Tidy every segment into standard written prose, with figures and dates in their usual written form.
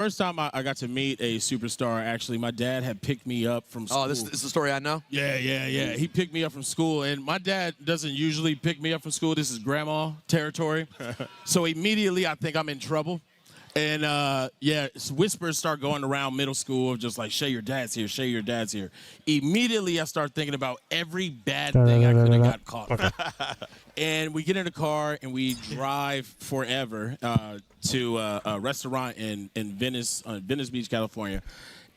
First time I got to meet a superstar, actually, my dad had picked me up from school. Oh, this is the story I know? Yeah. He picked me up from school, and my dad doesn't usually pick me up from school. This is grandma territory. So immediately I think I'm in trouble. And, whispers start going around middle school of just like, Shay, your dad's here, Shay, your dad's here. Immediately I start thinking about every bad thing I could have got caught. And we get in the car and we drive forever to a restaurant in Venice Beach, California.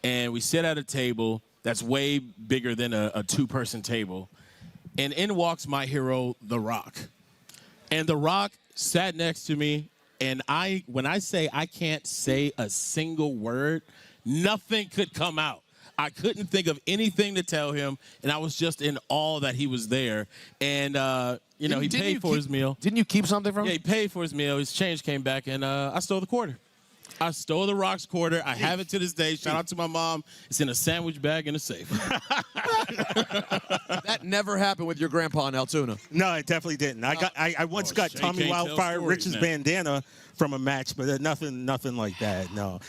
And we sit at a table that's way bigger than a two-person table. And in walks my hero, The Rock. And The Rock sat next to me. And when I say I can't say a single word, nothing could come out. I couldn't think of anything to tell him, and I was just in awe that he was there. And, he paid for his meal. Didn't you keep something from him? Yeah, he paid for his meal. His change came back, and I stole the quarter. I stole The Rock's quarter. I have it to this day. Shout out to my mom. It's in a sandwich bag in a safe. That never happened with your grandpa in Altoona. No, it definitely didn't. I once got Tommy Wildfire Rich's bandana from a match, but nothing like that. No,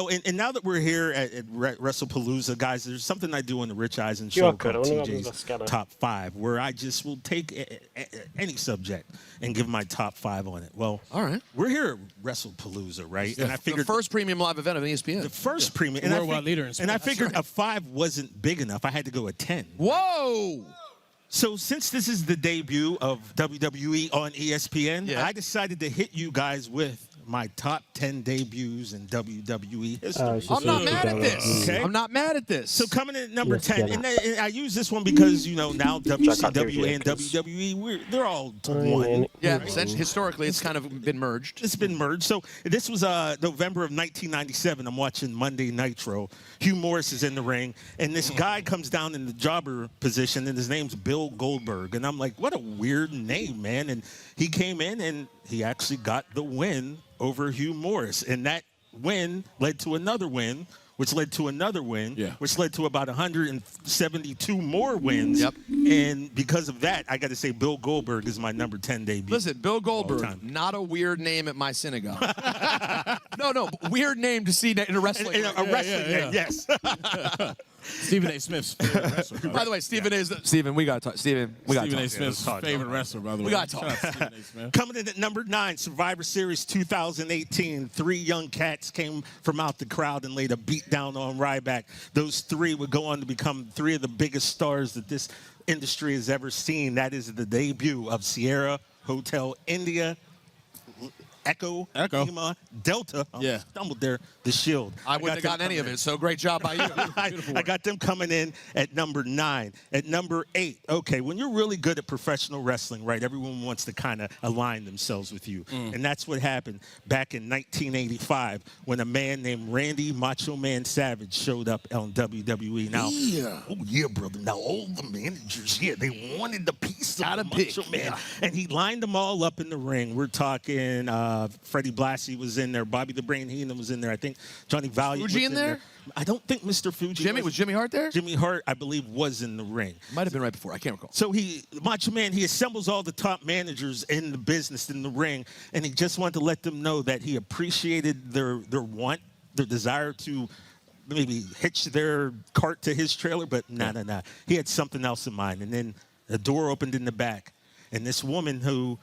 and now that we're here at Wrestlepalooza, guys, there's something I do on the Rich Eisen show called TJ's Top 5, where I just will take any subject and give my top 5 on it. Well, all right, we're here at Wrestlepalooza, right? And I figured the first premium live event of ESPN. The first premium, worldwide leader in sports. And I figured a 5 wasn't big enough. I had to go a 10. Whoa! So since this is the debut of WWE on ESPN, I decided to hit you guys with my top 10 debuts in WWE history. I'm not mad at this. Okay? I'm not mad at this. So coming in at number 10, and I use this one because, now WCW and WWE, they're all one. Yeah, essentially, historically, it's kind of been merged. It's been merged. So this was November of 1997. I'm watching Monday Nitro. Hugh Morris is in the ring, and this guy comes down in the jobber position, and his name's Bill Goldberg. And I'm like, what a weird name, man. And he came in, and he actually got the win over Hugh Morris. And that win led to another win, which led to another win, which led to about 172 more wins. Yep. And because of that, I got to say Bill Goldberg is my number 10 debut. Listen, Bill Goldberg, not a weird name at my synagogue. No, weird name to see in a wrestling name, yes. Stephen A. Smith's favorite wrestler. By the way, Stephen we got to talk. Stephen A. Smith's favorite wrestler, by the way. We got to talk. Stephen A. Smith. Coming in at number 9, Survivor Series 2018. 3 young cats came from out the crowd and laid a beat down on Ryback. Those 3 would go on to become 3 of the biggest stars that this industry has ever seen. That is the debut of Sierra, Hotel India, Echo, Lima, Delta. Stumbled there. The Shield. I wouldn't have gotten any of it, so great job by you. I got them coming in at number 9. At number 8, okay, when you're really good at professional wrestling, right, everyone wants to kind of align themselves with you. And that's what happened back in 1985 when a man named Randy Macho Man Savage showed up on WWE. Now, brother. Now, all the managers here, they wanted the piece of Macho Man. And he lined them all up in the ring. We're talking Freddie Blassie was in there. Bobby the Brain Heenan was in there. I think Johnny Valiant Fuji was in there. I don't think Mr. Fuji was Jimmy Hart there? Jimmy Hart, I believe, was in the ring. Might have been right before. I can't recall. So Macho Man, he assembles all the top managers in the business in the ring, and he just wanted to let them know that he appreciated their desire to maybe hitch their cart to his trailer, but nah. He had something else in mind. And then the door opened in the back, and this woman who,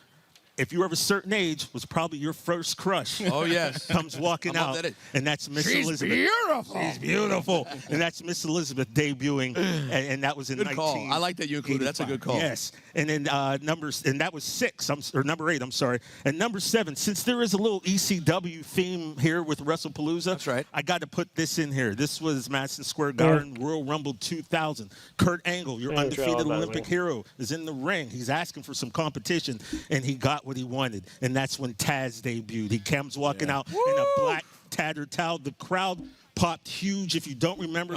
if you're of a certain age, was probably your first crush. Oh, yes. Comes walking out, and that's Miss Elizabeth. She's beautiful. And that's Miss Elizabeth debuting, and that was in 1985. Call. I like that you included. That's a good call. Yes. And then that was 6, or number 8, I'm sorry. And number 7, since there is a little ECW theme here with Wrestlepalooza, that's right. I got to put this in here. This was Madison Square Garden, Royal Rumble 2000. Kurt Angle, your undefeated Olympic hero, is in the ring. He's asking for some competition, and he got what he wanted. And that's when Taz debuted. He comes walking out in a black tattered towel. The crowd popped huge. If you don't remember,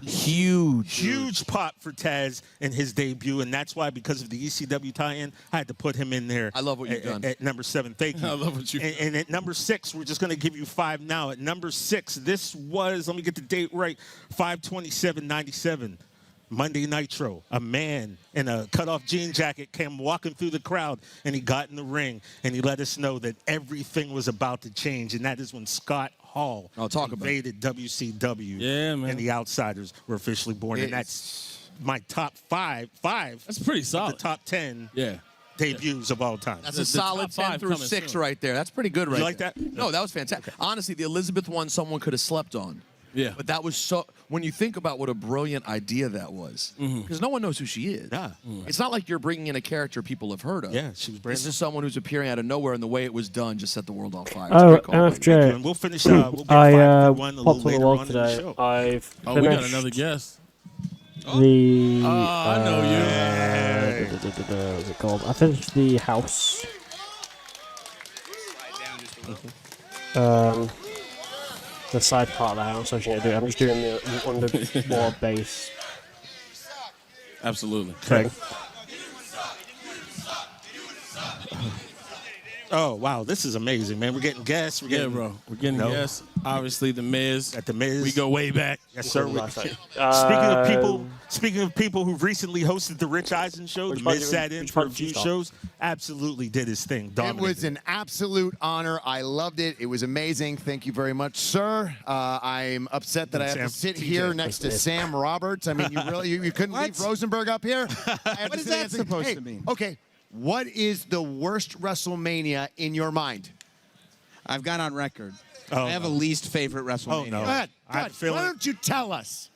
huge pop for Taz in his debut, and that's why, because of the ECW tie-in, I had to put him in there. I love what you've done. At number 7. Thank you. I love what you. And at number 6, we're just going to give you 5 now. At number 6, this was, let me get the date right, 5/27/97. Monday Nitro, a man in a cutoff jean jacket came walking through the crowd, and he got in the ring, and he let us know that everything was about to change, and that is when Scott Hall invaded WCW, man. and the Outsiders were officially born, and that's my top five. That's pretty solid. The top 10 Yeah. debuts of all time. That's a solid 10 through 6 right there. That's pretty good right there. You like that? No, that was fantastic. Okay. Honestly, the Elizabeth one someone could have slept on. Yeah. But that was so, when you think about what a brilliant idea that was, because no one knows who she is. Yeah. It's not like you're bringing in a character people have heard of. Yeah, she was brand This is someone who's appearing out of nowhere, and the way it was done just set the world on fire. Oh, MFJ. And we'll finish. We'll get I 5-1 a little popped on the later wall on in the today. show. I've Oh, finished we got another guest. the. I know you. What's it called? I finished the house. The side part of the house. I should do. I'm just doing the underwater base Absolutely. thing. Oh wow, this is amazing, man. We're getting guests. We're Yeah, getting, bro. We're getting guests. Obviously, The Miz. At the Miz. We go way back. Yes, sir. Last night. Speaking of people who've recently hosted the Rich Eisen show, Which the part Miz did- sat in which for a part did you few stop? shows. Absolutely did his thing. It Dominated. was an absolute honor. I loved it. It was amazing. Thank you very much, sir. I'm upset that I have Sam, to sit TJ. here next to Sam Roberts. I mean, you really you couldn't leave Rosenberg up here. What is that supposed to mean? Okay, what is the worst WrestleMania in your mind? I've gone on record. Oh, I have no. a least favorite WrestleMania. no. Go ahead. I have a feeling- Why don't you tell us?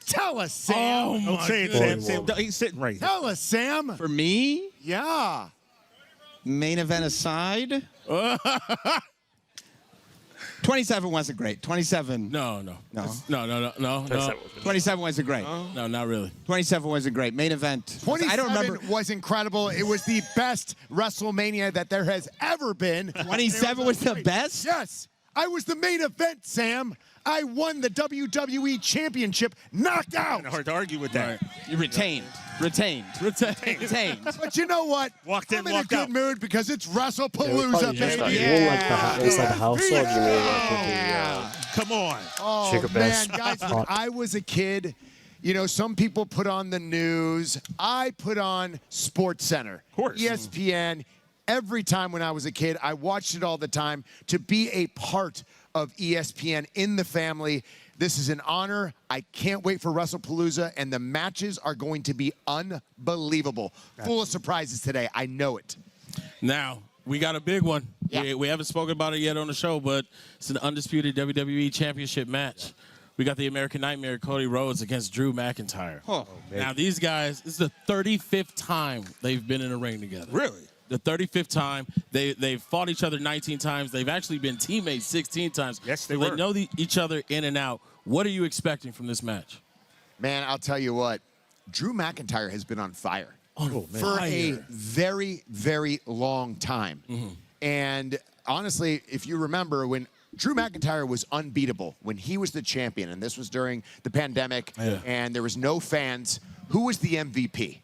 Tell us, Sam. Oh, Don't my say it, goodness. Sam. He's sitting right here. Tell us, Sam. For me, Yeah. main event aside, 27 wasn't great. 27. No. No. No. 27 wasn't great. No, not really. 27 wasn't great. Main event. 27 I don't remember. was incredible. It was the best WrestleMania that there has ever been. 27 was the best? Yes. I was the main event, Sam. I won the WWE Championship, knocked out. Kinda hard to argue with that. You retained. Retained. But you know what? Walked in, I'm in walked a good out. mood because it's WrestlePalooza, Probably just baby. you mean like inside the house, or do you mean like with the Come on. Oh, Chicken man, breast. guys, when I was a kid, you know, some people put on the news. I put on Sports Center. Of course. ESPN. Every time when I was a kid, I watched it all the time. To be a part of ESPN in the family, this is an honor. I can't wait for WrestlePalooza, and the matches are going to be unbelievable. Full of surprises today. I know it. Now, we got a big one. Yeah. We haven't spoken about it yet on the show, but it's an undisputed WWE Championship match. We got the American Nightmare, Cody Rhodes, against Drew McIntyre. Oh, now, these guys, this is the 35th time they've been in a ring together. Really? The 35th time. They've fought each other 19 times. They've actually been teammates 16 times. Yes, they So were. They know each other in and out. What are you expecting from this match? Man, I'll tell you what. Drew McIntyre has been on fire. Oh, man. For a very, very long time. And honestly, if you remember, when Drew McIntyre was unbeatable, when he was the champion, and this was during the pandemic, and there was no fans, who was the MVP?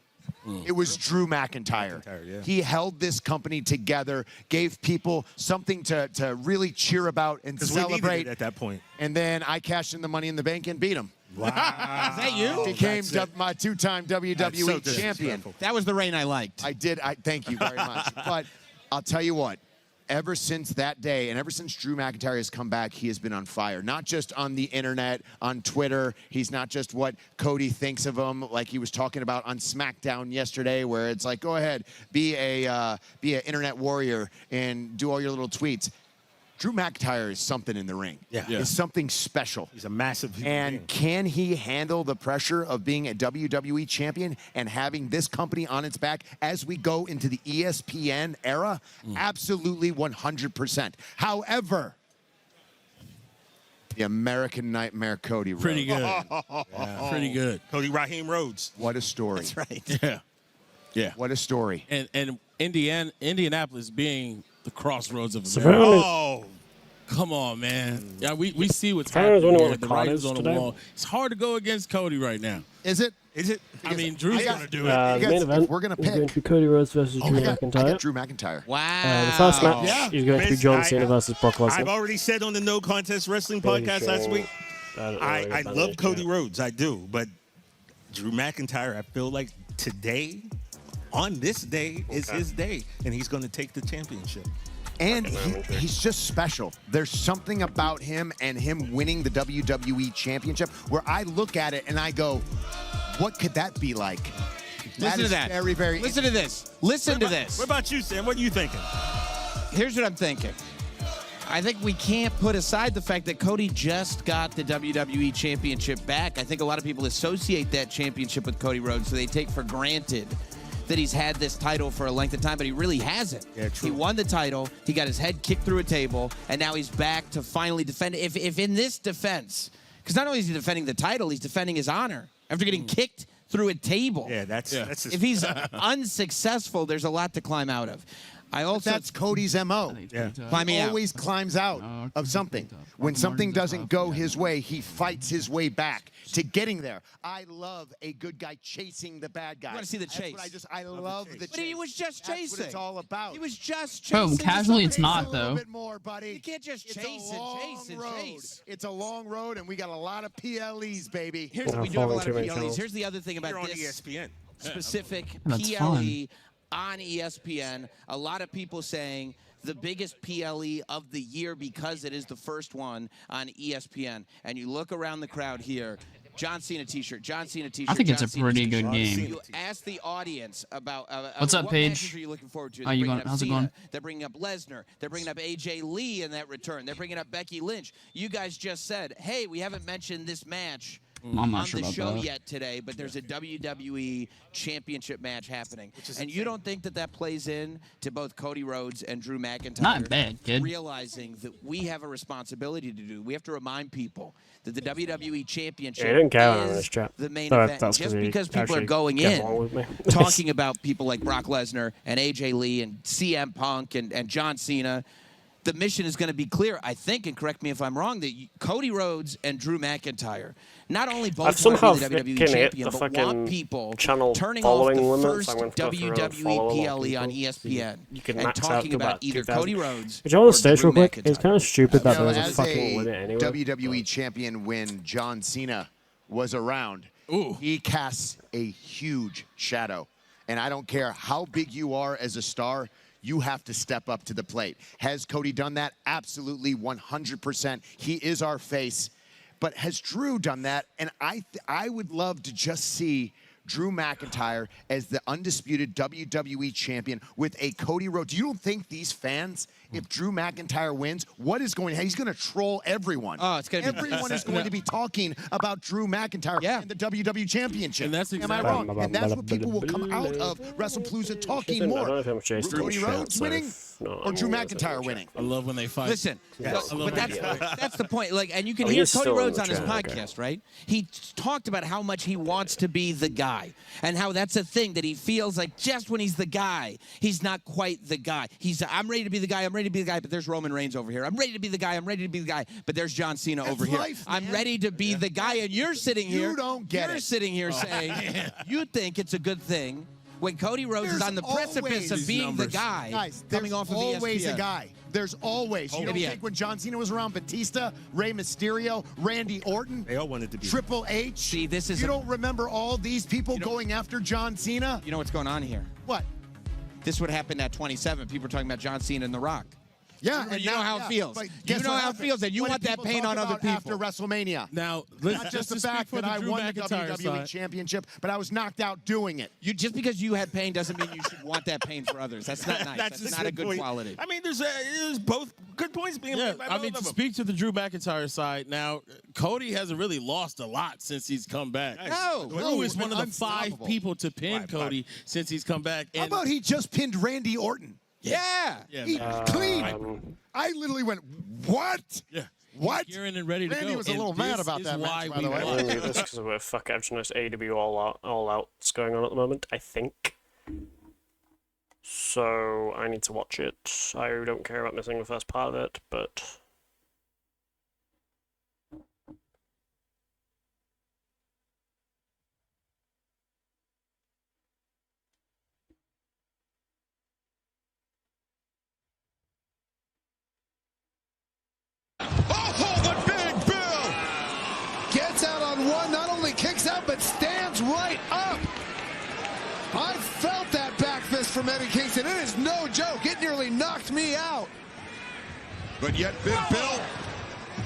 It was Drew McIntyre. Yeah. He held this company together, gave people something to really cheer about and 'Cause we needed celebrate. it at that point. And then I cashed in the Money in the Bank and beat him. Wow. Is that you? Became That's it. my two-time WWE That's so champion. disrespectful. That was the reign I liked. I did. Thank you very much. But I'll tell you what. Ever since that day, and ever since Drew McIntyre has come back, he has been on fire. Not just on the internet, on Twitter. He's not just what Cody thinks of him, like he was talking about on SmackDown yesterday, where it's like, go ahead, be an internet warrior and do all your little tweets. Drew McIntyre is something in the ring. Yeah. Is something special. He's a massive human And being. can he handle the pressure of being a WWE champion and having this company on its back as we go into the ESPN era? Absolutely 100%. However, the American Nightmare Cody Rhodes. Pretty good. Pretty good. Cody Raheem Rhodes. What a story. That's right. Yeah. What a story. And Indianapolis being the crossroads of So America. apparently, Oh, Come on, man. Yeah, we see what's I was happening wondering here. what The the card writing's is on the today. wall. It's hard to go against Cody right now. Is it? is it? I mean, Drew's I got- going to do it. You the guys, main if event we're gonna is going pick- to be Cody Rhodes versus Drew I got McIntyre. Drew McIntyre. Wow. The first match Yeah. is going to be Miz, John Cena versus Brock I've Lesnar. already said on the No Contest Wrestling Pretty podcast last sure- week, I don't know I about love that Cody yet. Rhodes. I do. But Drew McIntyre, I feel like today, on this day, is his day, and he's going to take the championship. And he's just special. There's something about him and him winning the WWE Championship where I look at it and I go, what could that be like? Listen to that. Very, very Listen to this. Listen to this. What about you, Sam? What are you thinking? Here's what I'm thinking. I think we can't put aside the fact that Cody just got the WWE Championship back. I think a lot of people associate that championship with Cody Rhodes, so they take for granted that he's had this title for a length of time, but he really hasn't. Yeah, true. He won the title, he got his head kicked through a table, and now he's back to finally defend it. If in this defense, because not only is he defending the title, he's defending his honor after getting kicked through a table. Yeah, that's his, If he's unsuccessful, there's a lot to climb out of. I also That's Cody's MO. Yeah. Climbing He out. always climbs out of something. When something doesn't go his way, he fights his way back to getting there. I love a good guy chasing the bad guy. You wanna see the That's chase. what I love the chase. But he was just That's chasing. what it's all about. He was just chasing. Boom, casually it's Chase not, a little though. bit more, buddy. You can't just It's chase a and long chase and road. chase. It's a long road, and we got a lot of PLEs, baby. Here's I'm we do have a following lot too of many PLEs. channels. Here's the other thing about You're on this ESPN. specific That's PLE on ESPN. A lot of people saying the biggest PLE of the year because it is the first one on ESPN. And you look around the crowd here. John Cena t-shirt, John Cena t-shirt. I think it's John a Cena pretty t-shirt. good game. You ask the audience about What's up, what Paige? matches are you looking forward to? How They're you bringing going? up How's it Cena. going? They're bringing up Lesnar. They're bringing up AJ Lee in that return. They're bringing up Becky Lynch. You guys just said, hey, we haven't mentioned this match I'm on not sure the about show that. yet today, but there's a WWE Championship match happening. And you don't think that that plays in to both Cody Rhodes and Drew McIntyre? Not bad, kid. Realizing that we have a responsibility to do. We have to remind people that the WWE Championship Yeah, he didn't care in is this chat. the main No, event. that's Just 'cause he because people are actually going gets in along with me. talking about people like Brock Lesnar and AJ Lee and CM Punk and John Cena, the mission is going to be clear, I think, and correct me if I'm wrong, that Cody Rhodes and Drew McIntyre not only I've both want somehow to be the WWE freaking hit champion, the but fucking want people channel turning off following the limits. first I'm gonna go through and WWE follow a lot of PLE on people. ESPN You can and max out talking to about about either 2,000. Cody Rhodes Could you hold or the stage Drew real quick? It's McIntyre. kind of stupid that You know, there was a as fucking a limit anyway. WWE champion when John Cena was around, he casts a huge shadow. And I don't care how big you are as a star, you have to step up to the plate. Has Cody done that? Absolutely, 100%. He is our face. But has Drew done that? And I would love to just see Drew McIntyre as the undisputed WWE champion with a Cody Rhodes. You don't think these fans, if Drew McIntyre wins, what is going to happen? He's going to troll everyone. Oh, it's going to be Everyone is going to be talking about Drew McIntyre Yeah. and the WWE Championship. And that's Am exactly- I wrong? And that's what people will come out of Wrestlepalooza talking I don't more. know if I'm chasing Cody shit, Rhodes so winning no, or I'm Drew always McIntyre gonna winning? I love when they fight. Listen, Yes. but that's the point. Like, and you can Oh, hear he's Cody still in Rhodes the on his chat, okay. podcast, right? He talked about how much he wants to be the guy, and how that's a thing that he feels like just when he's the guy, he's not quite the guy. I'm ready to be the guy. I'm ready to be the guy, but there's Roman Reigns over here. I'm ready to be the guy. I'm ready to be the guy, but there's John Cena over here. life, I'm man. ready to be the guy, and you're sitting here. You don't get You're it. sitting here saying you think it's a good thing. When Cody Rhodes is There's on the precipice always of these being the numbers. guy, Guys, coming there's off of always ESPN. a guy. There's always. You don't maybe think when John Cena was around, Batista, Rey Mysterio, Randy Orton, They all wanted to be. Triple H. See, this is You a- don't remember all these people going after John Cena? You know what's going on here? What? This would happen at 27. People are talking about John Cena and The Rock. Yeah, You know how it feels. But You guess know what how it happened? feels, and you What want did that people pain talk on other about people. after WrestleMania. Now, Not just the to speak fact for that the I Drew won the McIntyre WWE side. Championship, but I was knocked out doing it. You just because you had pain doesn't mean you should want that pain for others. That's not nice. That's just not a good point. quality. I mean, there's both good points being Yeah, made by I both mean, of to them. speak to the Drew McIntyre side, now, Cody hasn't really lost a lot since he's come back. No. Drew is he's one of been the 5 unstoppable. people to pin Cody since he's come back. How And about he just pinned Randy Orton? Yeah. Yeah, He man. clean. I literally went, what? Yeah. What? Gearing and ready to Randy go. was a And little mad this about is that why match, by we the way. I'm won. gonna mute this because we're fuck I've just AW all out's going on at the moment, I think. So I need to watch it. I don't care about missing the first part of it, but Oh, the big Bill gets out on one, not only kicks out, but stands right from Eddie Kingston. It is no joke. It nearly knocked me out. But yet Big Bill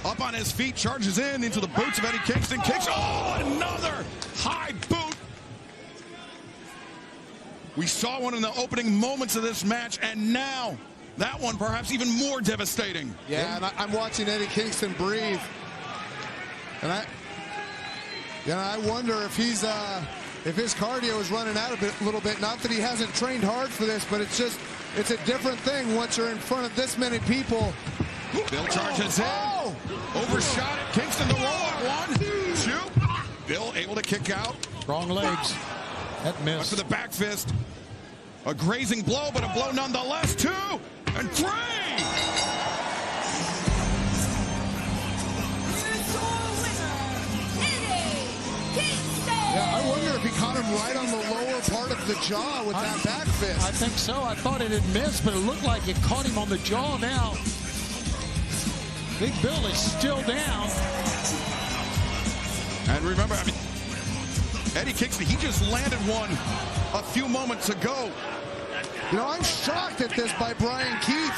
up on his feet, charges into the boots of Eddie Kingston, kicks. Oh, another high boot. We saw one in the opening moments of this match, and now that one perhaps even more devastating. Yeah, and I'm watching Eddie Kingston breathe. And I wonder if he's if his cardio is running out a little bit. Not that he hasn't trained hard for this, but it's a different thing once you're in front of this many people. Bill charges in. Oh! Overshot it. Kingston the roll-up. 1, 2. Bill able to kick out. Strong legs. That missed. After the back fist. A grazing blow, but a blow nonetheless. 2 and 3. Yeah, I wonder if he caught him right on the lower part of the jaw with that back fist. I think so. I thought it had missed, but it looked like it caught him on the jaw now. Big Bill is still down. And remember, I mean, Eddie Kingston, he just landed one a few moments ago. You know, I'm shocked at this by Brian Keith.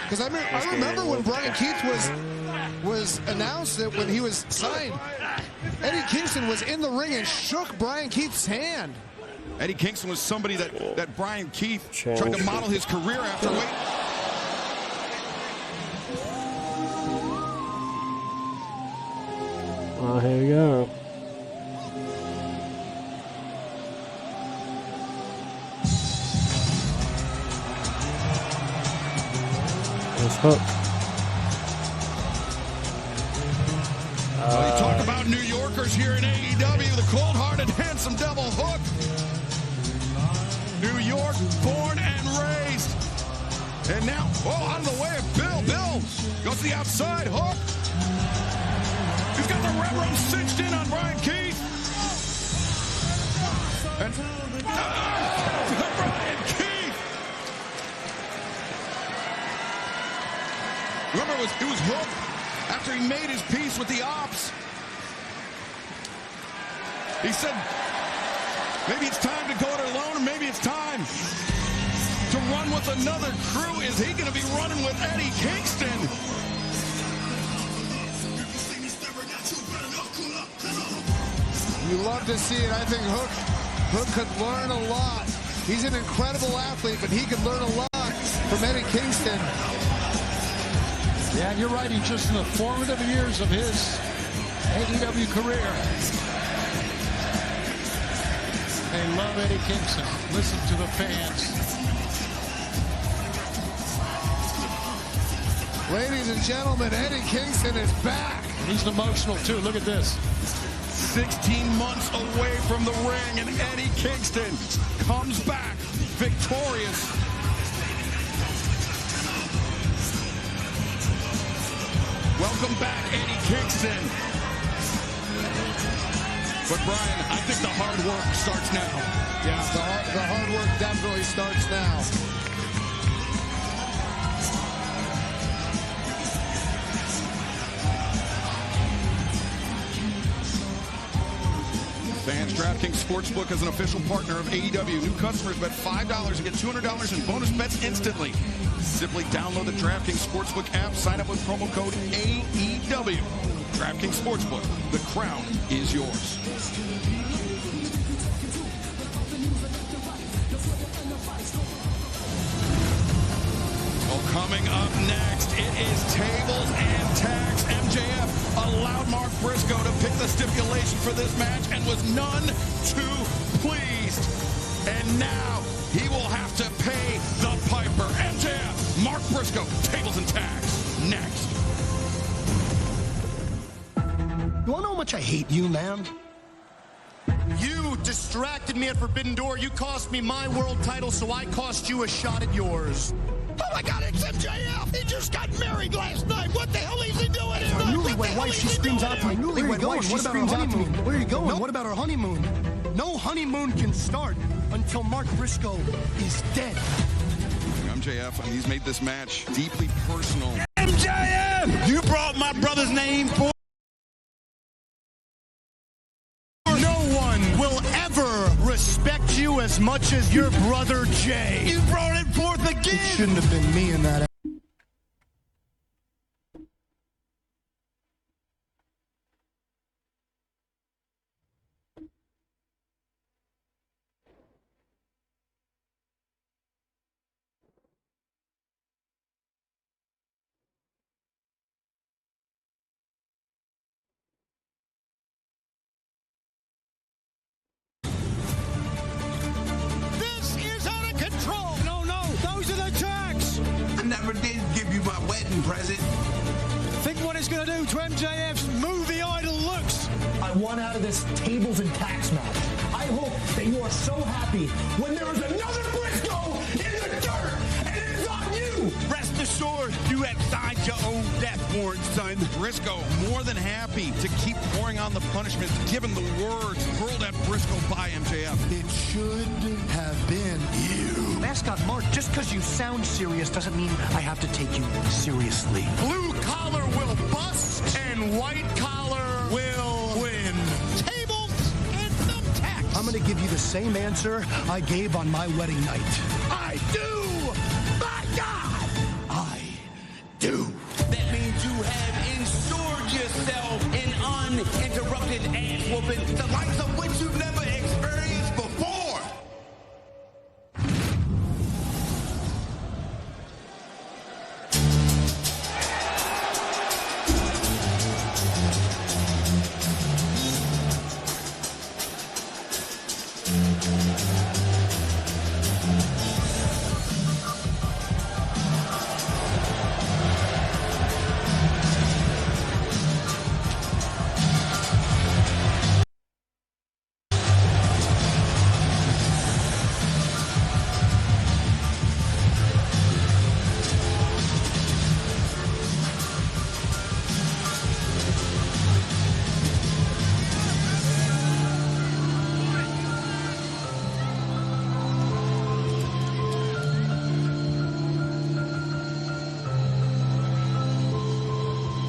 Because I remember when Brian Keith was announced that when he was signed, Eddie Kingston was in the ring and shook Brian Keith's hand. Eddie Kingston was somebody that Brian Keith tried to model his career after. Oh, here we go. There's Hook. Well, you talk about New Yorkers here in AEW, the cold-hearted, handsome devil Hook. New York, born and raised. And now, out of the way of Bill. Bill goes to the outside. Hook. He's got the red rope cinched in on Brian Keith. And Brian Keith. Remember, it was Hook after he made his peace with the Ops. He said, maybe it's time to go it alone, or maybe it's time to run with another crew. Is he going to be running with Eddie Kingston? You love to see it. I think Hook could learn a lot. He's an incredible athlete, but he could learn a lot from Eddie Kingston. Yeah, you're right. He's just in the formative years of his AEW career. They love Eddie Kingston. Listen to the fans. Ladies and gentlemen, Eddie Kingston is back. He's emotional, too. Look at this. 16 months away from the ring, and Eddie Kingston comes back victorious. Welcome back, Eddie Kingston. But Brian, I think the hard work starts now. Yeah, the hard work definitely starts now. Fans, DraftKings Sportsbook is an official partner of AEW. New customers bet $5 and get $200 in bonus bets instantly. Simply download the DraftKings Sportsbook app, sign up with promo code AEW. DraftKings Sportsbook, the crown is yours. Coming up next, it is tables and tags. MJF allowed Mark Briscoe to pick the stipulation for this match and was none too pleased. And now he will have to pay the piper. MJF, Mark Briscoe, tables and tags. Next. You wanna know how much I hate you, man? You distracted me at Forbidden Door. You cost me my world title, so I cost you a shot at yours. Oh my God, it's MJF! He just got married last night! What the hell is he doing? My newlywed wife, she screams out to me. Newlywed wife, she screams out to me. Where are you going? No. What about our honeymoon? No honeymoon can start until Mark Briscoe is dead. MJF, and he's made this match deeply personal. MJF! You brought my brother's name for... No one will ever respect you you as much as your brother Jay. You brought it forth again. It shouldn't have been me in that. This is out of control. No, those are the tags. I never did give you my wedding present. Think what it's going to do to MJF's movie idol looks. I won out of this tables and tax match. I hope that you are so happy when there is another Briscoe in the dirt, and it is on you. Rest assured, you have signed your own death warrant, son. Briscoe more than happy to keep pouring on the punishments, given the words hurled at Briscoe by MJF. It should have been you. Mascot Mark, just because you sound serious doesn't mean I have to take you seriously. Blue collar will bust and white collar will win. Tables and thumbtacks. I'm going to give you the same answer I gave on my wedding night. I do. My God. I do. That means you have ensured yourself an uninterrupted ass whooping, the likes of which you've never experienced before.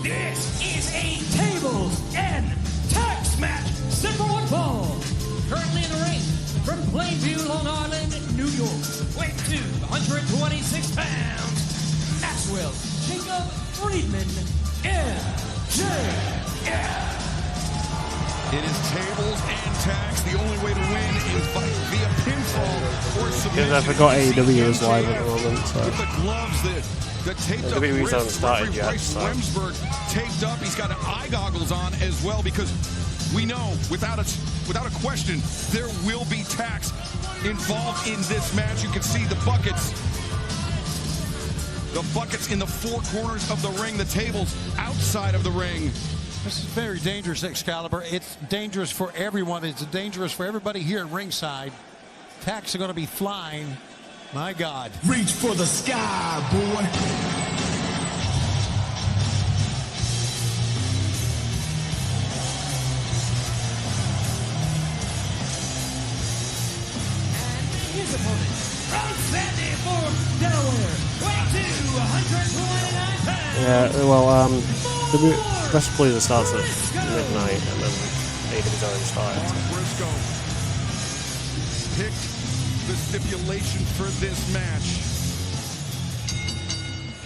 This is a tables and tax match. Simple one fall. Currently in the ring from Plainview, Long Island, New York. Weight 226 pounds. Maxwell Jacob Friedman, MJF. It is tables and tax. The only way to win is via pinfall or submission. Because I forgot AEW is live at the moment, so. With the gloves, the taped up WWE's haven't wrist, started referee yet, Bryce so. Wemsberg taped up. He's got eye goggles on as well because we know without a question there will be tax involved in this match. You can see the buckets. The buckets in the four corners of the ring, the tables outside of the ring. This is very dangerous, Excalibur. It's dangerous for everyone. It's dangerous for everybody here at ringside. Tacks are going to be flying. My God. Reach for the sky, boy. His opponent, from Sandy Ford, Delaware, weight 229 pounds. Yeah, well, the Wrestlepalooza starts at midnight and then AEW's already started. Mark Briscoe picked the stipulation for this match.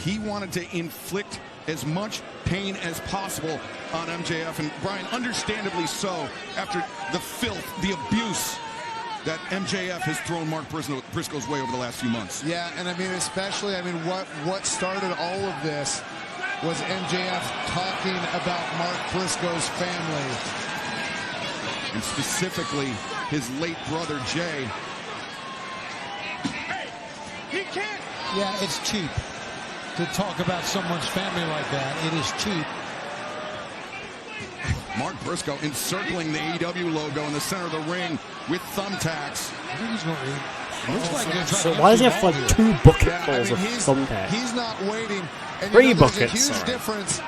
He wanted to inflict as much pain as possible on MJF, and Brian, understandably so, after the filth, the abuse that MJF has thrown Mark Briscoe's way over the last few months. Yeah, and I mean, especially, what started all of this was MJF talking about Mark Briscoe's family. And specifically, his late brother, Jay. Hey, he can't. Yeah, it's cheap to talk about someone's family like that. It is cheap. Mark Briscoe encircling the AEW logo in the center of the ring with thumbtacks. I think he's going to So why does he have like 2 bucketfuls of thumbtacks? He's not waiting. And 3 there's buckets, a huge sorry. difference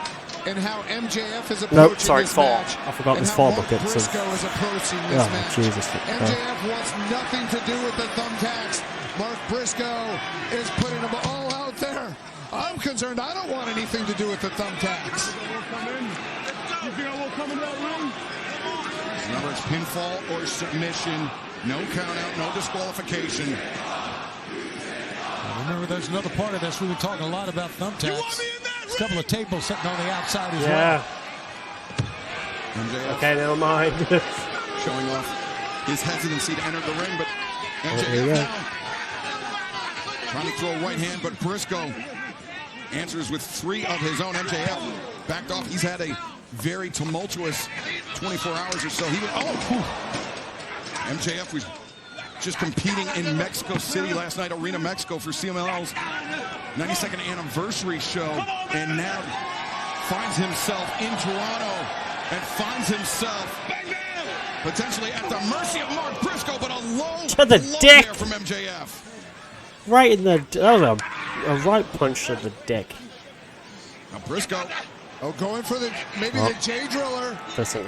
in how MJF is approaching Nope, sorry, this 4. match. I forgot there's and 4 how Mark buckets of... Briscoe is approaching this Oh, match. Jesus. MJF wants nothing to do with the thumbtacks. Mark Briscoe is putting them all out there. I'm concerned. I don't want anything to do with the thumbtacks. Remember, it's pinfall or submission. No count out, no disqualification. Remember, there's another part of this. We were talking a lot about thumbtacks. A couple of tables sitting on the outside as well. MJF Okay, never mind. showing off his hesitancy to enter the ring, but there you MJF go. now trying to throw a right hand, but Briscoe answers with 3 of his own. MJF backed off. He's had a very tumultuous 24 hours or so. MJF was just competing in Mexico City last night, Arena Mexico, for CMLL's 92nd anniversary show, and now finds himself in Toronto and finds himself potentially at the mercy of Mark Briscoe, but a low To the blow dick. there from MJF. Right in the... That was a right punch to the dick. Now Briscoe. Oh, going for maybe the J Driller.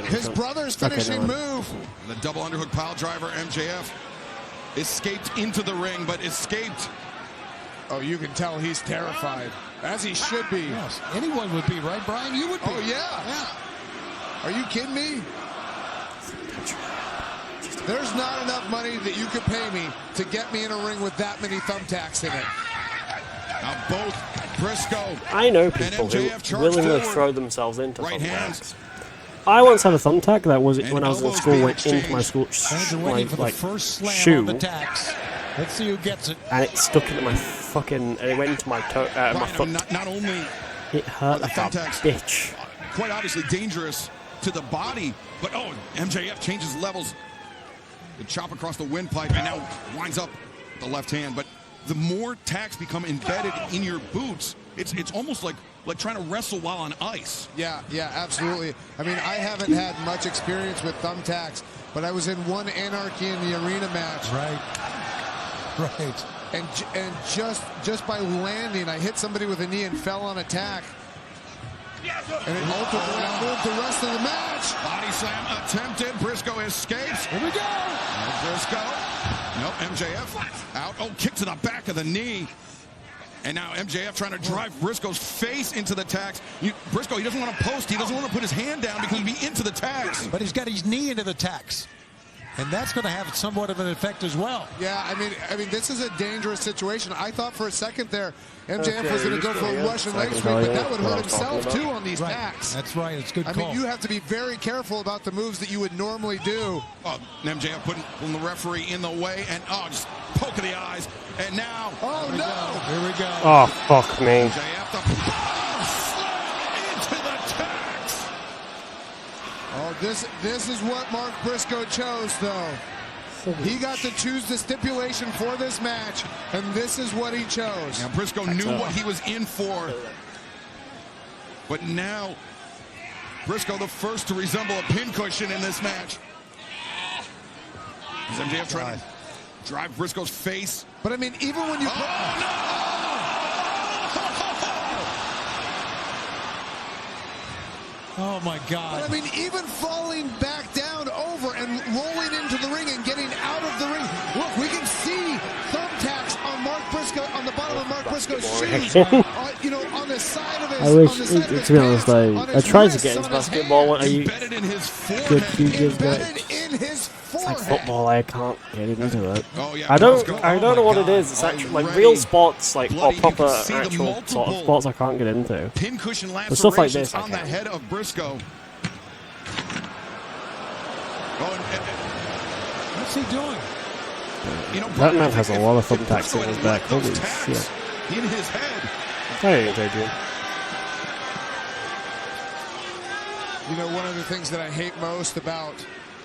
His brother's finishing move. The double underhook pile driver. MJF escaped into the ring, but escaped. Oh, you can tell he's terrified, as he should be. Yes, anyone would be, right, Brian? You would be. Oh, yeah. Are you kidding me? There's not enough money that you could pay me to get me in a ring with that many thumbtacks in it. Now both Briscoe I know people and who MJF charge willingly forward. throw themselves into Right thumbtacks. I once had a thumbtack that was when I was in elbows school, being went into my exchanged. school Waiting for the like first slam shoe, on the tacks. Let's see who gets it. and it stuck into my fucking. And it went into my toe, my Brian, foot. not only It hurt the like a thumbtacks bitch. quite obviously dangerous to the body, but MJF changes levels. The chop across the windpipe and now winds up the left hand. But the more tacks become embedded in your boots, it's almost like trying to wrestle while on ice. Yeah, absolutely. I mean, I haven't had much experience with thumbtacks, but I was in one Anarchy in the Arena match. Right. And just by landing, I hit somebody with a knee and fell on a tack. And it ultimately moved the rest of the match. Body slam attempted. Briscoe escapes. Here we go. Briscoe. Nope, MJF out. Oh, kick to the back of the knee. And now MJF trying to drive Briscoe's face into the tacks. Briscoe, he doesn't want to post. He doesn't want to put his hand down because he'd be into the tacks. But he's got his knee into the tacks. And that's going to have somewhat of an effect as well. Yeah, I mean, this is a dangerous situation. I thought for a second there, MJF was going to go for a Russian leg sweep, but that would hurt himself too on these packs. That's right. It's a good call. I mean, you have to be very careful about the moves that you would normally do. Oh, MJF putting the referee in the way and just poke of the eyes. And now, Here we go. Oh fuck me! MJF into the tacks. Oh, this is what Mark Briscoe chose, though. He got to choose the stipulation for this match, and this is what he chose. Now Briscoe knew what he was in for, but now Briscoe the first to resemble a pincushion in this match. Is MJF trying to drive Briscoe's face? But I mean, even when you Oh my God. But I mean, even falling back down over and rolling into the ring and getting out of the ring. Look, we can see thumbtacks on Mark Briscoe, on the bottom of Mark Briscoe's shoes. You know, on the side of his. I wish, to be honest, I tried to get into basketball when I good few years ago. It's like football, I can't get into it. I don't know what it is. It's actually like real sports, like or proper actual sort of sports I can't get into. Pincushion But stuff like this, on the head of Briscoe. What's he doing? You know, That man has a lot of thumbtacks in his back. Holy shit! In his head. Hey, Adrian. You know, one of the things that I hate most about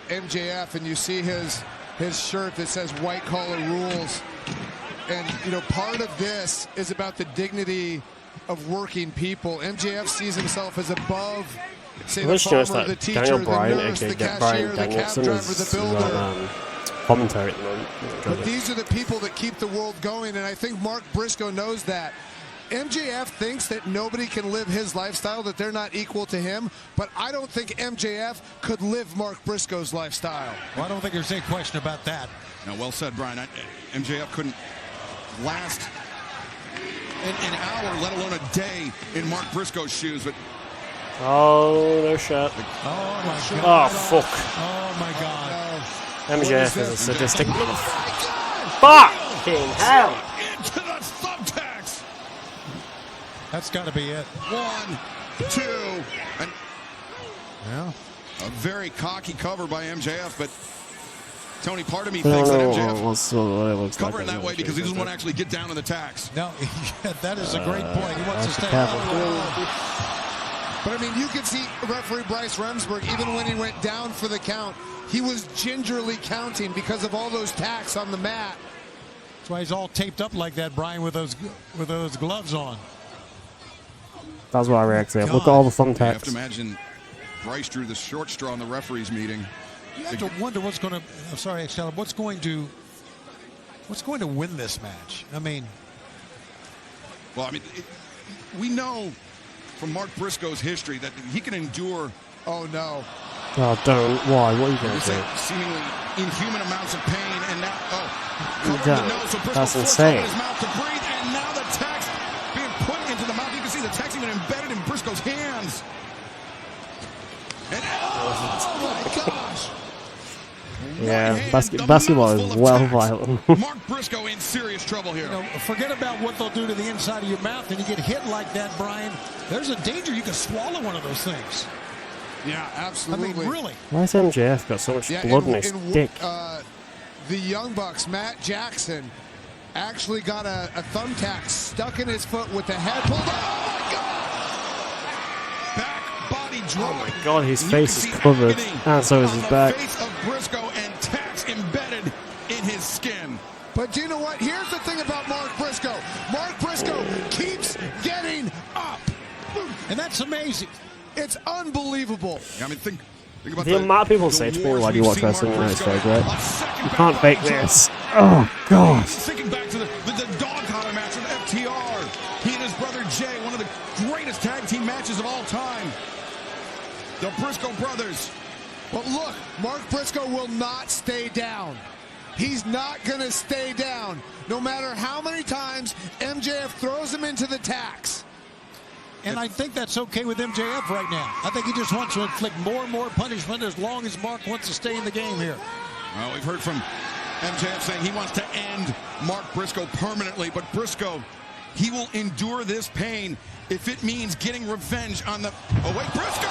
MJF, and you see his shirt that says white collar rules, and you know, part of this is about the dignity of working people. MJF sees himself as above, say, the farmer, the teacher, Daniel the Bryan, nurse, the aka cashier, Bryan the cab Danielson, driver, the builder. Commentary at the moment. But these are the people that keep the world going, and I think Mark Briscoe knows that. MJF thinks that nobody can live his lifestyle, that they're not equal to him, but I don't think MJF could live Mark Briscoe's lifestyle. Well, I don't think there's any question about that. No, well said, Brian. MJF couldn't last an hour, let alone a day, in Mark Briscoe's shoes. But oh, no shot. Oh my Oh God. fuck. Oh my God. MJF is a sadistic. Fucking hell! Into the thumbtacks. That's got to be it. 1, 2, and Yeah. a very cocky cover by MJF, but Tony, part of me thinks that MJF covering that way because he doesn't want to actually get down to the tacks. No, that is a great point. He wants to stay. But I mean, you could see referee Bryce Remsburg, even when he went down for the count, he was gingerly counting because of all those tacks on the mat. That's why he's all taped up like that, Brian, with those gloves on. That's what I reacted. Look at all the You have to thumbtacks. imagine Bryce drew the short straw in the referees meeting. You have to wonder what's going to. I'm sorry, Excalibur. What's going to win this match? I mean, well, I mean, we know from Mark Briscoe's history that he can endure. Oh no! Oh, don't. Why? What are you going to do? Seemingly inhuman amounts of pain, and now That's insane. His mouth to breathe, and now the tacks being put into the mouth. You can see the tacks even embedded in Briscoe's hands. And oh my gosh! Yeah, basketball is well violent. Mark Briscoe in serious trouble here. you know, forget about what they'll do to the inside of your mouth, and you get hit like that, Brian. There's a danger you can swallow one of those things. Yeah, absolutely. I mean, really. Why has MJF got so much blood in his dick? The Young Bucks, Matt Jackson, actually got a thumbtack stuck in his foot with the head pulled out. Oh my God! Back body drop. Oh my God, his face is covered, and so is his back. Face of Briscoe and tacks embedded in his skin. But you know what? Here's the thing about Mark Briscoe. Mark Briscoe keeps getting up. And that's amazing. It's unbelievable. I mean, think about The amount of people say to me, why do you watch wrestling when it's fake, right? You can't fake this. Oh, God. Thinking back to the dog collar match with FTR. He and his brother Jay, one of the greatest tag team matches of all time. The Briscoe brothers. But look, Mark Briscoe will not stay down. He's not going to stay down, no matter how many times MJF throws him into the tacks. And I think that's okay with MJF right now. I think he just wants to inflict more and more punishment as long as Mark wants to stay in the game here. Well, we've heard from MJF saying he wants to end Mark Briscoe permanently, but Briscoe, he will endure this pain if it means getting revenge on the... Oh, wait, Briscoe!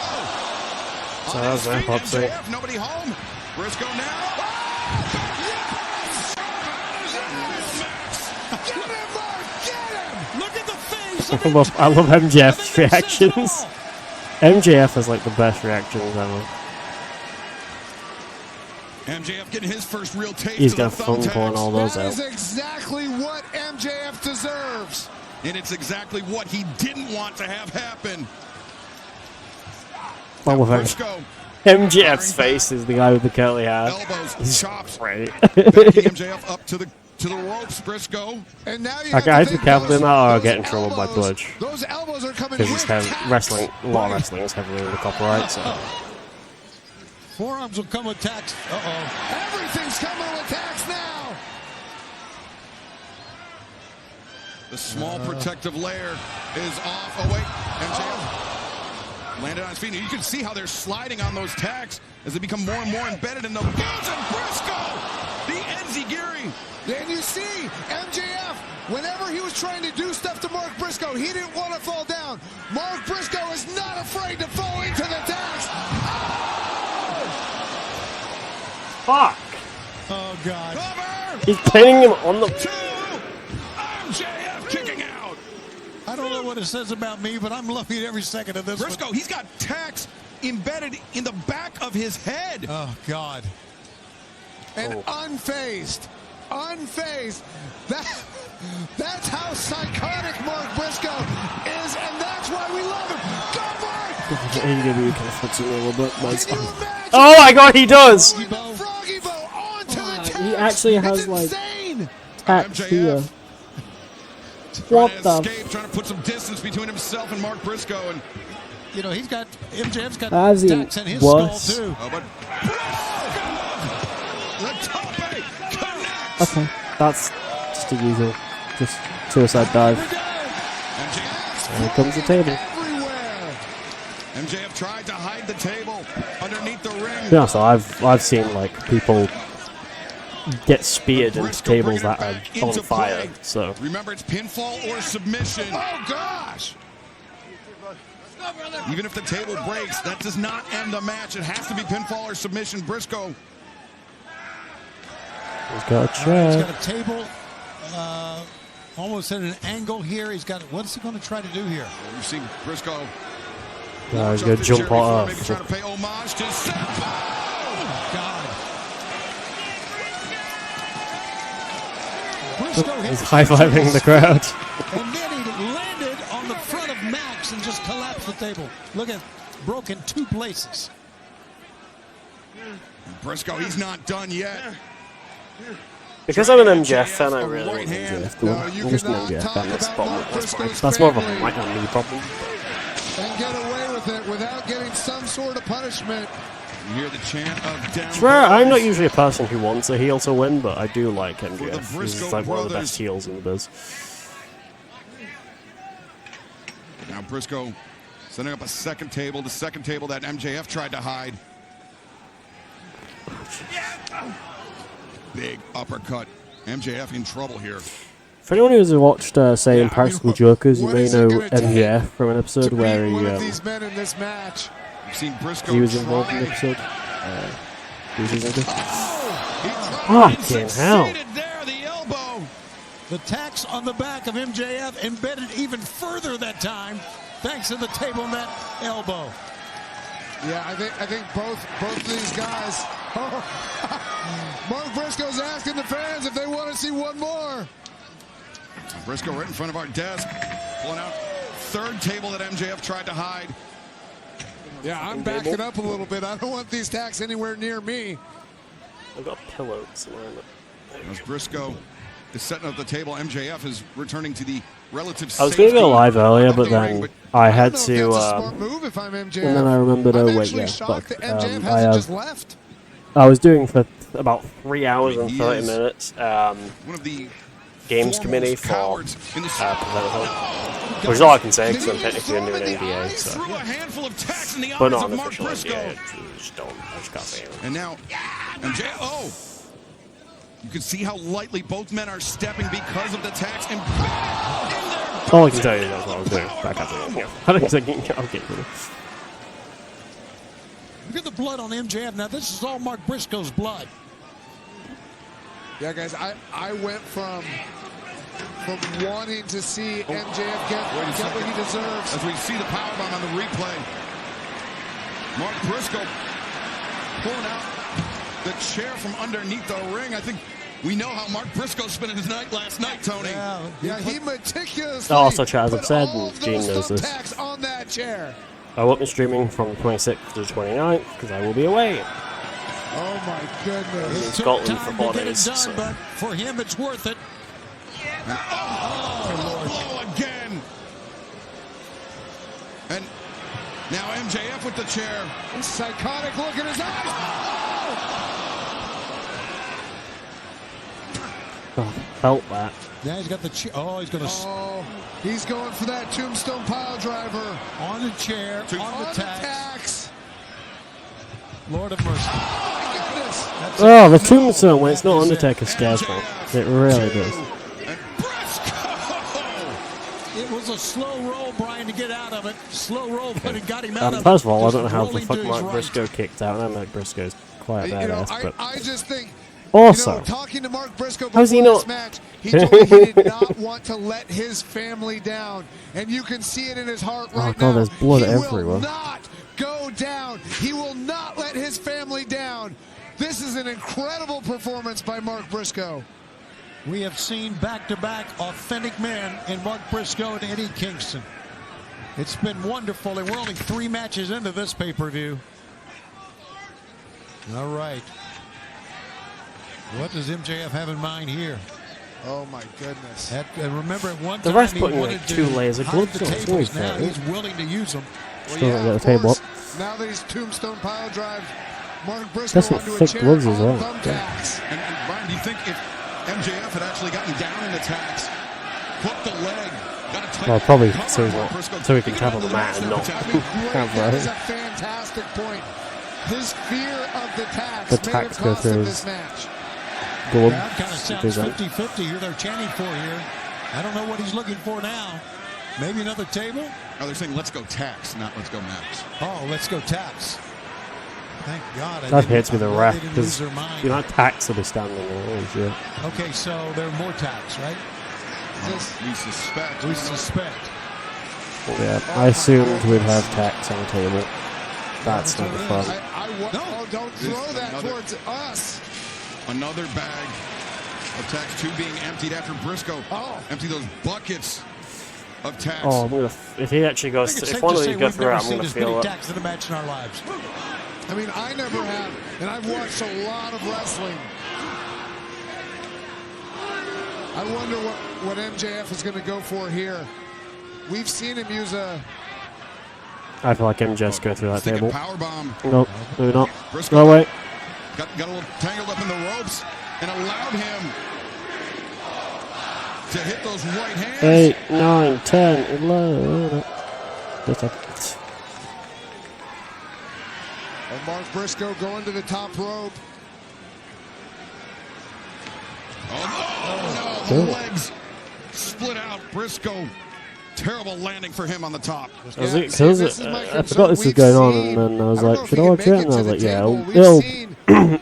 So that was that pop say. MJF, nobody home. Briscoe now. Oh, yes! Get him, Mark! Get him! Look at the face! I love MJF's reactions. MJF has like the best reactions ever. MJF getting his first real taste. He's of gonna the phone call and all those That out. is exactly what MJF deserves. And it's exactly what he didn't want to have happen. Briscoe. MJF's face is the guy with the curly hair. Elbows, chops. Great. MJF up to the ropes, Briscoe. And now you I have to be careful in that or I'll get in trouble by Butch. Those elbows are coming Because with it's wrestling, a lot of wrestling is heavily under copyright, so. Forearms will come with tacks. Uh-oh. Everything's coming with tacks now. The small protective layer is off. Oh, wait. MJF landed on his feet. You can see how they're sliding on those tacks as they become more and more embedded in the bones of Briscoe. The enziguri. And you see, MJF, whenever he was trying to do stuff to Mark Briscoe, he didn't want to fall down. Mark Briscoe is not afraid to fall into the tacks. Fuck! Oh, God. Cover! He's pinning him on the... MJF kicking out. I don't know what it says about me, but I'm loving every second of this. Briscoe, he's got tacks embedded in the back of his head. Oh, God. And unfazed. Unfazed. That's how psychotic Mark Briscoe is, and that's why we love him. Go, Mark! AEW kind of fits in a little bit. Oh my God, he does! Froggy Bow onto the tacks. He actually has like tacks here. What the? Trying to put some distance between himself and Mark Briscoe, and you know MJF's got tacks in his skull too. Oh, but okay, that's just the usual, just suicide dive. And here comes the table. MJF tried to hide the table underneath the ring. Yeah, so I've seen like people get speared into tables that are on fire. So remember, it's pinfall or submission. Oh gosh! Even if the table breaks, that does not end the match. It has to be pinfall or submission. Briscoe. He's got a chair. He's got a table almost at an angle here. He's got. What's he going to try to do here? Well, you see Briscoe. He's going to jump off. Maybe try to pay homage to Seth. Oh, God. Briscoe He's high-fiving the crowd. And then he landed on the front of Max and just collapsed the table. Look at broken 2 places. Briscoe, he's not done yet. Because I'm an MJF fan, I really want MJF to win. I'm just an MJF fan. That's more of a me problem. And get away with it without getting some sort of punishment. You hear the chant of down. Swear, I'm not usually a person who wants a heel to win, but I do like MJF. He's like one of the best heels in the biz. Now Briscoe setting up a second table, the second table that MJF tried to hide. Big uppercut. MJF in trouble here. For anyone who's watched, say, Impractical Jokers, you may know MJF from an episode where he was involved in the episode. Fucking hell. The tax on the back of MJF embedded even further that time, thanks to the table net elbow. Yeah, I think both of these guys. Mark Briscoe's asking the fans if they want to see one more. Briscoe right in front of our desk, pulling out third table that MJF tried to hide. Yeah, I'm backing up a little bit. I don't want these tacks anywhere near me. I've got pillows. As Briscoe is setting up the table, MJF is returning to the relative I was going to go live earlier, but then I had to, and then I remembered, oh wait, yeah, fuck. I was doing for about 3 hours and 30 minutes, games committee for which is all I can say, because I'm technically under an NDA, so. But not an official NDA, I just can't say anything. And now, MJF, oh! You can see how lightly both men are stepping because of the tax. And all I can tell you is that's what I was doing. Back up again. Yeah. I don't think I'll get rid of. Look at the blood on MJF. Now, this is all Mark Briscoe's blood. Yeah, guys, I went from wanting to see MJF get what he deserves. As we see the powerbomb on the replay. Mark Briscoe pulling out the chair from underneath the ring. I think we know how Mark Briscoe spent his night last night, Tony. Yeah, he meticulously also, as I've said, and Gene knows this. On that chair. I won't be streaming from the 26th to the 29th because I will be away. Oh my goodness! In Scotland for 4 days. So. But for him, it's worth it. Oh, again! And now MJF with the chair. Psychotic look in his eyes. Oh, felt that. Now he's got the chair. Oh, he's going to. Oh, he's going for that tombstone pile driver. On the chair, on the tax. Lord of mercy. Oh, the tombstone when it's not Undertaker scares me. It really does. It was a slow roll, Brian, to get out of it. Slow roll, but it got him out of it. First of all, I don't know how the fuck Mark Briscoe kicked out. I know Mark Briscoe's quite a badass, but I just think. Also, talking to Mark Briscoe before this match, he told me he did not want to let his family down, and you can see it in his heart right now. Oh god, there's blood he everywhere. Will not go down. He will not let his family down. This is an incredible performance by Mark Briscoe. We have seen back-to-back authentic men in Mark Briscoe and Eddie Kingston. It's been wonderful, and we're only 3 matches into this pay-per-view. All right. What does MJF have in mind here? Oh my goodness! Remember, at one the time ref's he putting wanted like 2 layers of gloves on. It's really now fair. he's willing to use them. Still don't get the table up. Now that he's tombstone pile drive, Mark Briscoe That's some onto a thick chair gloves as well. thumbtacks. And Brian, do you think if MJF had actually gotten down in the tax, hooked the leg, got a tight Well, probably so he can tap on the mat and not have That is a fantastic point. His fear of the tax The may tax have go cost him through this match. Go on. That kind of sounds 50-50 who they're chanting for here. I don't know what he's looking for now. Maybe another table? Oh, they're saying let's go tax, not let's go Max. Oh, let's go tax. Thank God. That hits me the ref They didn't because lose their mind. you're not tax will be standing there. Holy shit. Okay, so there are more tax, right? We suspect. We suspect. Yeah, I assumed we'd have tax on the table. That's not fun. Oh, don't throw that towards us. Another bag of tax, 2 being emptied after Briscoe empty those buckets of tax. Oh, I'm gonna, if he actually goes, if one of these goes through, I'm gonna feel it. Tax in a match in our lives. I mean, I never have, and I've watched a lot of wrestling. I wonder what MJF is going to go for here. We've seen him use a... I feel like MJF's going through that table. Powerbomb. Nope, maybe not. Briscoe No way. Got a little tangled up in the ropes and allowed him to hit those right hands. 8, 9, 10, 11. And Mark Briscoe going to the top rope. Oh, no, the legs split out. Briscoe, terrible landing for him on the top. I forgot this was going on, and then I was like, should I watch it? And I was like, yeah, it'll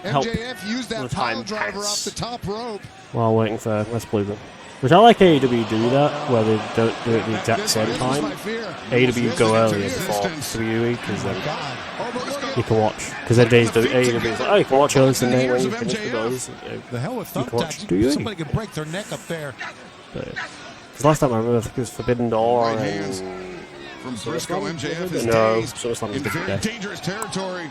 help that pile driver off the top rope. while waiting for Wrestlepalooza. Which I like AEW do that, where they don't do it the exact same time. AEW go earlier before WWE, because then you can watch. Because then AEW is like, oh, you can watch us, and then when you finish with those, The hell with thumbtacks. Somebody could break their neck up there. Because last time I remember, I think it was Forbidden Door and... From Briscoe, MJF is No, dazed SummerSlam was in different very day. dangerous territory.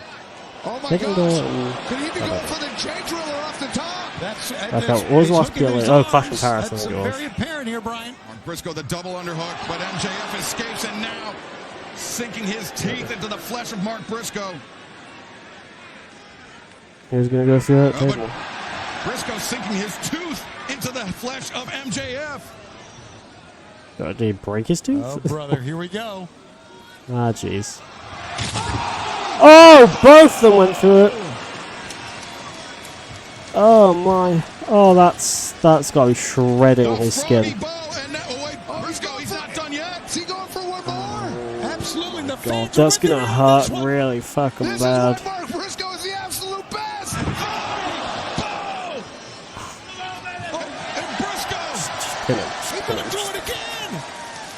Oh my Second Door gosh. and... Could he be going for the J Driller off the top? What was the last PLA? Oh, Clash in Paris, I think it was. Very apparent here, Brian. On Briscoe, the double underhook, but MJF escapes and now sinking his teeth into the flesh of Mark Briscoe. He's going to go through that table. Briscoe sinking his tooth into the flesh of MJF. Did he break his tooth? Oh, brother, here we go. Ah, jeez. Oh, both of them went through it. Oh my! Oh, that's got to be shredding his skin. Briscoe, he's not done yet. Is he going for one more? Absolutely. The God, that's gonna hurt really fucking This bad. is why Mark Briscoe is the absolute best. And Briscoe. Just pin him. Just pin him. Do it again.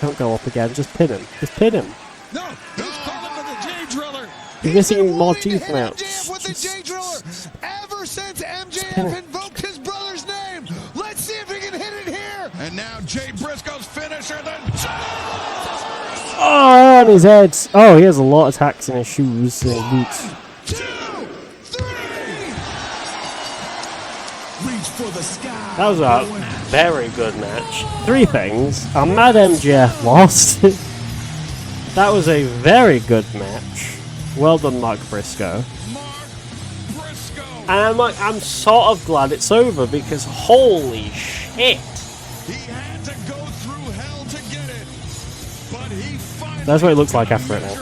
Don't go up again. Just pin him. Just pin him. No, he's calling for the J Driller. He's missing more teeth now. MJF with the J Driller. Ever since MJF invoked his brother's name. Let's see if he can hit it here. And now Jay Briscoe's finisher. Oh, on his head. Oh, he has a lot of tacks in his shoes and his boots. 2, 3. Reach for the sky. That was a very good match. 3 things. I'm mad MJF lost. That was a very good match. Well done, Mark Briscoe. And I'm sort of glad it's over because holy shit. He had to go through hell to get it, but he finally. That's what it looks like after it now.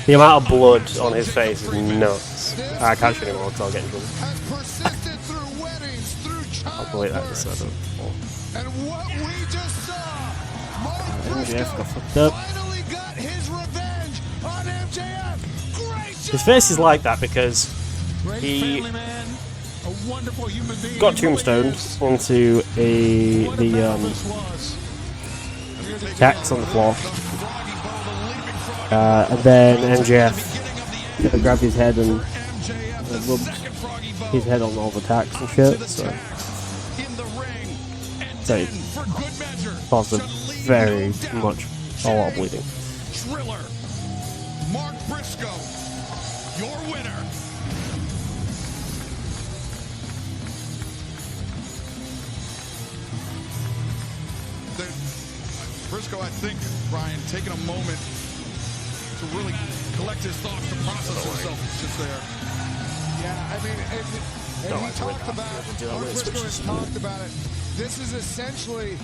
The amount of blood on his face is nuts. I can't show anymore because I'll get in trouble. I'll delete that episode. And what we just saw, Mark MJF got fucked Briscoe up. finally got his revenge on MJF. Great His face is like that because he got tombstoned into the tax on the floor, and then MJF grabbed his head and rubbed his head on all the tacks and shit. So it caused him very much a lot of bleeding. Driller, Mark Briscoe, your winner. Briscoe, I think, Brian, taking a moment to really collect his thoughts, to process himself just there. Yeah, I mean, and he talked about, Mark Briscoe has talked about it. This is essentially,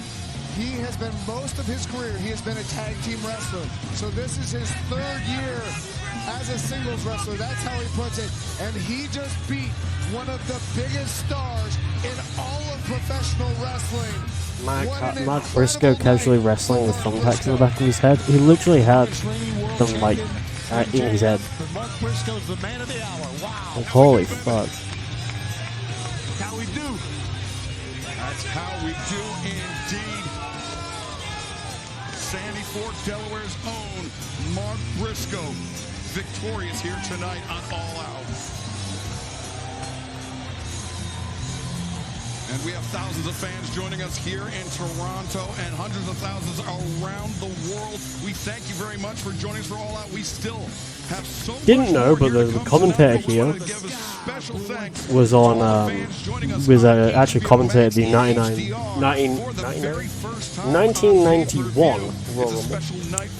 he has been, most of his career, he has been a tag team wrestler. So this is his 3rd year as a singles wrestler. That's how he puts it. And he just beat one of the biggest stars in all of professional wrestling. Mark Briscoe casually wrestling with thumbtacks in the back of his head. He literally had them like in his head. Like, holy fuck. How we do. That's how we do indeed. Sandy Fork, Delaware's own Mark Briscoe, victorious here tonight on All Out. And we have thousands of fans joining us here in Toronto and hundreds of thousands around the world. We thank you very much for joining us for All Out. We still have so Didn't know, but the commentator here was on actually commentated the 1991 Royal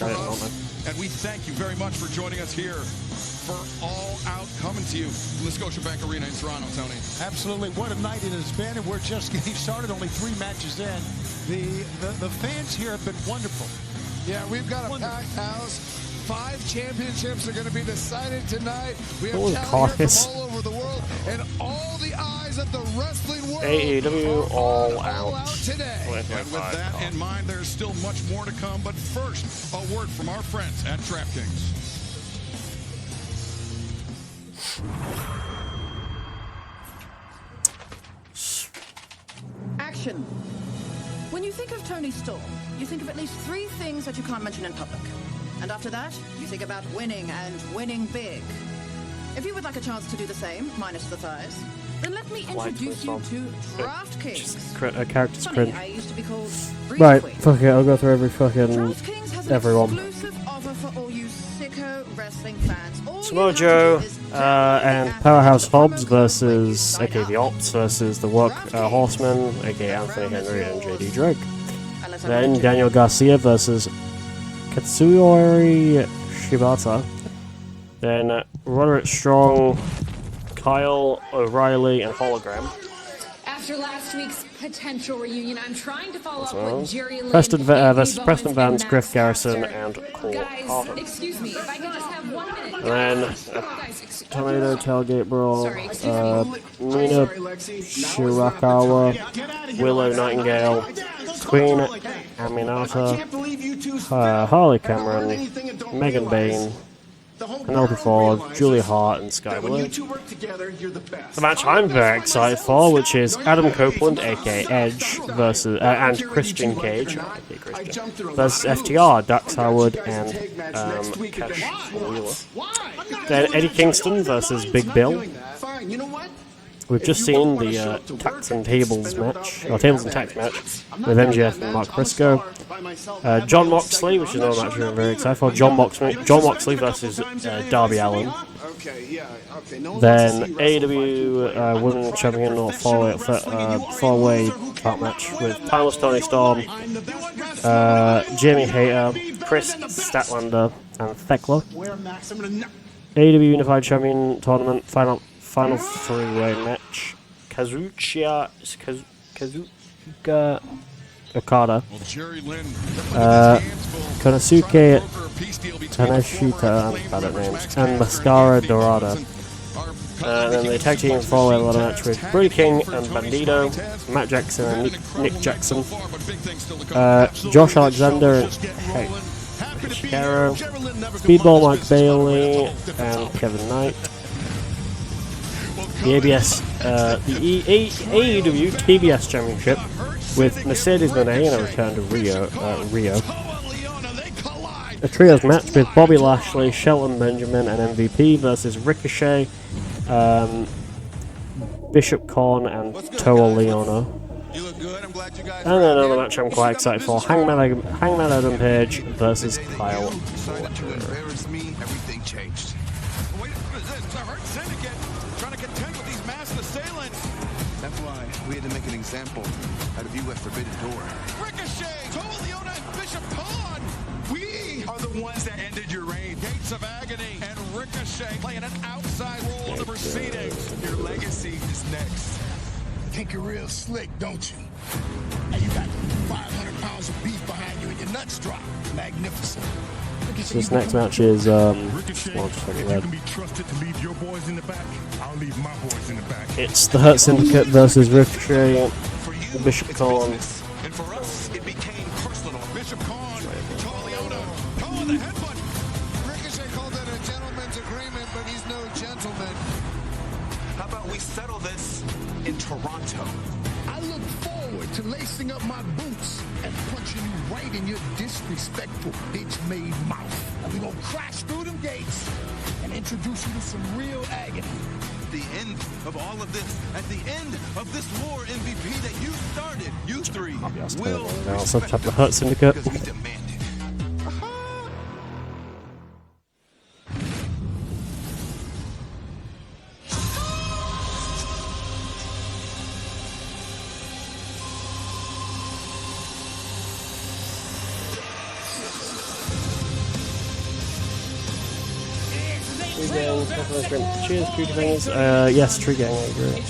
Rumble. And we thank you very much for joining us here for All Out, coming to you from the Scotiabank Arena in Toronto, Tony. Absolutely. What a night it has been, and we're just getting started, only 3 matches in. The fans here have been wonderful. Yeah, we've got a packed house. 5 championships are going to be decided tonight. We have talent from all over the world, and all the eyes of the wrestling world AEW All Out today. And with that in mind, there's still much more to come. But first, a word from our friends at DraftKings. Action. When you think of Tony Storm, you think of at least 3 things that you can't mention in public. And after that, you think about winning and winning big. If you would like a chance to do the same, minus the thighs, then let me introduce you to DraftKings. Character's Funny, cringe. I used to be called Right, fuck it, I'll go through everyone. exclusive offer for all you sicko wrestling fans. Samoa Joe and Powerhouse Hobbs versus, aka the Ops, versus the Horsemen, aka Anthony Henry and JD Drake. Then Daniel Garcia versus Katsuyori Shibata. Then Roderick Strong, Kyle O'Reilly, and Hologram. After last week's potential reunion, I'm trying to follow up with Jerry Lynn, versus Preston Vance, Griff Garrison, and Cole Guys, Carter. excuse me, if I could just have 1 minute. And then Tornado Tailgate Brawl, Mina Shirakawa, Willow Nightingale, Queen Aminata, Harley Cameron, Megan Bain, Penelope Ford, Julia Hart, and Sky Blue. The match I'm very excited for, which is Adam Copeland, aka Edge, versus and Christian Cage, aka Christian, versus FTR, Dax Howard, and Cash Wheeler. Then Eddie Kingston versus Big Bill. We've just seen the Tax and Tables match, or Tables and Tax match, with MJF and Mark Briscoe. John Moxley, which is another match we're very excited for. John Moxley versus Darby Allin. Then AEW Women's Champion or four-way title match with Timeless Tony Storm, Jamie Hayter, Chris Statlander, and Thekla. AEW Unified Champion Tournament final 3-way match. Kazuchika Okada, Konosuke Tanashita, bad at names, and Mascara Dorada. Then the tag team 4-way ladder match with Brody King and Bandito, Matt Jackson and Nick Jackson, Josh Alexander and Hikaru, Speedball Mike Bailey and Kevin Knight. The AEW TBS Championship with Mercedes Moné and a return to Rio. A trios match with Bobby Lashley, Shelton Benjamin, and MVP versus Ricochet, Bishop Korn, and Toa Leona. And then another match I'm quite excited for: Hangman Adam Page versus Kyle. Everything changed. Wait, what is this? It's a hurt syndicate trying to contend with these masked assailants. That's why we had to make an example out of you at Forbidden Door. Ricochet, Toa Leona, and Bishop Korn. We are the ones that ended your reign. Gates of Agony and Ricochet playing an outside role in the proceedings. Your legacy is next. Think you're real slick, don't you? And you got 500 pounds of beef behind you and your nuts drop. Magnificent. So this next match is well, just fucking red. It's the Hurt Syndicate versus Ricochet, the Bishop Khan. And for us, it became personal. Bishop Khan, Leona, oh, the headbutt. Ricochet called that a gentleman's agreement, but he's no gentleman. How about we settle this in Toronto? I look forward to lacing up my boots and punching you right in your disrespectful bitch-made mouth. We gonna crash through them gates and introduce you to some real agony. At the end of all of this, at the end of this war, MVP that you started, you three will Also tap the Hurt Syndicate. because we demand it. Cheers, Cutie Fingers. Yes, Tree Gang, I agree.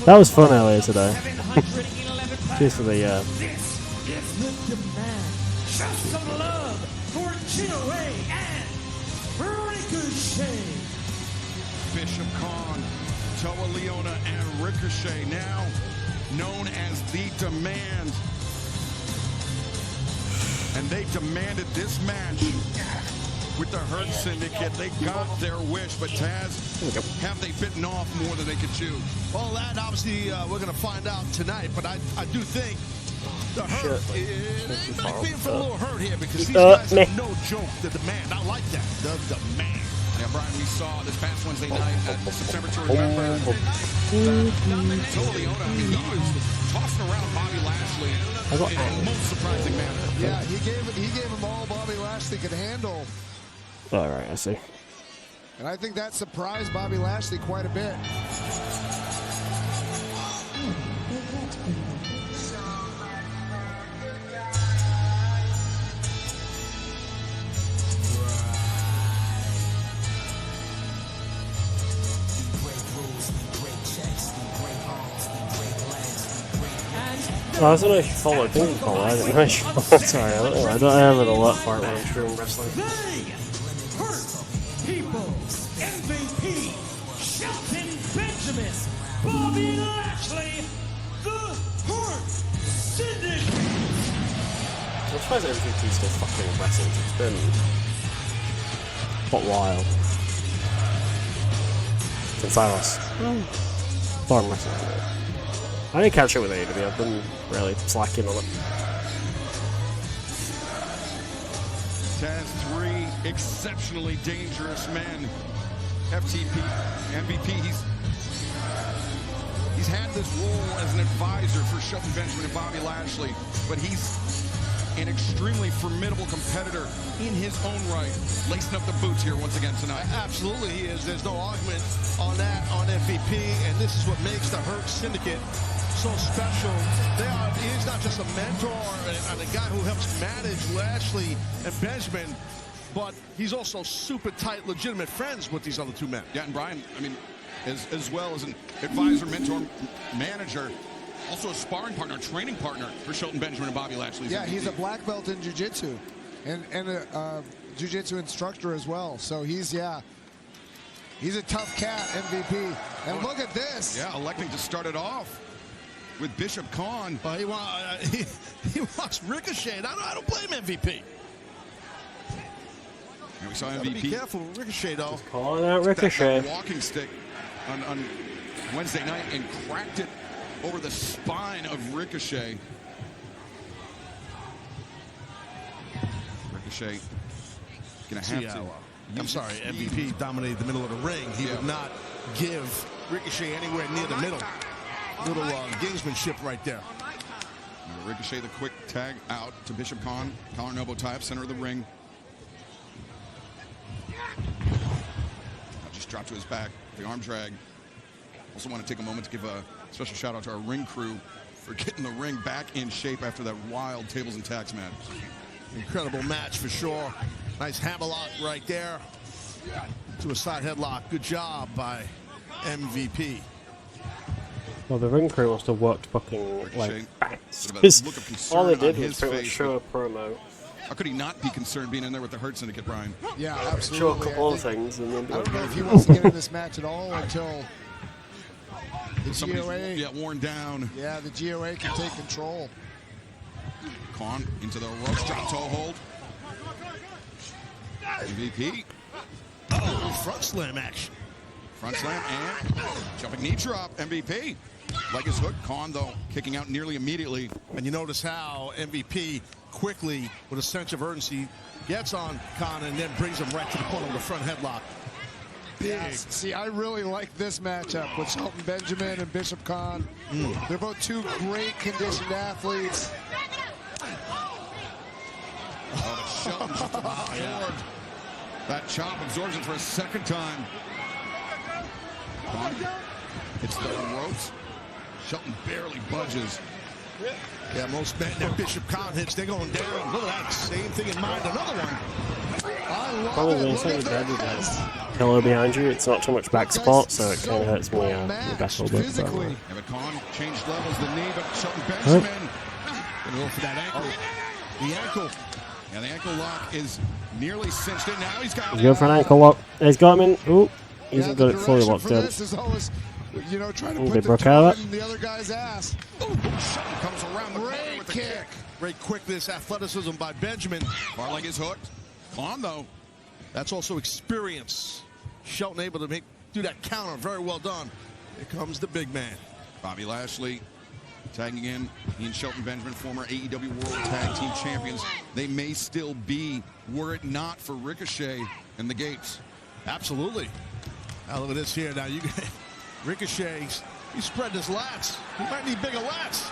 That was fun earlier today. Cheers for the, This is the demand. Show some love for Chinoe and Ricochet. Bishop Khan, Toa Leona, and Ricochet, now known as The Demand. And they demanded this match with the Hurt Syndicate. They got their wish, but Taz, have they bitten off more than they could chew? Well, that obviously we're going to find out tonight, but I do think the Hurt might be in for a little hurt here because these guys are no joke. The Demand, I like that. The Demand. Yeah, Brian, we saw this past Wednesday night at September to remember. Toa Leona, I mean, he was tossing around Bobby Lashley in the most surprising manner. Yeah, he gave him all Bobby Lashley could handle. Alright, I see. And I think that surprised Bobby Lashley quite a bit. Oh, I was gonna follow Ping Pong. I didn't know. Sorry, I don't have an alert for it when I'm streaming wrestling. People, MVP, Shelton Benjamin, Bobby Lashley, the Hurt Syndicate. I'm surprised MVP's still fucking wrestling. It's been a while since I was farm wrestling. I didn't catch it with AEW. I've been really slacking on it. Taz, three exceptionally dangerous men. FTP, MVP, he's had this role as an advisor for Shelton Benjamin and Bobby Lashley, but he's an extremely formidable competitor in his own right, lacing up the boots here once again tonight. Absolutely, he is. There's no argument on that on MVP, and this is what makes the Hurt Syndicate so special. He's not just a mentor and a guy who helps manage Lashley and Benjamin, but he's also super tight, legitimate friends with these other two men. Yeah, and Brian, I mean, as well as an advisor, mentor, manager, also a sparring partner, training partner for Shelton Benjamin and Bobby Lashley. Yeah, he's a black belt in jiu-jitsu and a jiu-jitsu instructor as well. So he's a tough cat, MVP. And look at this. Yeah, electing to start it off with Bishop Khan. He wants Ricochet. I don't blame MVP. And we saw MVP. Be careful with Ricochet, though. Calling out Ricochet. That walking stick on Wednesday night and cracked it over the spine of Ricochet. Ricochet gonna have to. I'm sorry, MVP dominated the middle of the ring. He would not give Ricochet anywhere near the middle. Little gamesmanship right there. Ricochet, the quick tag out to Bishop Khan. Collar and elbow tie up, center of the ring. Just dropped to his back, the arm drag. Also want to take a moment to give a special shout out to our ring crew for getting the ring back in shape after that wild tables and tacks match. Incredible match for sure. Nice hammerlock right there to a side headlock. Good job by MVP. Well, the ring crew must have worked fucking like bats. Look of All they concern did on was his pretty much face, show a promo How could he not be concerned being in there with the Hurt Syndicate, Brian? Yeah, Sure, a absolutely. couple of things. And then I don't know if he wants to get in this match at all until the GOA. Yeah, worn down. Yeah, the GOA can take control. Khan into the ropes, drop toe hold. MVP. Oh, front slam action. Front slam and jumping knee drop. MVP. Leg is hooked. Khan, though, kicking out nearly immediately. And you notice how MVP quickly, with a sense of urgency, gets on Khan and then brings him right to the corner with a front headlock. Big. Yes. See, I really like this matchup with Shelton Benjamin and Bishop Khan. They're both two great conditioned athletes. Oh, Shelton just absorbed. That chop absorbs it for a second time. Khan hits the ropes. Shelton barely budges. Yeah, most men that Bishop Khan hits, they're going down. Look at that, same thing in mind. Another one. I love Probably it. the Look same at as I do this. that. Pillow behind you, it's not too much back support, so it kind of hurts me the back a little bit. Physically. Yeah, but Khan changed levels, the knee, but Shelton Benjamin gonna go for that ankle. The ankle. Yeah, the ankle lock is nearly cinched in. Now he's got He's going for an ankle lock. He's got him in. Ooh, he hasn't got it fully locked in. This is always, you know, trying to Ooh, put they the broke out toe of it. in the other guy's ass. Shelton comes around the corner Great with a kick. kick. Great quickness, athleticism by Benjamin. Far leg is hooked. Khan, though. That's also experience. Shelton able to do that counter. Very well done. Here comes the big man. Bobby Lashley tagging in. He and Shelton Benjamin, former AEW World Tag Team Champions. They may still be, were it not for Ricochet and the Gates. Absolutely. Now look at this here. Now you Ricochet, he spread his lats. He might need bigger lats.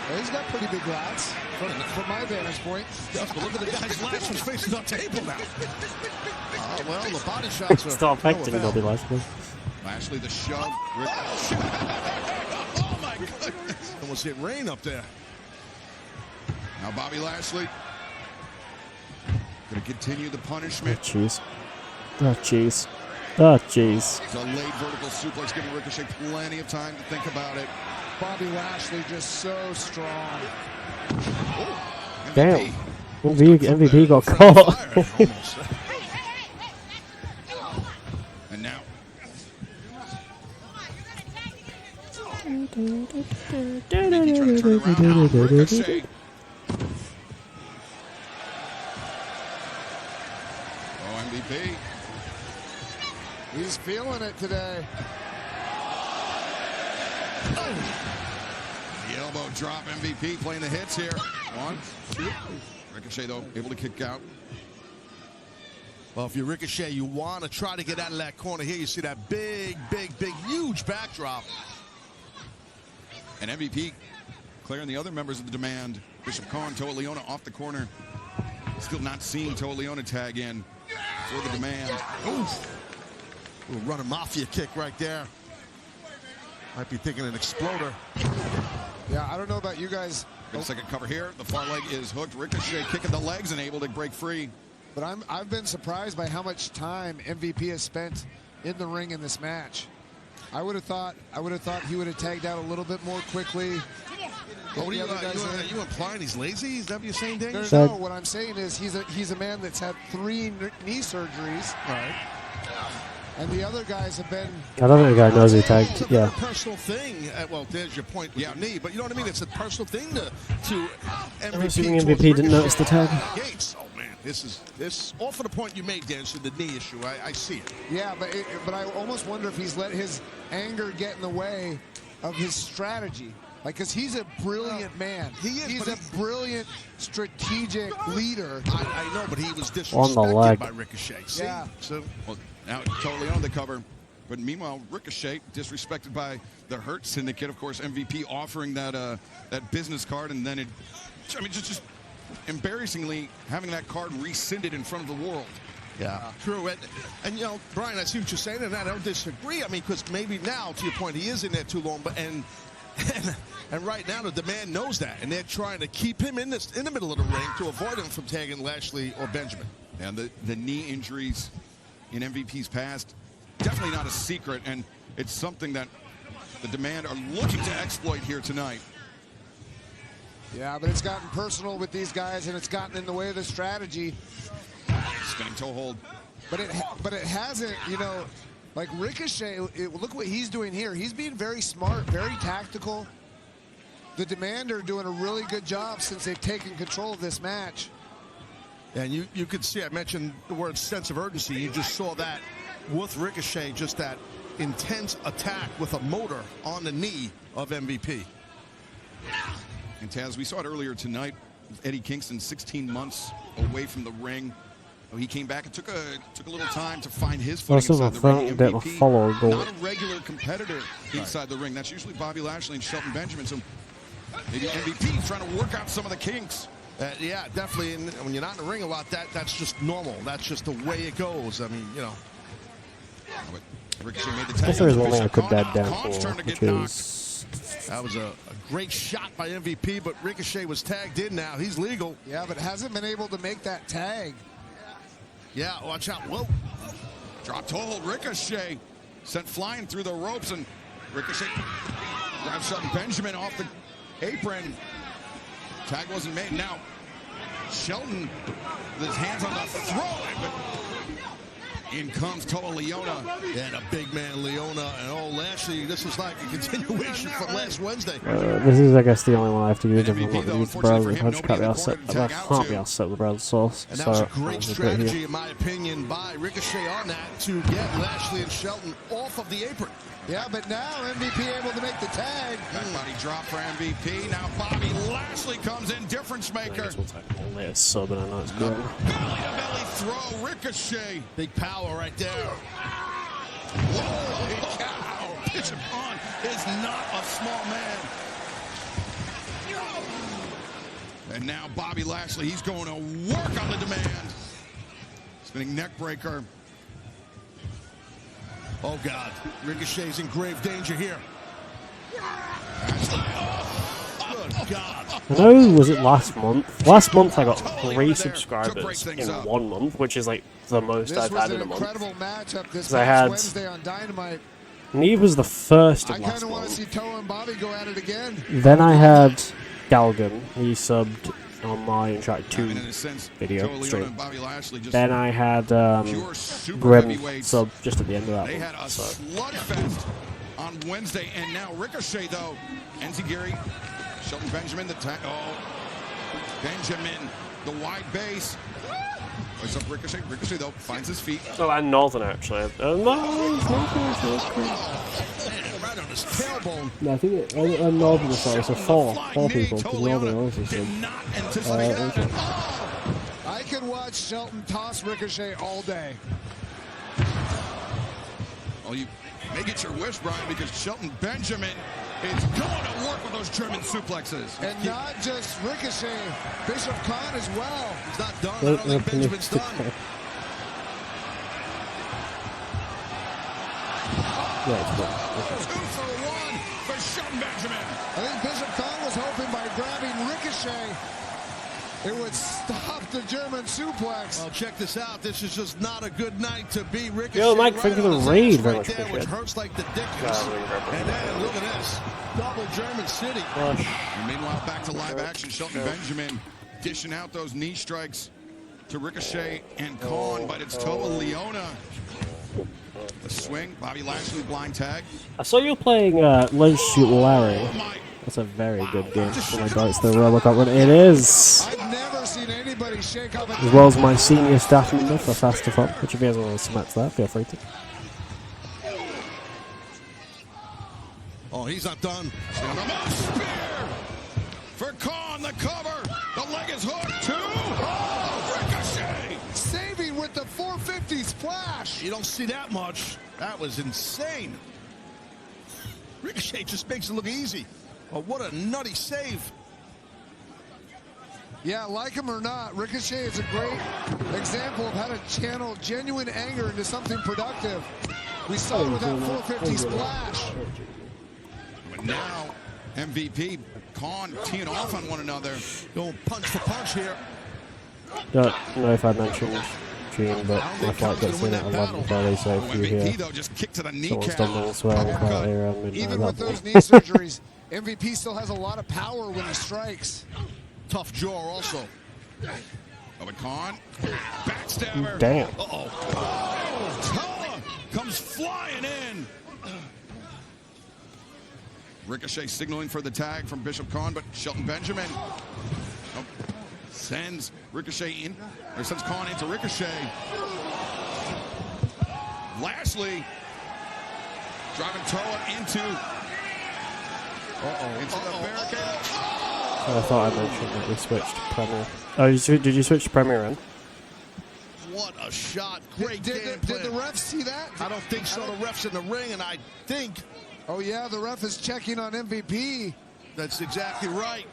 Well, he's got pretty big lats from my vantage point. But look at the guy's lats who's facing the table now. Well, the body shots are... Stop acting, Bobby Lashley. Lashley the shove. Oh my goodness. Almost hit rain up there. Now Bobby Lashley going to continue the punishment. Oh, jeez. Oh, jeez. Oh, jeez. Delayed vertical suplex, giving Ricochet plenty of time to think about it. Bobby Lashley just so strong. Damn. MVP got caught. And now. Mickey trying to turn around. Now Ricochet. Oh, MVP. He's feeling it today. The elbow drop, MVP playing the hits here. 1, 2. Ricochet, though, able to kick out. Well, if you're Ricochet, you want to try to get out of that corner here. You see that big, huge backdrop. And MVP clearing the other members of the Demand. Bishop Khan, Toa Leona off the corner. Still not seeing Toa Leona tag in for the Demand. Oof. Little running mafia kick right there. Might be thinking an exploder. Yeah, I don't know about you guys. Good second cover here. The far leg is hooked. Ricochet kicking the legs and able to break free. But I've been surprised by how much time MVP has spent in the ring in this match. I would have thought he would have tagged out a little bit more quickly. Oh, what are you implying he's lazy? Is that what you're saying, Daniel? No, what I'm saying is he's a man that's had 3 knee surgeries. Right. And the other guys have been... I don't think the guy knows he tagged. It's a very personal thing. Well, there's your point with your knee, but you know what I mean? It's a personal thing to MVP. I'm assuming MVP didn't notice the tag. Gates. Oh, man. This all for the point you made, Dan, the knee issue. I see it. Yeah, but I almost wonder if he's let his anger get in the way of his strategy. Like, because he's a brilliant man. He is. He's a brilliant strategic leader. I know, but he was disrespected by Ricochet. See? Yeah. So, well, now totally on the cover. But meanwhile, Ricochet disrespected by the Hurt Syndicate. Of course, MVP offering that business card, and then just embarrassingly having that card rescinded in front of the world. Yeah, true. And you know, Brian, I see what you're saying, and I don't disagree. I mean, because maybe now, to your point, he is in there too long, but and right now the Demand knows that, and they're trying to keep him in the middle of the ring to avoid him from tagging Lashley or Benjamin. And the knee injuries in MVP's past, definitely not a secret, and it's something that the Demand are looking to exploit here tonight. Yeah, but it's gotten personal with these guys, and it's gotten in the way of the strategy. Spinning toe hold. But it hasn't, you know, like Ricochet, look what he's doing here. He's being very smart, very tactical. The Demander doing a really good job since they've taken control of this match. And you could see, I mentioned the word sense of urgency. You just saw that with Ricochet, just that intense attack with a motor on the knee of MVP. And Taz, we saw it earlier tonight. Eddie Kingston, 16 months away from the ring. He came back. It took a little time to find his footing inside the ring. MVP, not a regular competitor inside the ring. That's usually Bobby Lashley and Shelton Benjamin. So maybe MVP trying to work out some of the kinks. Yeah, definitely. And when you're not in the ring a lot, that's just normal. That's just the way it goes. I mean, you know. Ricochet made the I guess there is one thing I could bad down for, which is... That was a great shot by MVP, but Ricochet was tagged in now. He's legal. Yeah, but hasn't been able to make that tag. Yeah, watch out. Whoa. Drop toe hold. Ricochet sent flying through the ropes, and Ricochet grabs Shelton Benjamin off the apron. Tag wasn't made. Now, Shelton with his hands on the throat, but in comes Toa Leona. And a big man, Leona. And oh, Lashley, this is like a continuation from last Wednesday. This is, I guess, the only one I have to use if I'm not going to use the browser. I just can't be able to set the browser source. And that was a great strategy, in my opinion, by Ricochet on that to get Lashley and Shelton off of the apron. Yeah, but now MVP able to make the tag. Back body drop for MVP. Now Bobby Lashley comes in, difference maker. Latest sub, and I know it's good. Belly to belly throw, Ricochet. Big power right there. Holy cow. Bishop Khan is not a small man. And now Bobby Lashley, he's going to work on the demand. Spinning neck breaker. Oh, God. Ricochet's in grave danger here. Good God. I know, was it last month? Last month I got 3 subscribers in 1 month, which is like the most I've had in a month. Matchup this I had Wednesday on Dynamite. Neve was the first of I last kind of want to month. see Toa and Bobby go at it again. Then I had Galgan. He subbed on my Uncharted 2 video stream. Then I had Grim sub just at the end of that They one. had a So. slugfest on Wednesday, and now Ricochet, though. Enziguri, Shelton Benjamin, Benjamin, the wide base. What's up, Ricochet? Ricochet, though, finds his feet. Oh, and Northern, actually. No, Right on his tailbone. I think Northern, sorry, so 4 people, because Northern also said. I could watch Shelton toss Ricochet all day. Well, you may get your wish, Brian, because Shelton Benjamin is going to work with those German suplexes. And not just Ricochet, Bishop Khan as well. He's not done. I don't think Benjamin's done. Yeah, it's 2 for 1 for Shelton Benjamin. I think Bishop Khan was hoping by grabbing Ricochet, it would stop the German suplex. Oh, check this out. This is just not a good night to be Ricochet. Yo, Mike, thank you for the raid. Very much there, which appreciated. hurts like the dickens. And then look at this. Double German City. And meanwhile, back to live action. Shelton Benjamin dishing out those knee strikes to Ricochet and Khan, but it's Toa Leona. The swing, Bobby Lashley blind tag. I saw you playing Let's Shoot Larry. That's a very good game. Oh my god, it's the Robocop one. It is! I've never seen anybody shake up As well as my senior staff member for Faster Fun, which if you guys want to smack that, feel free to. Oh, he's not done. Spear for Khan, the cover. The leg is hooked too. Oh, Ricochet. Saving with the 450 splash. You don't see that much. That was insane. Ricochet just makes it look easy. Oh, what a nutty save. Yeah, like him or not, Ricochet is a great example of how to channel genuine anger into something productive. We saw it with that 450 splash. But now, MVP, Khan teeing off on one another. Going punch for punch here. Don't know if I mentioned Gene, but my flight gets in at 11:30, so if you hear someone stumbling and swearing quietly around midnight, Even with those knee surgeries, MVP still has a lot of power when he strikes. Tough jaw also. But Khan, backstabber. Damn. Toa comes flying in. Ricochet signaling for the tag from Bishop Khan, but Shelton Benjamin sends Ricochet in, or sends Khan into Ricochet. Lashley driving Toa into the barricade. I thought I mentioned that we switched to Premier. Oh, did you switch to Premier Run? What a shot. Great Did game the plan. ref see that? I don't think so. The ref's in the ring, and I think... Oh, yeah, the ref is checking on MVP. That's exactly right.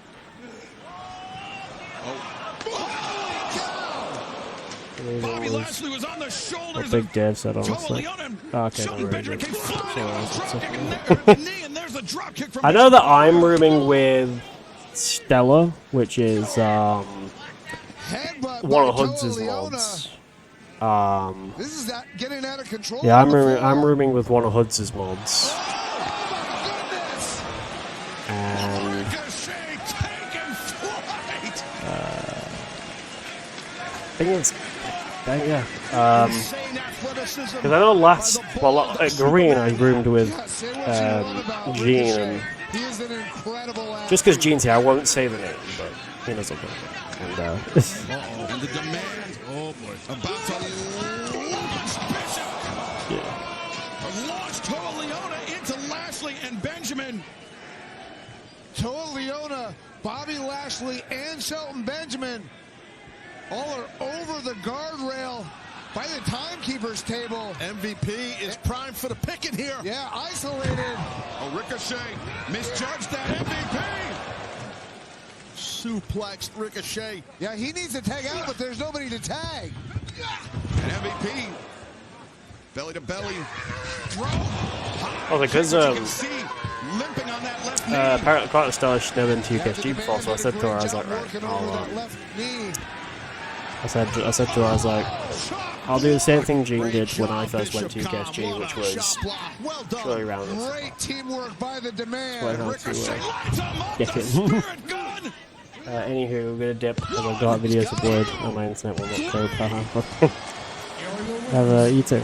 Bobby Lashley was on the shoulders. Big Dave said, honestly. Okay, no worries. I know that I'm rooming with Stella, which is one of Hud's mods. This is getting out of control. Yeah, I'm rooming with one of Hud's mods. And I think it's yeah. Because I know at Green I roomed with Gene, and just because Gene's here, I won't say the name, but he knows okay. And And the demand. Oh boy. About to launch Toa Liona into Lashley and Benjamin. Toa Liona, Bobby Lashley, and Shelton Benjamin all are over the guardrail by the timekeeper's table. MVP is primed for the picking here. Yeah, isolated. Oh, Ricochet misjudged that MVP. Suplexed Ricochet. Yeah, he needs to tag out, but there's nobody to tag. And MVP, belly to belly. oh, because limping on that left knee. apparently quite a stylish never been to UKSG before, so I said to her, I was like, right, I said to her, I was like, I'll do the same thing Gene did when I first went to UKSG, which was show you around. Great teamwork by the demand. Get it. Anywho, we're gonna dip because I've got videos uploaded and my internet will not go. Have you too.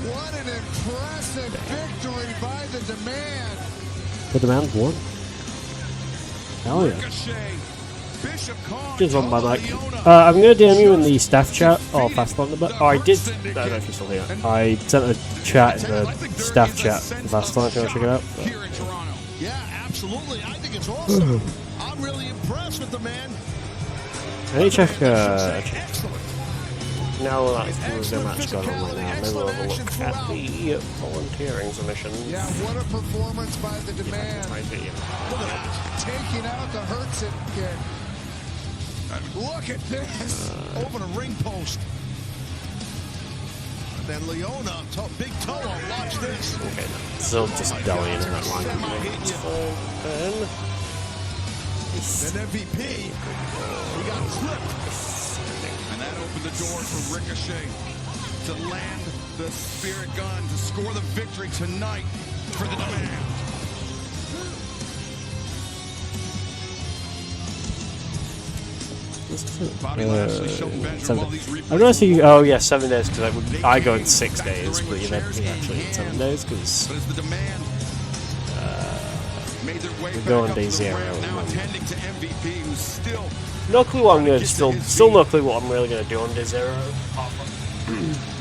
What an impressive victory by the demand. The demand won. Hell yeah. Just on my mic. I'm gonna DM you in the staff chat or fast on the bit. Oh, I did. I don't know if you're still here. I sent a chat in the staff chat for fast on if you want to check it out. Yeah, absolutely. I think it's awesome. I'm really impressed with the man. I need to check. Now that's the match going on right now. Maybe we'll have a look at the volunteering submission. Yeah, what a performance by the demand. Look at that. Taking out the Hurtson kid. Look at this. Over the ring post. And then Leona, big toe. Watch this. Okay, still just delving into that line. Then MVP, he got clipped. And that opened the door for Ricochet to land the Spirit Gun to score the victory tonight for the demand. Bobby Lashley, Shelton Benjamin, all these replays. I'm gonna see. Oh yeah, 7 days because I go in 6 days, but you actually in 7 days because we go on day 0. Now attending to MVP, who's still No clue what I'm gonna still no clue what I'm really gonna do on day 0.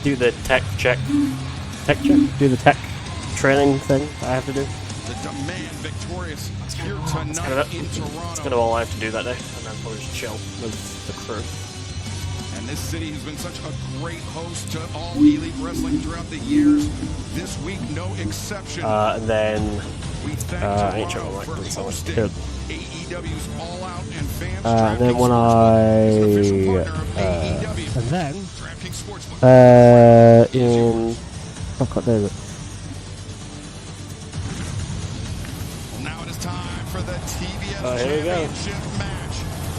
Do the tech check, do the tech training thing that I have to do. the demand victorious here tonight in Toronto. It's kind of all I have to do that day, and then probably just chill with the crew. And this city has been such a great host to all Elite Wrestling throughout the years. This week, no exception. And then I ain't sure for hosting AEW's All Out and Fans. and then when in I've got David. Well, now it is time for the TBS Here we go. Championship match.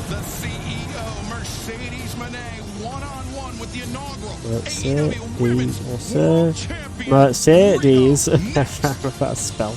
The CEO Mercedes Moné one-on-one with the inaugural AEW Women's World Champion. Mercedes. I can't remember that spell.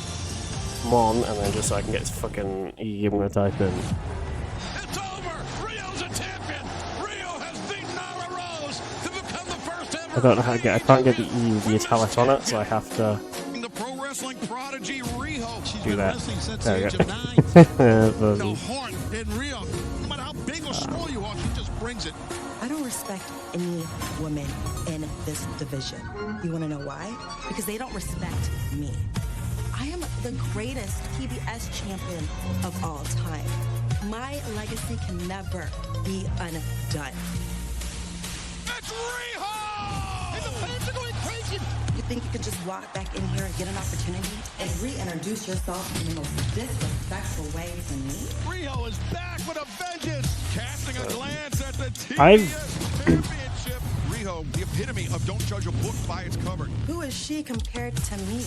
come on, and then just so I can get this fucking E, I'm gonna type in. It's over. Rio's a champion. Rio has beaten Nyla Rose to become the first ever. I don't know how to get. I can't get the E with the italic on it, so I have to The pro wrestling prodigy Rio. do that. There we go. No heart in Rio. No matter how big or small you are, she just brings it. I don't respect any woman in this division. You want to know why? Because they don't respect me. I am the greatest TBS champion of all time. My legacy can never be undone. It's Rio! And the fans are going crazy. You think you could just walk back in here and get an opportunity and reintroduce yourself in the most disrespectful way to me? Rio is back with a vengeance, casting a glance at the TBS Championship. Rio, the epitome of don't judge a book by its cover. Who is she compared to me?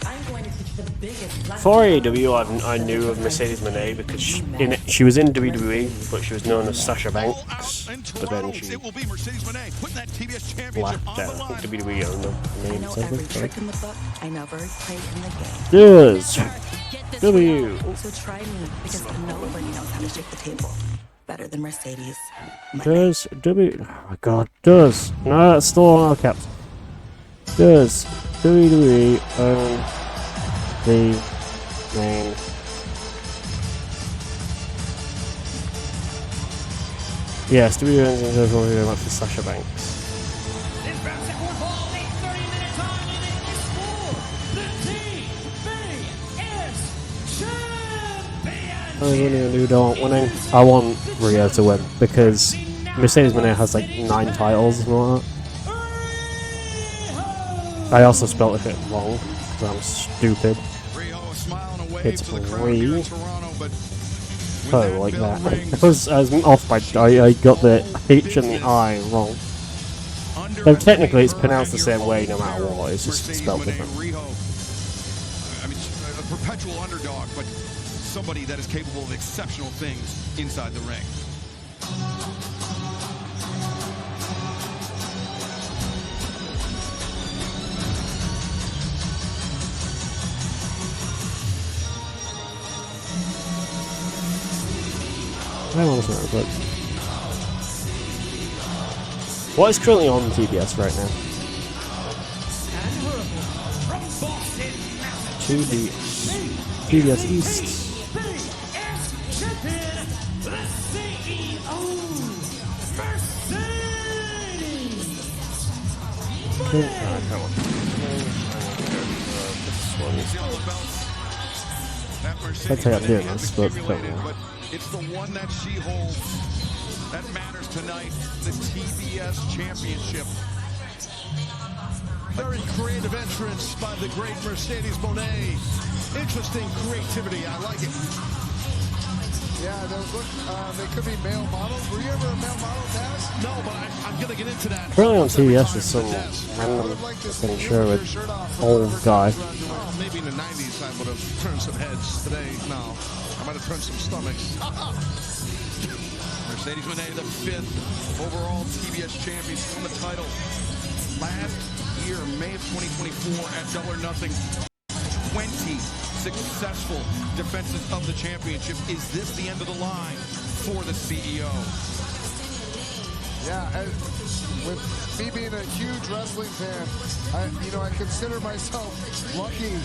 I'm going to teach the biggest lesson. For AEW, I knew of Mercedes Moné because she was in WWE, but she was known as Sasha Banks. But then she It will be Mercedes Moné putting that TBS Championship left on out. the I line. think WWE owned them. I know every trick in the book. I never played in the game. Does W. So try me because nobody knows how to shake the table better than Mercedes. Does W. Oh my god. Does. No, that's still on our caps. Does WWE own the main? Yes, WWE owns the very much for Sasha Banks. I was winning and who don't winning. I want Rio to win because Mercedes Moné has like 9 titles and all that. I also spelled it wrong because I'm stupid. It's Rio. Oh, like that. I was off by. I got the H and the I wrong. Though technically it's pronounced the same way no matter what. It's just spelled different. I mean, a perpetual underdog, but somebody that is capable of exceptional things inside the ring. I want to know, but what is currently on TBS right now? TBS East. I'd say I'm doing this, but It's the one that she holds that matters tonight, the TBS Championship. Very creative entrance by the great Mercedes Moné. Interesting creativity. I like it. Yeah, those look, they could be male models. Were you ever a male model, Taz? No, but I'm going to get into that. currently on TBS is some random fucking show with old guy. Oh, maybe in the 90s I would have turned some heads. Today, no. I might have turned some stomachs. Mercedes Moné, the 5th overall TBS champion, won the title last year, May of 2024 at Double or Nothing. 20 successful defenses of the championship. Is this the end of the line for the CEO? Yeah, with me being a huge wrestling fan, I consider myself lucky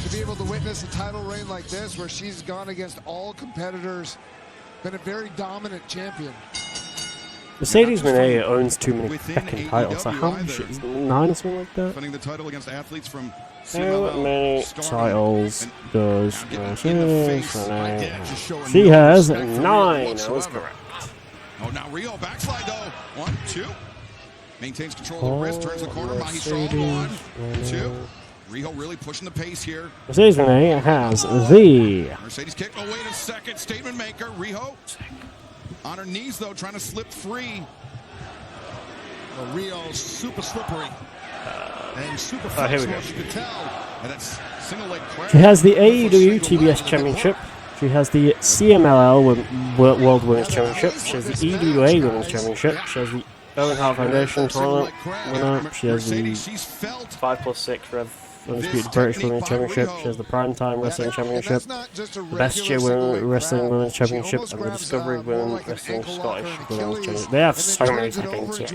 to be able to witness a title reign like this, where she's gone against all competitors, been a very dominant champion. Mercedes Moné owns too many fucking titles. Like how much? 9 or something like that? Defending the title against athletes from How many titles does Mercedes Moné have? She has 9. That was correct. Oh, now Rio backslide though. 1, 2. Maintains control of the wrist, turns the corner. Mahi strong. 1, 2. Rio really pushing the pace here. Mercedes Moné has the Mercedes kick. Oh, wait a second. Statement maker. Rio on her knees though, trying to slip free. Well, Rio's super slippery. And super here we flexible, go. as you can tell. And that's single leg crash. She has the AEW TBS Championship. She has the CMLL World Women's Championship. She has the EWA Women's Championship. She has the Owen Hart Foundation Tournament winner. She has the 5+6 Rev Undisputed British Women's Championship. She has the Primetime Wrestling Championship, the Best Year Wrestling Women's Championship, and the Discovery Women's Wrestling Scottish Women's Championship. They have so many championships.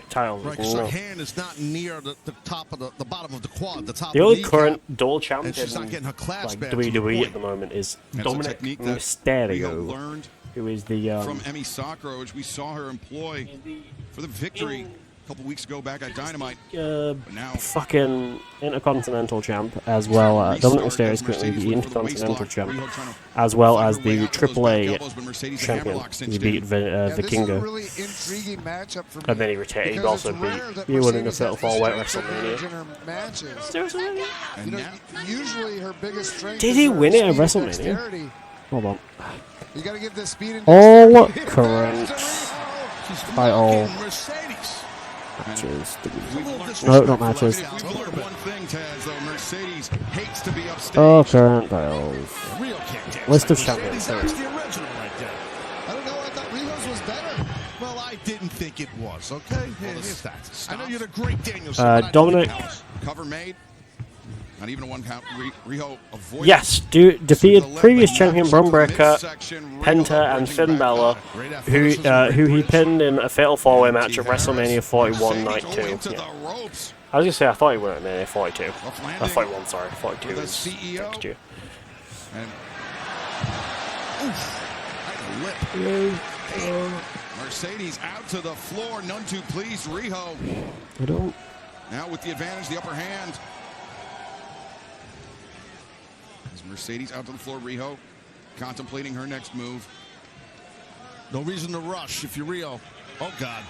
Titles. Right, so her hand is not near the top of the bottom of the quad, the top The of only the current dual champion she's not getting her clasp like back to the WWE point. at the moment is That's a Dominic technique that Mysterio, learned who is the from Emmy Sakura, which we saw her employ for the victory a couple weeks ago back at Dynamite. But now fucking Intercontinental champ, as well. Dominic Mysterio is currently the Intercontinental champ, as well as the AAA champion. He beat Vikingo, Really intriguing matchup for me. and then he retired. He also beat he won in the Fatal 4-Way at WrestleMania. Seriously? You know, usually her biggest strength Did is he her win it at speed and WrestleMania? dexterity. Hold on. You got to give this speed and All dexterity. current title matches. No, not matches. All current titles. List of champions. Sorry. I don't know. I thought Riho's was better. Well, I didn't think it was, okay? Here's that. I know you're the great Danielson. Dominic. Cover made. Not even a one count. Riho avoided. Yes, defeated previous champion Bron Breakker, Penta, and Finn Balor, who he pinned in a Fatal 4-Way match at WrestleMania 41 Night 2. Yeah. I was gonna say I thought he won at Mania 42. 41, sorry, 42 is next year. Mercedes out to the floor, none too pleased. Riho. I don't. Now with the advantage, the upper hand. Mercedes out to the floor. Riho contemplating her next move. No reason to rush if you're Riho. Oh, God.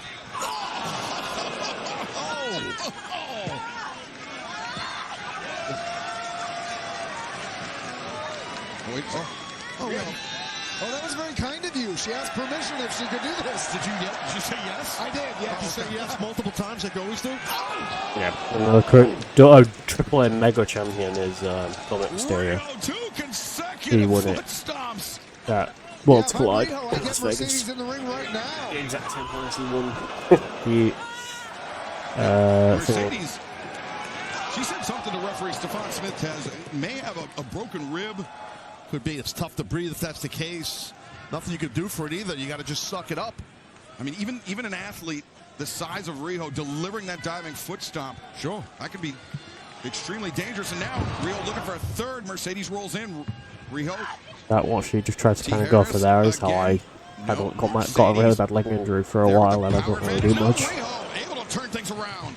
Oh, that was very kind of you. She asked permission if she could do this. Did you say yes? I did, yes. Did you say yes multiple times like you always do? Yeah. And the current AAA Mega Champion is Dominic Mysterio. He won it at Worlds Collide in Las Vegas. In the ring right now. The exact same place he won the Mercedes. She said something to referee Stephon Smith may have a broken rib. Could be. It's tough to breathe if that's the case. Nothing you can do for it either. You got to just suck it up. I mean, even an athlete the size of Riho delivering that diving foot stomp. Sure. That could be extremely dangerous. And now Riho looking for a third. Mercedes rolls in. Riho. That what she just tried to kind of go for there is how I had got a really bad leg injury for a while and I don't really do much. Riho able to turn things around.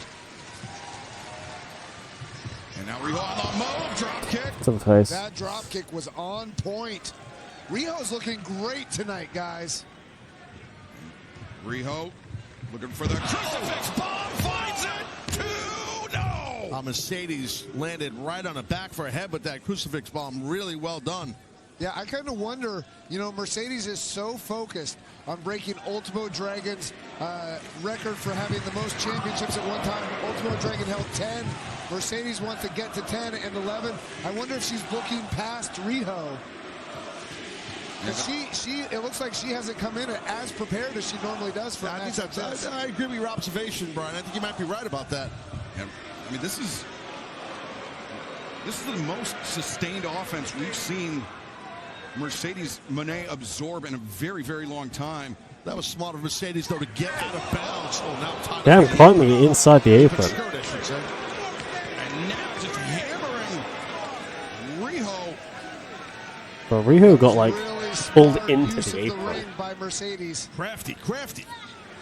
And now Riho on the move. Drop kick. To the face. That drop kick was on point. Riho's looking great tonight, guys. Riho looking for the crucifix bomb. Finds it. 2-0. Mercedes landed right on the back for a head, but that crucifix bomb really well done. Yeah, I kind of wonder, you know, Mercedes is so focused on breaking Ultimo Dragon's record for having the most championships at one time. Ultimo Dragon held 10. Mercedes wants to get to 10 and 11. I wonder if she's looking past Riho. It looks like she hasn't come in as prepared as she normally does for a match like this. I agree with your observation, Brian. I think you might be right about that. Yeah, I mean, this is the most sustained offense we've seen Mercedes Moné absorb in a very, very long time. That was smart of Mercedes, though, to get out of bounds. Oh, now Damn, climbing inside the apron. And now just hammering Riho. But Riho got like pulled into the apron. By Mercedes. Crafty.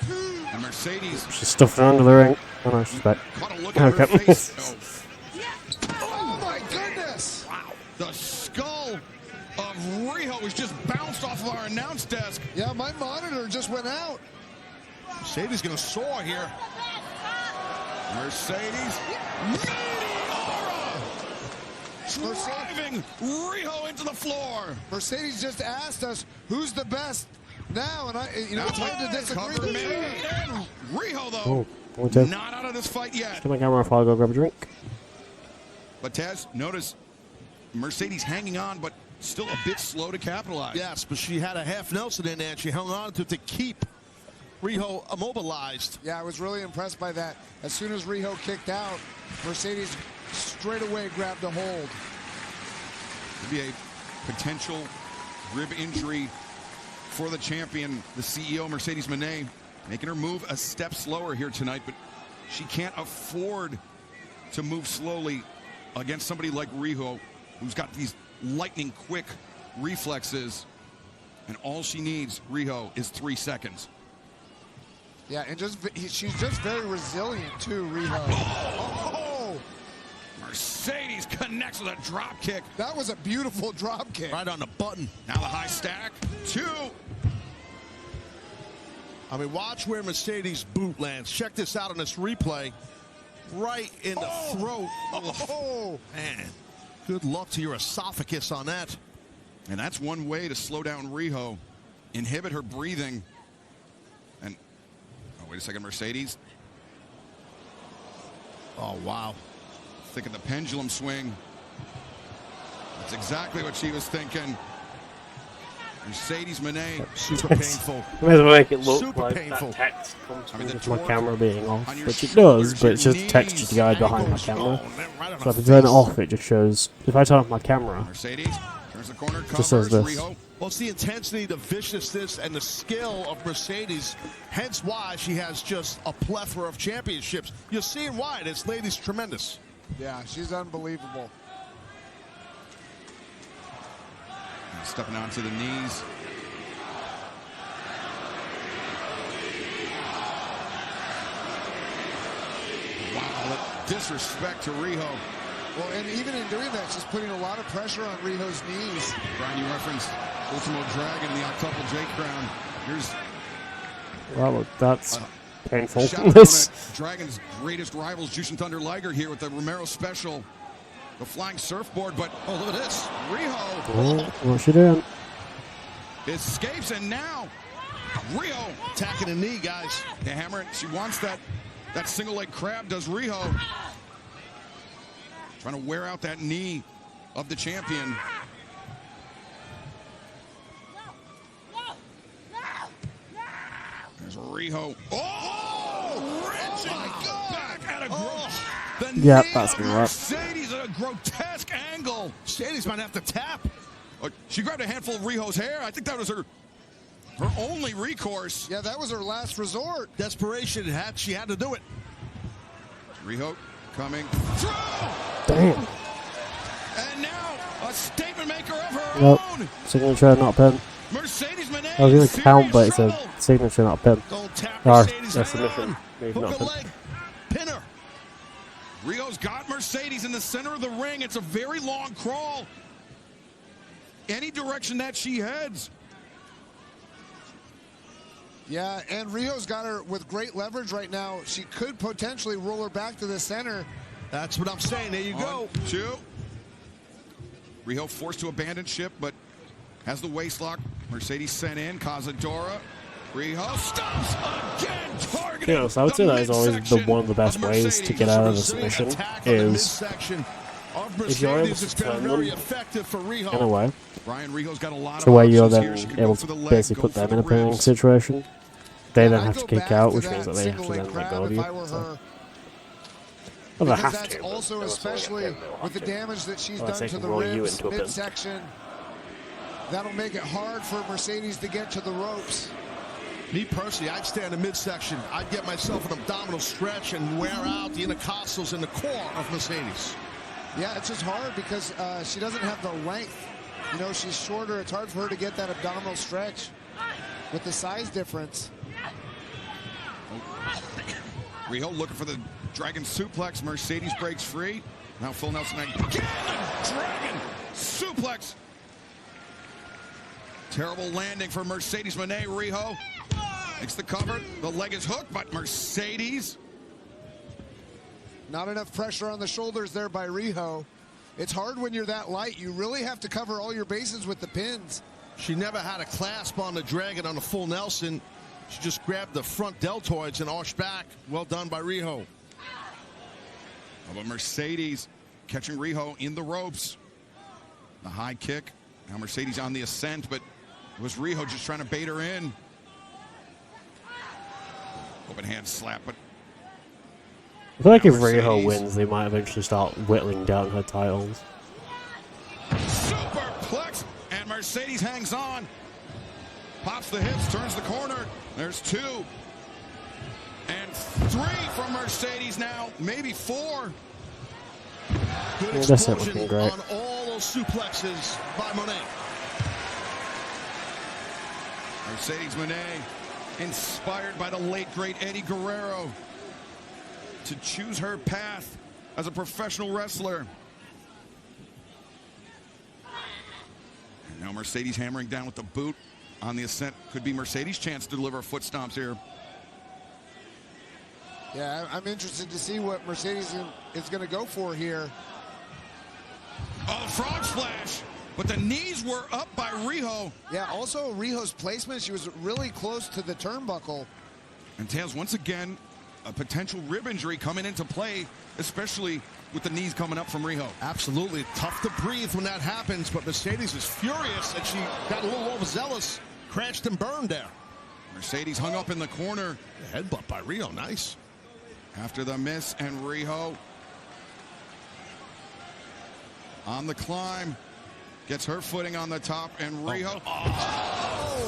And Mercedes. She's stuffing her under the ring. Oh no, she's back. Okay. Oh my goodness! Wow. The skull of Riho was just bounced off of our announce desk. Yeah, my monitor just went out. Mercedes gonna soar here. Mercedes. Driving Riho into the floor. Mercedes just asked us who's the best now, and it's hard to disagree. And Riho, though, not out of this fight yet. Show my camera if I'll go grab a drink. But Taz, notice Mercedes hanging on, but still a bit slow to capitalize. Yes, but she had a half Nelson in there, and she hung on to it to keep Riho immobilized. Yeah, I was really impressed by that. As soon as Riho kicked out, Mercedes straight away grabbed a hold. Could be a potential rib injury for the champion, the CEO, Mercedes Moné, making her move a step slower here tonight, but she can't afford to move slowly against somebody like Riho, who's got these lightning quick reflexes, and all she needs, Riho, is 3 seconds. Yeah, and she's just very resilient too, Riho. Oh! Mercedes connects with a drop kick. That was a beautiful drop kick. Right on the button. Now the high stack. 2. I mean, watch where Mercedes' boot lands. Check this out on this replay. Right in the throat. Oh, man. Good luck to your esophagus on that. And that's one way to slow down Riho. Inhibit her breathing. And, oh, wait a second, Mercedes. Oh, wow. Think of the pendulum swing. That's exactly what she was thinking. Mercedes Moné, super painful. May as well make it look Super like painful. that text comes I mean, from the my torque camera being off, on your which it does, but it's just shoulders, textured your guide behind my knees, camera. right on So if the I turn it face. off, it just shows. If I turn off my camera, Mercedes turns the corner, it just says covers this. Riho. Well, it's the intensity, the viciousness, and the skill of Mercedes. Hence why she has just a plethora of championships. You're seeing why. This lady's tremendous. Yeah, she's unbelievable. Stepping onto the knees. Wow, the disrespect to Riho. Well, and even in doing that, she's putting a lot of pressure on Riho's knees. Brian, you referenced Ultimo Dragon in the octuple J crown. Here's Well, look, that's painful. shout out to one of Dragon's greatest rivals, Jushin Thunder Liger, here with the Romero special, the flying surfboard. But oh, look at this, Riho Oh, what's she doing? escapes, and now Riho attacking the knee, guys. The hammer. She wants that single leg crab. Does Riho? Trying to wear out that knee of the champion. There's Riho. Oh! Wrenching back at a Yeah, that's gonna work. Mercedes at a grotesque angle. Mercedes might have to tap. She grabbed a handful of Riho's hair. I think that was her only recourse. Yeah, that was her last resort. Desperation. She had to do it. Riho coming through. Damn. And now a statement maker of her Nope. own. Signature, not pin. Mercedes Moné. I was going to count, but it's a signature, not pin. Don't tap Or Mercedes a head submission, on. maybe Hook not a pin. leg. Pinner. Riho's got Mercedes in the center of the ring. It's a very long crawl. Any direction that she heads. Yeah, and Riho's got her with great leverage right now. She could potentially roll her back to the center. That's what I'm saying. There you go. 2. Riho forced to abandon ship, but has the waist lock. Mercedes sent in. Cazadora. Riho stops again. Targeting. Yeah, so I would say that is always one of the best ways to get out of a submission is if you're able to turn them in a way Brian Riho's got a lot to where of you're options then here. She could able go for the to leg, basically go put for them the in a pinning ribs. situation. They then I'd have to go kick back out, to which means that that they have to single then leg let crab go of if you. I were So. her. Well, they Because have that's to. also especially with the damage that she's Unless done they to can the roll you ribs, into a pin. midsection. That'll make it hard for Mercedes to get to the ropes. Me personally, I'd stay in the midsection. I'd get myself an abdominal stretch and wear out the intercostals and the core of Mercedes. Yeah, it's just hard because she doesn't have the length. You know, she's shorter. It's hard for her to get that abdominal stretch with the size difference. Riho looking for the Dragon suplex. Mercedes breaks free. Now full Nelson again. Dragon suplex. Terrible landing for Mercedes Moné. Riho makes the cover. The leg is hooked, but Mercedes. Not enough pressure on the shoulders there by Riho. It's hard when you're that light. You really have to cover all your bases with the pins. She never had a clasp on the Dragon on the full Nelson. She just grabbed the front deltoids and arched back. Well done by Riho. How about Mercedes catching Riho in the ropes? The high kick. Now Mercedes on the ascent, but it was Riho just trying to bait her in. Open hand slap, but I feel like if Riho wins, they might eventually start whittling down her titles. Superplex, and Mercedes hangs on. Pops the hips, turns the corner. There's 2. And 3 from Mercedes now, maybe 4. Good That's not explosion looking great. on all those suplexes by Monet. Mercedes Monet, inspired by the late, great Eddie Guerrero, to choose her path as a professional wrestler. And now Mercedes hammering down with the boot on the ascent. Could be Mercedes' chance to deliver foot stomps here. Yeah, I'm interested to see what Mercedes is going to go for here. Oh, the frog splash. But the knees were up by Riho. Yeah, also Riho's placement, she was really close to the turnbuckle. And Tails, once again, a potential rib injury coming into play, especially with the knees coming up from Riho. Absolutely. Tough to breathe when that happens, but Mercedes is furious that she got a little overzealous, crashed and burned there. Mercedes hung up in the corner. The headbutt by Riho, nice. After the miss, and Riho on the climb. Gets her footing on the top, and Riho.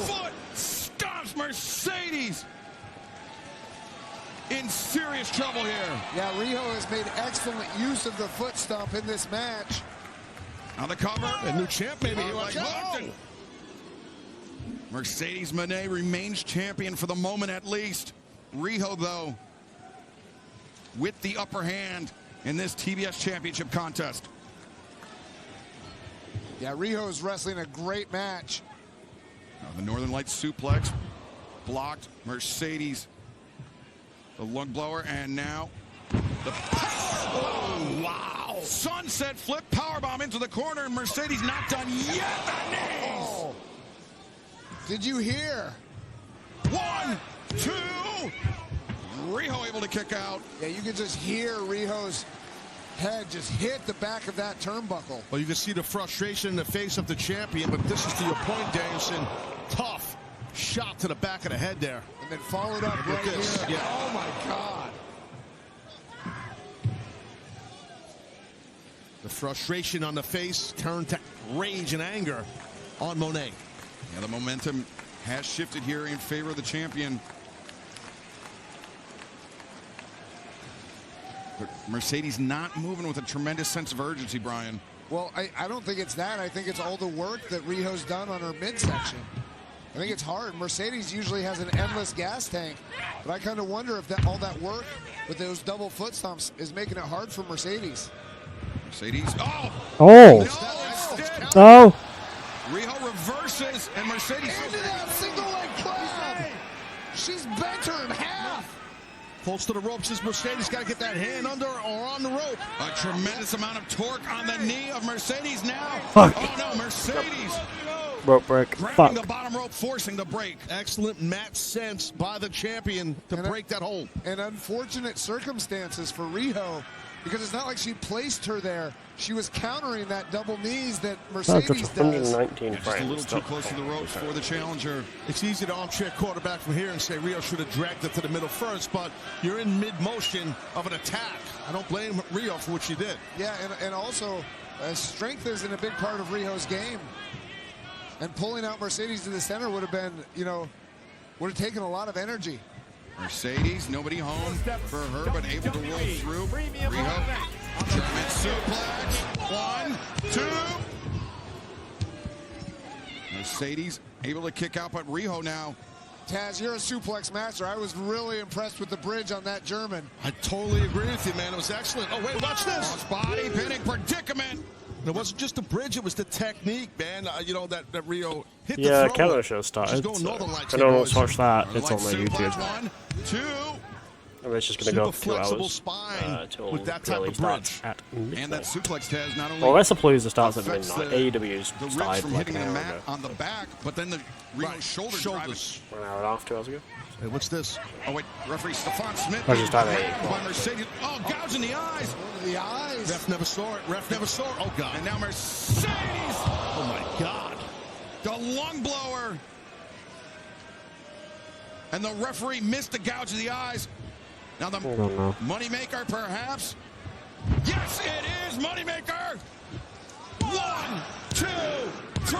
Foot stomps Mercedes. In serious trouble here. Yeah, Riho has made excellent use of the foot stomp in this match. On the cover. A new champ, maybe. Mercedes Monet remains champion for the moment at least. Riho, though, with the upper hand in this TBS Championship contest. Yeah, Riho is wrestling a great match. Now the Northern Lights suplex blocked. Mercedes, the lung blower, and now the oh, wow! Sunset flip powerbomb into the corner, and Mercedes not done yet. The knees. Oh. Did you hear? 1, 2. Riho able to kick out. Yeah, you can just hear Riho's head just hit the back of that turnbuckle. Well, you can see the frustration in the face of the champion, but this is to your point, Danielson. Tough shot to the back of the head there. And then followed up right here. Yeah. Oh, my God. The frustration on the face turned to rage and anger on Monet. Yeah, the momentum has shifted here in favor of the champion. But Mercedes not moving with a tremendous sense of urgency, Brian. Well, I don't think it's that. I think it's all the work that Riho's done on her midsection. I think it's hard. Mercedes usually has an endless gas tank, but I kind of wonder if all that work with those double foot stomps is making it hard for Mercedes. Mercedes, oh! Oh! Riho reverses, and Mercedes into that single leg crab. She's bent her in half. Close to the ropes is Mercedes. Got to get that hand under or on the rope. A tremendous amount of torque on the knee of Mercedes now. Fuck. Oh no, Mercedes. Rope break. Grabbing Fuck. the bottom rope, forcing the break. Excellent match sense by the champion to break that hold. And unfortunate circumstances for Riho, because it's not like she placed her there. She was countering that double knees that Mercedes does. 119 Just a little too close to the ropes for the challenger. It's easy to armchair quarterback from here and say Riho should have dragged it to the middle first, but you're in mid-motion of an attack. I don't blame Riho for what she did. Yeah, and also strength isn't a big part of Riho's game. And pulling out Mercedes to the center would have been, would have taken a lot of energy. Mercedes, nobody home for her, but able to roll through. Riho, German suplex. 1, 2. Mercedes able to kick out, but Riho now. Taz, you're a suplex master. I was really impressed with the bridge on that German. I totally agree with you, man. It was excellent. Oh, wait, watch this. Body pinning predicament. It wasn't just the bridge, it was the technique, man. That Riho hit the Yeah, throw. Canada show started. Going So Northern Lights if anyone here, wants to watch that, it's on my Suplex, YouTube. 1, 2. And it's just going to go Super for 2 flexible hours spine till with that type really of starts bridge. at And midnight. that suplex test not only Well, Wrestlepalooza starts at affects midnight. the AEW's ribs started from like hitting an the hour mat ago. on the back, but then the Riho shoulders. An hour and a half, 2 hours ago. Hey, what's this? Oh, wait, referee Stefan Smith. I just had a- grabbed by Mercedes. Oh, gouge in the eyes. The eyes. Ref never saw it. Ref never saw it. Oh, God. And now Mercedes. Oh, my God. The lung blower. And the referee missed the gouge of the eyes. Now the I don't know. Moneymaker, perhaps? Yes, it is Moneymaker! 1, 2, 3.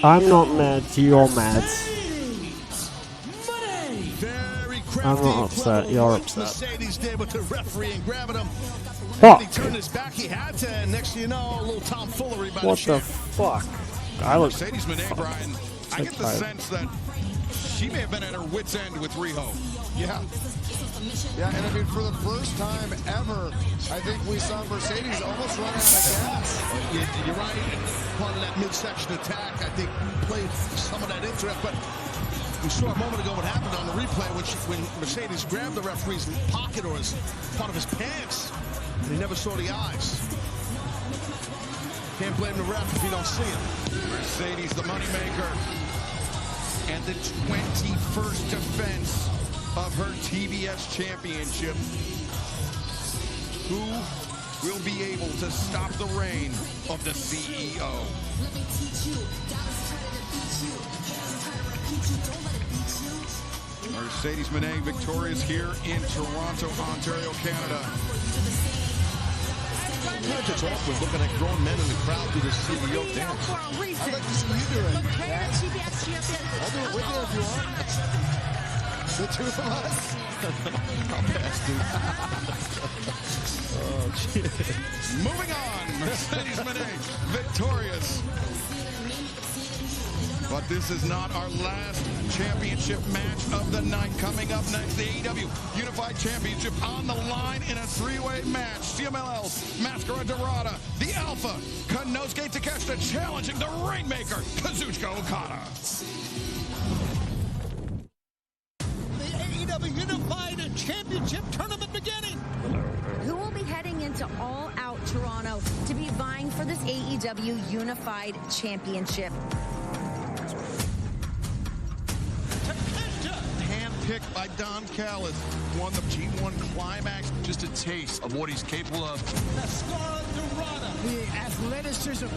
I'm not mad, you're mad. I'm not upset, you're upset. Mercedes did with the referee and grabbing him. Fuck. He turned his back, he had to, and next thing you know, a little tomfoolery by What the the fuck? I look. Mercedes Moné, Brian, I get the sense that she may have been at her wit's end with Riho. Yeah. Yeah, and I mean, for the first time ever, I think we saw Mercedes almost run out of gas. You're right. Part of that midsection attack, I think, played some of that into it. But we saw a moment ago what happened on the replay when Mercedes grabbed the referee's pocket or his part of his pants, and he never saw the eyes. Can't blame the ref if you don't see him. Mercedes, the moneymaker, and the 21st defense of her TBS championship. Who will be able to stop the reign of the CEO? Mercedes Moné victorious here in Toronto, Ontario, Canada. Sometimes it's awkward looking at grown men in the crowd do the CEO dance. I'd like to see you do it. I'll do it with you if you want. The two of us. I'll pass, dude. Oh, shit. Moving on, Mercedes Moné victorious. But this is not our last championship match of the night. Coming up next, the AEW Unified Championship on the line in a three-way match. CMLL's Mascara Dorada, the Alpha, Konosuke Takeshita challenging the Rainmaker, Kazuchika Okada. The AEW Unified Championship Tournament beginning. Who will be heading into All Out Toronto to be vying for this AEW Unified Championship? Handpicked by Don Callis, won the G1 Climax. Just a taste of what he's capable of. Mascara Dorada. The athleticism.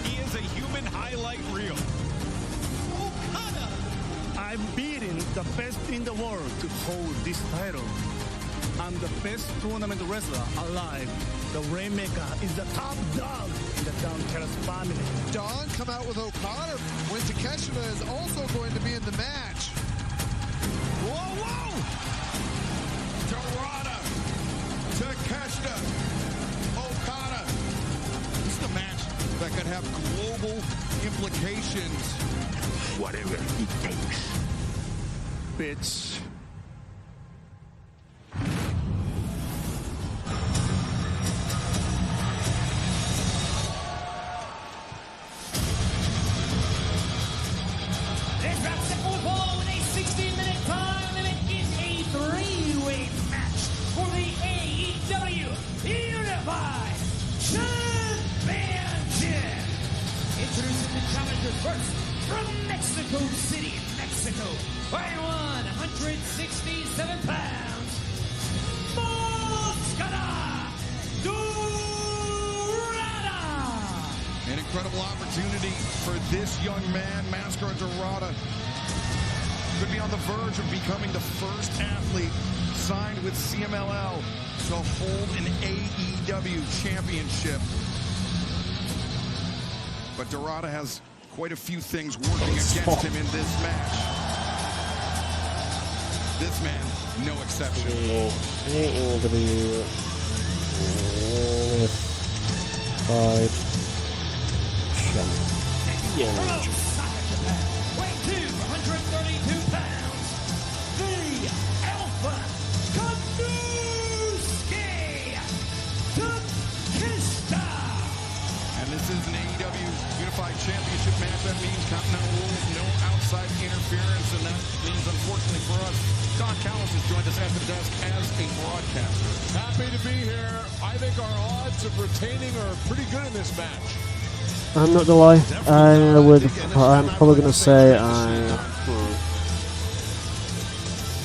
He is a human highlight reel. Okada. I'm beating the best in the world to hold this title. I'm the best tournament wrestler alive. The Rainmaker is the top dog in the Don Callis family. Don come out with Okada when Takeshita is also going to be in the match. Whoa, whoa! Dorada, Takeshita, Okada. This is a match that could have global implications. Whatever it takes. Bitch. This wraps up football with a 16-minute time limit in a three-way match for the AEW Unified Championship. Introducing the challengers first from Mexico City, Mexico, weighing 167 pounds, Mascara Dorada. An incredible opportunity for this young man, Mascara Dorada. Could be on the verge of becoming the first athlete signed with CMLL to hold an AEW championship. But Dorada has quite a few things working against him in this match. This man, no exception. AEW Unified Championship. Weighing 232 pounds, the Alpha Konosuke Takeshita. And this is an AEW Unified Championship match. That means continental rules, no outside interference, and that means, unfortunately for us, Don Callis has joined us at the desk as a broadcaster. Happy to be here. I think our odds of retaining are pretty good in this match. I'm not gonna lie. I'm probably gonna say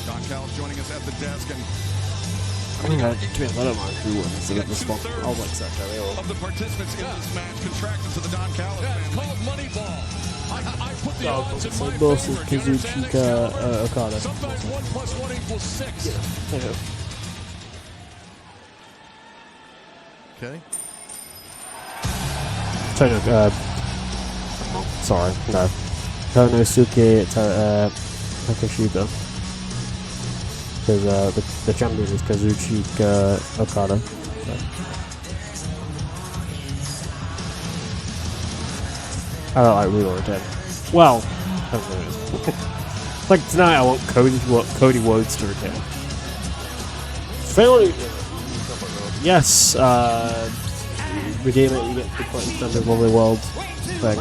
Don Callis joining us at the desk, and I I don't mind who wins at this one. I'll accept that. Of the participants in this match contracted to the Don Callis family. Call it Moneyball. I put the odds in my versus favor. Kazuchika Okada. Sometimes 1 + 1 = 6. Yeah. Okay. Sorry, no. Konosuke Takeshita. Because the champion is Kazuchika Okada. So. I don't like Real 10. Well, like tonight I want Cody Rhodes to retain. Fairly, yes, redeem it, you get the point in terms of Lovely World thing.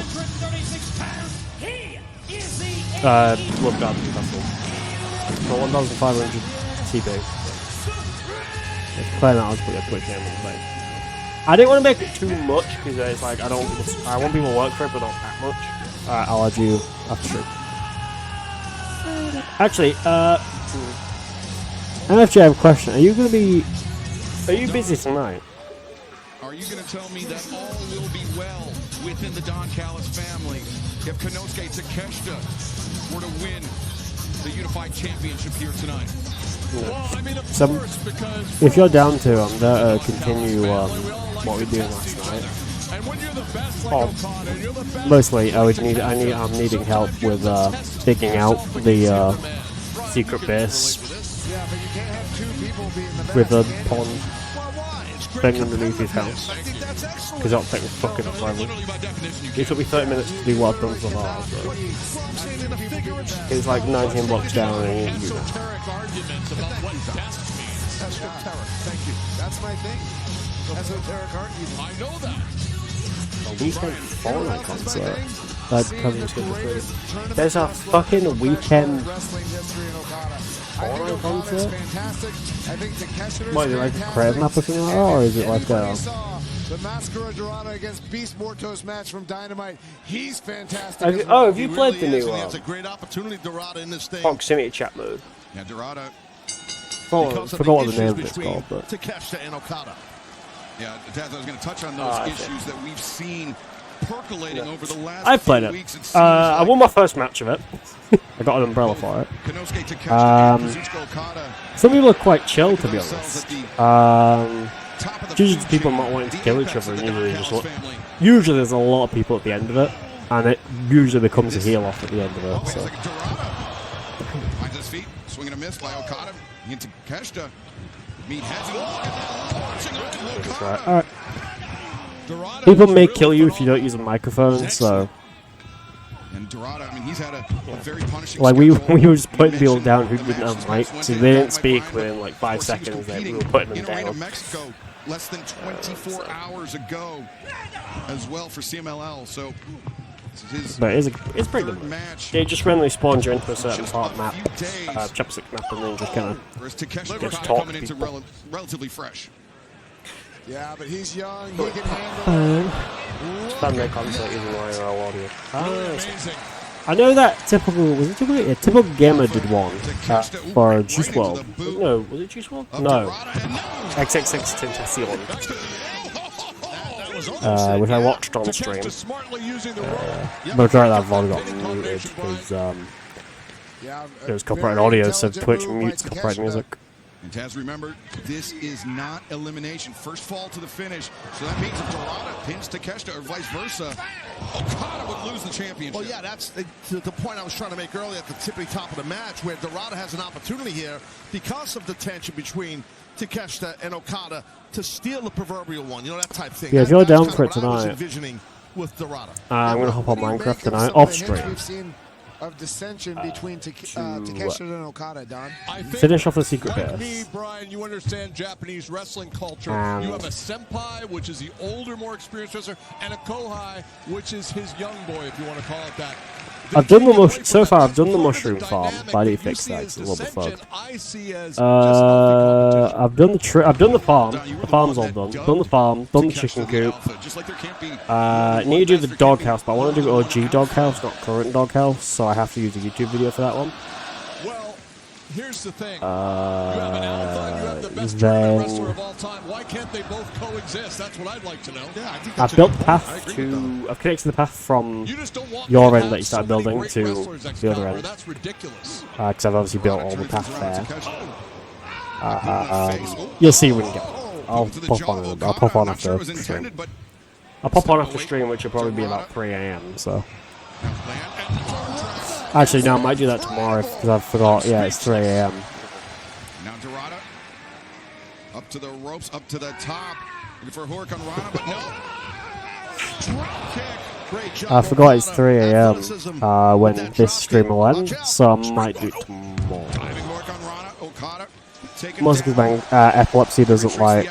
Love God Newcastle. For 1,500 TP. If playing that, I'll just put your Twitch name on the thing. I didn't want to make it too much because it's like I want people to work for it, but not that much. Alright, I'll add you after stream. Actually, MFG, I have a question. Are you busy tonight? Are you going to tell me that all will be well within the Don Callis family if Konosuke Takeshita were to win the Unified Championship here tonight? Well, I mean, of course, because if you're down to, I'm there to continue what we did last night. And when you're the best, like Okada, and you're the best, Mostly, I'm needing help with digging out the secret base with a pond thing underneath his house. Because that'll take me fucking forever. It took me 30 minutes to do what I've done so far. So. It's like $19 down and you know. Esoteric, thank you. That's my thing. Esoteric argument. I know that. A weekend Fortnite concert. That comes to There's a fucking weekend Fortnite concert? What, is it like a crab map or something like that? Or is it like a... The Mascara Dorada against Beast Mortos match from Dynamite. He's fantastic. Have you played the new It's a great opportunity, Dorada, in this thing. proximity chat mode? Yeah, Dorada. Forgot what the name of it's called, but... Takeshita and Okada. Yeah, Taz, I was going to touch on those issues that we've seen percolating over the last I've played it. weeks. I won my first match of it. I got an umbrella for it. Some people are quite chill, to be honest. Usually people not wanting to kill each other, and usually there's a lot of people at the end of it, and it usually becomes a heel off at the end of it. So. Finds his feet, swinging a miss by Okada into Takeshita. Meat has Right. Alright. People may kill you if you don't use a microphone, so... And Dorada, I mean, he's had a very punishing like, we were just putting people down who didn't have mics, so they didn't speak within like 5 seconds, then we were putting them down. Mexico less than 24 hours ago as well for CMLL, so... But it's pretty good match. It just randomly spawns you into a certain part of the map, chopstick map, and then just kind of just talk to people. Relatively fresh. Yeah, but he's young. He can handle it. Family concert using IRL audio. I know that Typical Gamer did one for Juice WRLD. No, was it Juice WRLD? No. XXX Tentacion. Which I watched on stream. But that VOD got muted because it was copyrighted audio, so Twitch mutes copyrighted music. And Taz, remember, this is not elimination. First fall to the finish. So that means if Dorada pins Takeshita or vice versa, Okada would lose the championship. Well, yeah, that's the point I was trying to make earlier at the tippy top of the match, where Dorada has an opportunity here because of the tension between Takeshita and Okada to steal the proverbial one. You know, that type thing. Yeah, if you're down for it tonight, with Dorada. I'm going to hop on Minecraft tonight, off stream. Of dissension between Takeshita and Okada, Don. Finish off the secret base. Me, Brian, you understand Japanese wrestling culture. You have a senpai, which is the older, more experienced wrestler, and a kohai, which is his young boy, if you want to call it that. I've done the so far. I've done the mushroom farm, but I need to fix that. It's a little bit fucked. I've done the farm. The farm's all done. Done the farm. Done the chicken coop. Need to do the doghouse, but I want to do OG doghouse, not current doghouse. So I have to use a YouTube video for that one. here's the thing. You have an alpha and you have the best tournament wrestler of all time. Why can't they both coexist? That's what I'd like to know. Yeah, I think I've built the path to. I've connected the path from your end that you started building to the other end. That's ridiculous. Because I've obviously built all the path there. You'll see when you get. I'll pop on. I'll pop on after stream. I'll pop on after stream, which will probably be about 3 AM. So. Actually, no, I might do that tomorrow because I forgot. Yeah, it's 3 AM. Now Dorada up to the ropes, up to the top, looking for Hurricane Rana, but no. Drop kick. Great job. I forgot it's 3 AM when this stream will end, so I might do it tomorrow. Mostly because my epilepsy doesn't like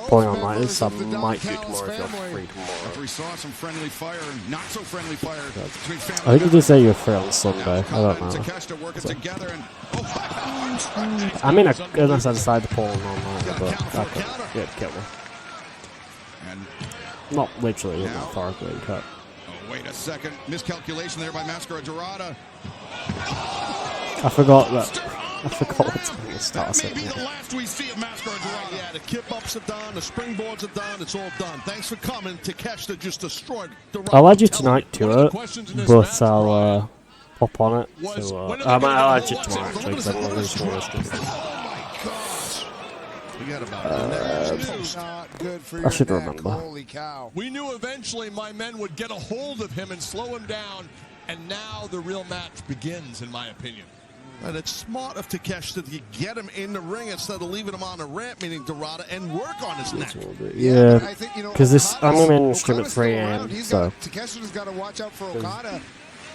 pulling on lighters, so I might do it tomorrow if you're free tomorrow. We saw some friendly fire, not so friendly fire. I think you did say you were free on Sunday. I don't know. I mean, unless I decide to pull on online, but I could kill me. Not literally, not far away cut. Oh, wait a second. Miscalculation there by Mascara Dorada. I forgot what time it starts. That may be the last we see of Mascara Dorada. Yeah, the kip-ups are done, the springboards are done, it's all done. Thanks for coming. Takeshita just destroyed Dorada. I'll add you tonight to it, but I'll pop on it. So, I'll add you tomorrow actually, because I'm going to stream. I should remember. Holy cow. We knew eventually my men would get a hold of him and slow him down, and now the real match begins, in my opinion. And it's smart of Takeshita to get him in the ring instead of leaving him on the ramp, meaning Dorada, and work on his neck. Yeah, because I'm going to stream at 3 AM, so. Takeshita's got to watch out for Okada.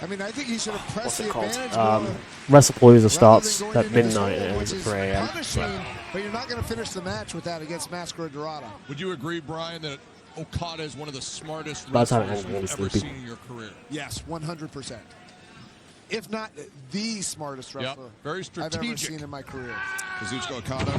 I mean, I think he should have pressed the advantage. WrestlePalooza starts at midnight and ends at 3 AM. But you're not going to finish the match with that against Mascara Dorada. Would you agree, Brian, that Okada is one of the smartest wrestlers you've ever seen in your career? Yes, 100%. If not the smartest wrestler very I've ever seen in my career. Kazuchika Okada,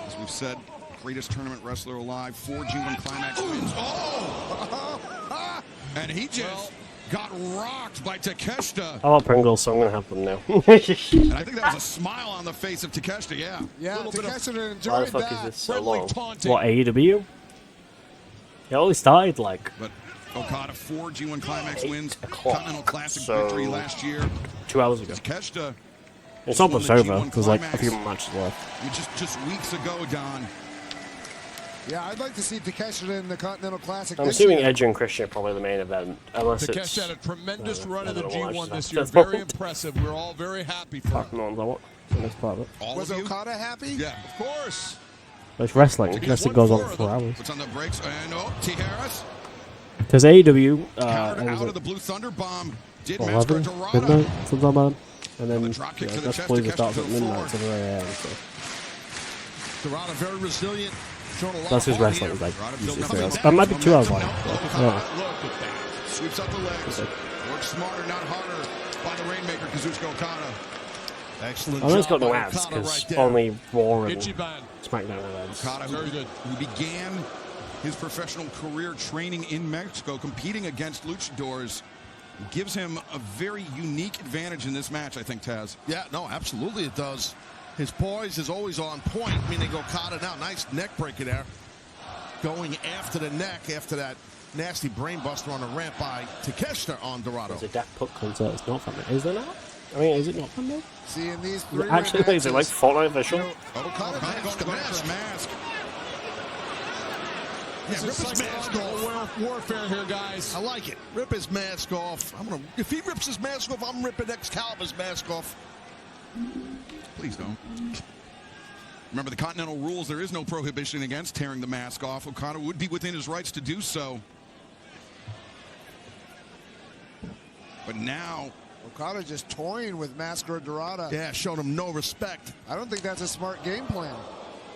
as we've said, greatest tournament wrestler alive, 4 G1 Climax wins. Oh! And he just got rocked by Takeshita. I want Pringles, so I'm going to have them now. And I think that was a smile on the face of Takeshita, yeah. Yeah, Takeshita enjoyed Why the fuck that. is this so long? What, AEW? It only started like... But Okada, 4 G1 Climax wins, Continental Classic victory last year. 2 hours ago. Takeshita. It's almost over. There's like a few matches left. Just weeks ago, Don. Yeah, I'd like to see Takeshita in the Continental Classic. I'm assuming Edge and Christian are probably the main event, unless it's... Takeshita had a tremendous run in the G1 this year. Very impressive. We're all very happy for him. Was Okada happy? Yeah, of course. It's wrestling. Wrestling goes on for 4 hours. What's on the brakes? And T. Harris. Because AEW... out of the Blue Thunder Bomb. Did 11, midnight, sometime on. And then WrestlePalooza starts at midnight, so 3 AM. Dorada very resilient. That's his wrestling is like usually 3 hours. That might be 2 hours long. Look at that. Sweeps up the legs. Works smarter, not harder by the Rainmaker, Kazuchika Okada. Excellent. I know it's got no ads because only Raw and SmackDown events. Okada, who began his professional career training in Mexico, competing against luchadors, gives him a very unique advantage in this match, I think, Taz. Yeah, no, absolutely it does. His poise is always on point, meaning Okada now, nice neck breaker there. Going after the neck after that nasty brain buster on the ramp by Takeshita on Dorado. There's a Dak Puck concert. It's not fun. Is there not? I mean, is it not fun though? See, in these 3 actually, is it like Fortnite official? Okada going to mask. Yeah, rip his mask off. Warfare here, guys. I like it. Rip his mask off. If he rips his mask off, I'm ripping Excalibur's mask off. Please don't. Remember the Continental rules, there is no prohibition against tearing the mask off. Okada would be within his rights to do so. But now... Okada just toying with Mascara Dorada. Yeah, showed him no respect. I don't think that's a smart game plan.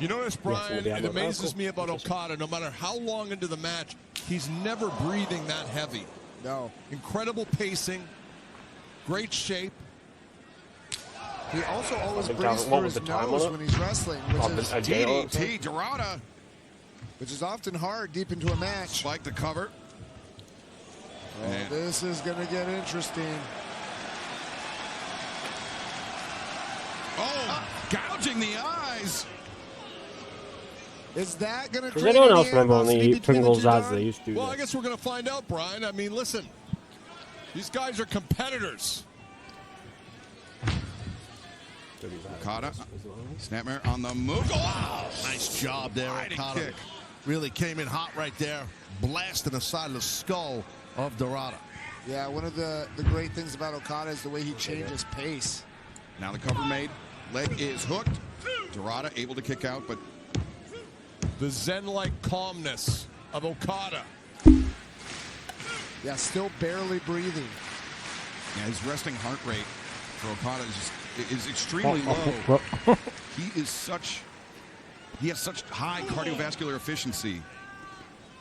You notice, Brian, it amazes me about Okada, no matter how long into the match, he's never breathing that heavy. No. Incredible pacing, great shape. He also always breathes through his nose when he's wrestling, which is DDT, Dorada. Which is often hard deep into a match. Spike the cover. Oh, this is going to get interesting. gouging the eyes. Is that going to Does anyone else remember when they eat Pringles as they used to? Well, I guess we're going to find out, Brian. I mean, listen, these guys are competitors. Okada, snapmare on the move. Oh, Nice job there, Okada. kick. Really came in hot right there, blasting the side of the skull of Dorada. Yeah, one of the great things about Okada is the way he changes pace. Now the cover made. Leg is hooked. Dorada able to kick out, but The Zen-like calmness of Okada. Yeah, still barely breathing. yeah, his resting heart rate for Okada is extremely low. He has such high cardiovascular efficiency.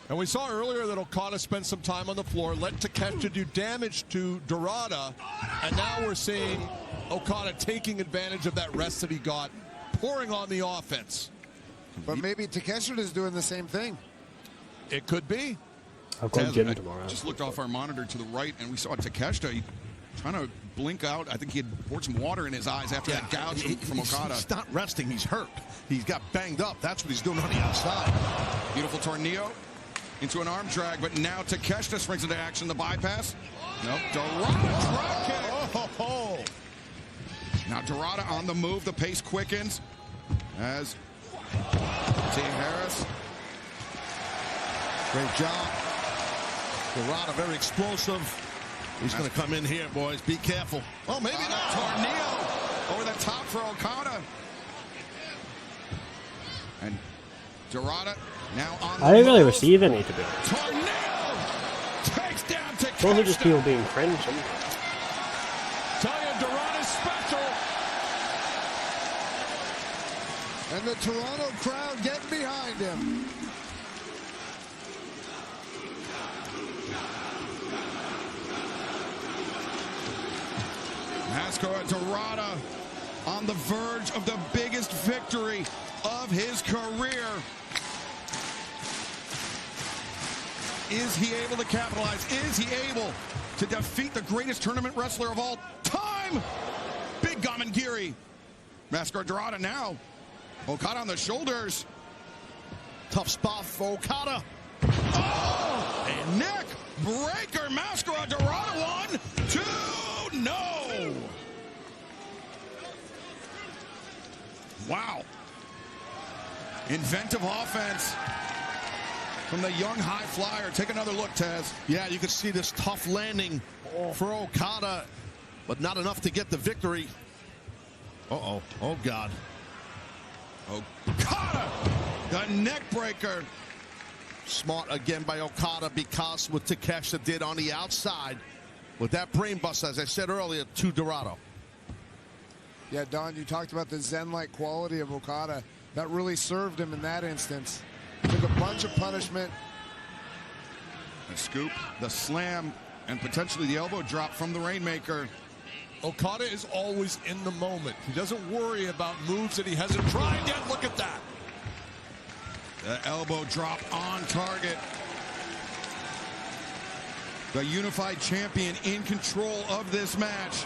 And we saw earlier that Okada spent some time on the floor, let Takeshita do damage to Dorada, and now we're seeing Okada taking advantage of that rest that he got, pouring on the offense. But maybe Takeshita is doing the same thing. It could be. I've got gym I tomorrow. just looked off our monitor to the right, and we saw Takeshita trying to blink out. I think he had poured some water in his eyes after that gouge from Okada. He's not resting. He's hurt. He's got banged up. That's what he's doing on the outside. Beautiful tornado into an arm drag, but now Takeshita springs into action. The bypass. Nope. Dorada drop kick. Oh. Now Dorada on the move. The pace quickens as T. Harris. Great job. Dorada very explosive. He's going to come in here, boys. Be careful. Oh, maybe not. Tornado over the top for Okada. And Dorada now on the I didn't really move. receive any, to be honest. Tornado takes down Takeshita. Those are just people being cringe. Tell you, Dorada's special. And the Toronto crowd getting behind him. Mascara Dorada on the verge of the biggest victory of his career. Is he able to capitalize? Is he able to defeat the greatest tournament wrestler of all time? Big Gamangiri. Mascara Dorada now. Okada on the shoulders. Tough spot for Okada. Oh! A neck breaker. Mascara Dorada 1, 2, no! Wow. Inventive offense from the young high flyer. Take another look, Taz. Yeah, you can see this tough landing for Okada, but not enough to get the victory. Uh-oh. Oh, God. Okada, the neck breaker. Smart again by Okada, because what Takeshita did on the outside with that brain bust, as I said earlier, to Dorado. Yeah, Don, you talked about the Zen-like quality of Okada. That really served him in that instance. Took a bunch of punishment. The scoop, the slam, and potentially the elbow drop from the Rainmaker. Okada is always in the moment. He doesn't worry about moves that he hasn't tried yet. Look at that. The elbow drop on target. The unified champion in control of this match.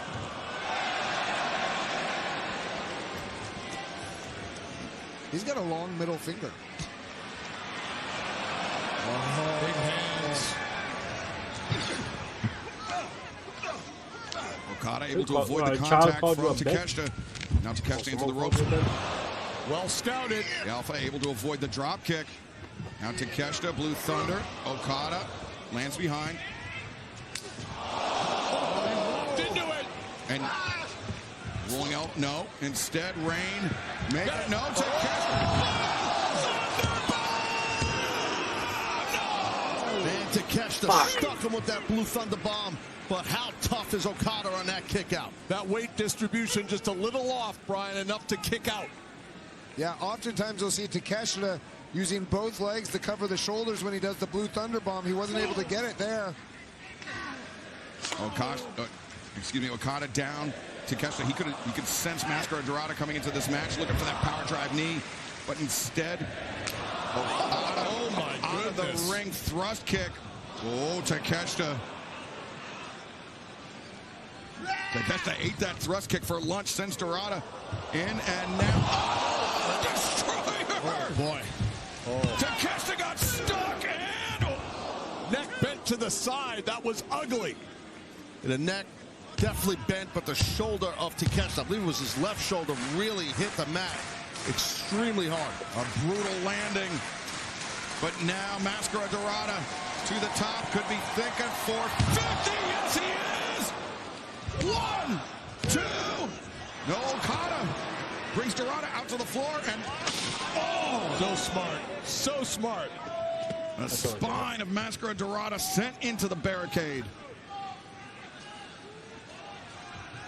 He's got a long middle finger. Big hands. Okada able to avoid the contact from Takeshita. Now Takeshita into the ropes. Well scouted. The Alpha able to avoid the drop kick. Now Takeshita, Blue Thunder. Okada lands behind. Didn't do it. And rolling out, no. Instead, Rain. Make it, no. Takeshita. And Takeshita stuck him with that Blue Thunder bomb. But how tough is Okada on that kick out? That weight distribution just a little off, Brian, enough to kick out. Yeah, oftentimes you'll see Takeshita using both legs to cover the shoulders when he does the Blue Thunder bomb. He wasn't able to get it there. Okada down. Takeshita, he could sense Mascara Dorada coming into this match, looking for that power drive knee, but instead, out of the ring thrust kick. Oh, Takeshita. Takeshita ate that thrust kick for lunch, sends Dorada in, and now, destroyer! Oh, boy. Takeshita got stuck, and Neck bent to the side. That was ugly. The neck definitely bent, but the shoulder of Takeshita, I believe it was his left shoulder, really hit the mat extremely hard. a brutal landing. But now Mascara Dorada to the top, could be thinking for 50. Yes, he is. 1, 2. No, Okada brings Dorada out to the floor, and so smart, so smart. The spine of Mascara Dorada sent into the barricade.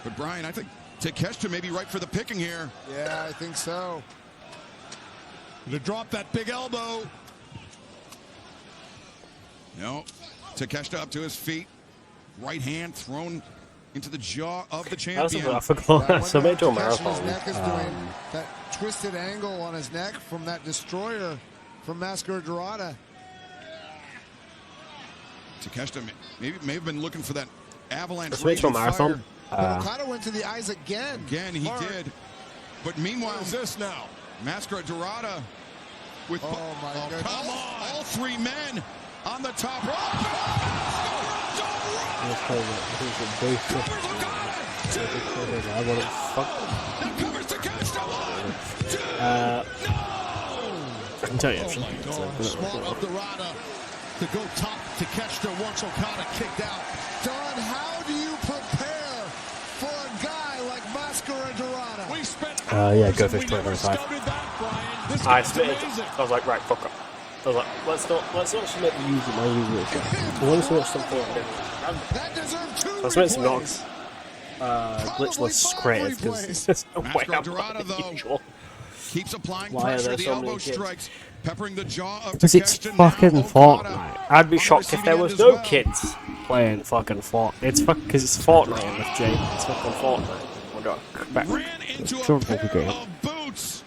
But Brian, I think Takeshita may be right for the picking here. Yeah, I think so. To drop that big elbow. No, Takeshita up to his feet. Right hand thrown into the jaw of the champion. I forgot. So they do a Takeshi's marathon. neck is doing that twisted angle on his neck from that destroyer from Mascara Dorada. Takeshita may have been looking for that avalanche. Let's make a marathon. Okada went to the eyes again. Again, he did. But meanwhile, what is this now? Mascara Dorada with my goodness. come on, all three men on the top rope. I can tell you. Smart of Dorada to go top Takeshita once Okada kicked out. Don, how do you prepare for a guy like Mascara Dorada? We spent Yeah, go fish 2025. I split it. I was like, right, fuck up. I was like, let's not submit the usual, my usual shit. I want to watch something different. That deserved 2 So I submitted some replays. knocks. Glitchless creative, because there's no way I'm not the usual. Keeps applying Why are pressure, there the so many elbow kids? strikes, peppering the jaw of Because it's Takeshita. fucking Now Okada Fortnite. I'd be on the shocked if there receiving was end no as well. kids playing fucking Fortnite. It's because it's Fortnite in this Jay. It's fucking Fortnite. Oh god. Back. Ran into a Sure, pair okay. of boots.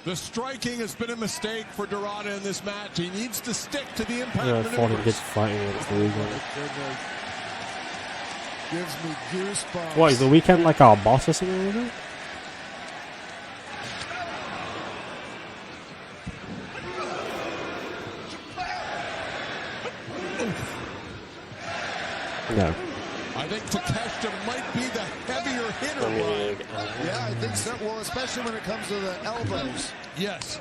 The striking has been a mistake for Dorada in this match. He needs to stick to the impact Yeah, 40 maneuvers. kids fighting against the weekend. Goodness. Gives me goosebumps. What, is the weekend like our boss or something like that? No. I think Takeshita might be the heavier hitter. Yeah, I think so. Well, especially when it comes to the elbows. Yes.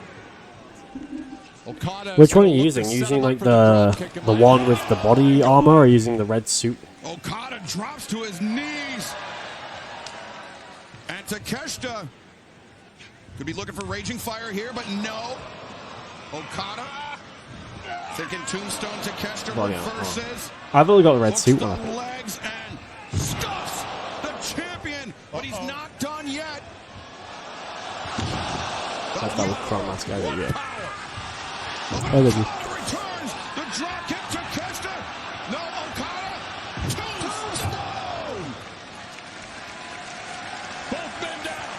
Okada. Which one are you using? Using like the one with the body armor, or using the red suit? Okada drops to his knees. And Takeshita could be looking for raging fire here, but no. Okada thinking tombstone. Takeshita Body armor. reverses. I've only got the red suit one. I Hooks think. the legs and stuffs the champion, but he's not done yet. I thought was from last guy, yeah. Okada Oh, did you? returns the drop kick to Takeshita. No, Okada. Tombstone. Both men down.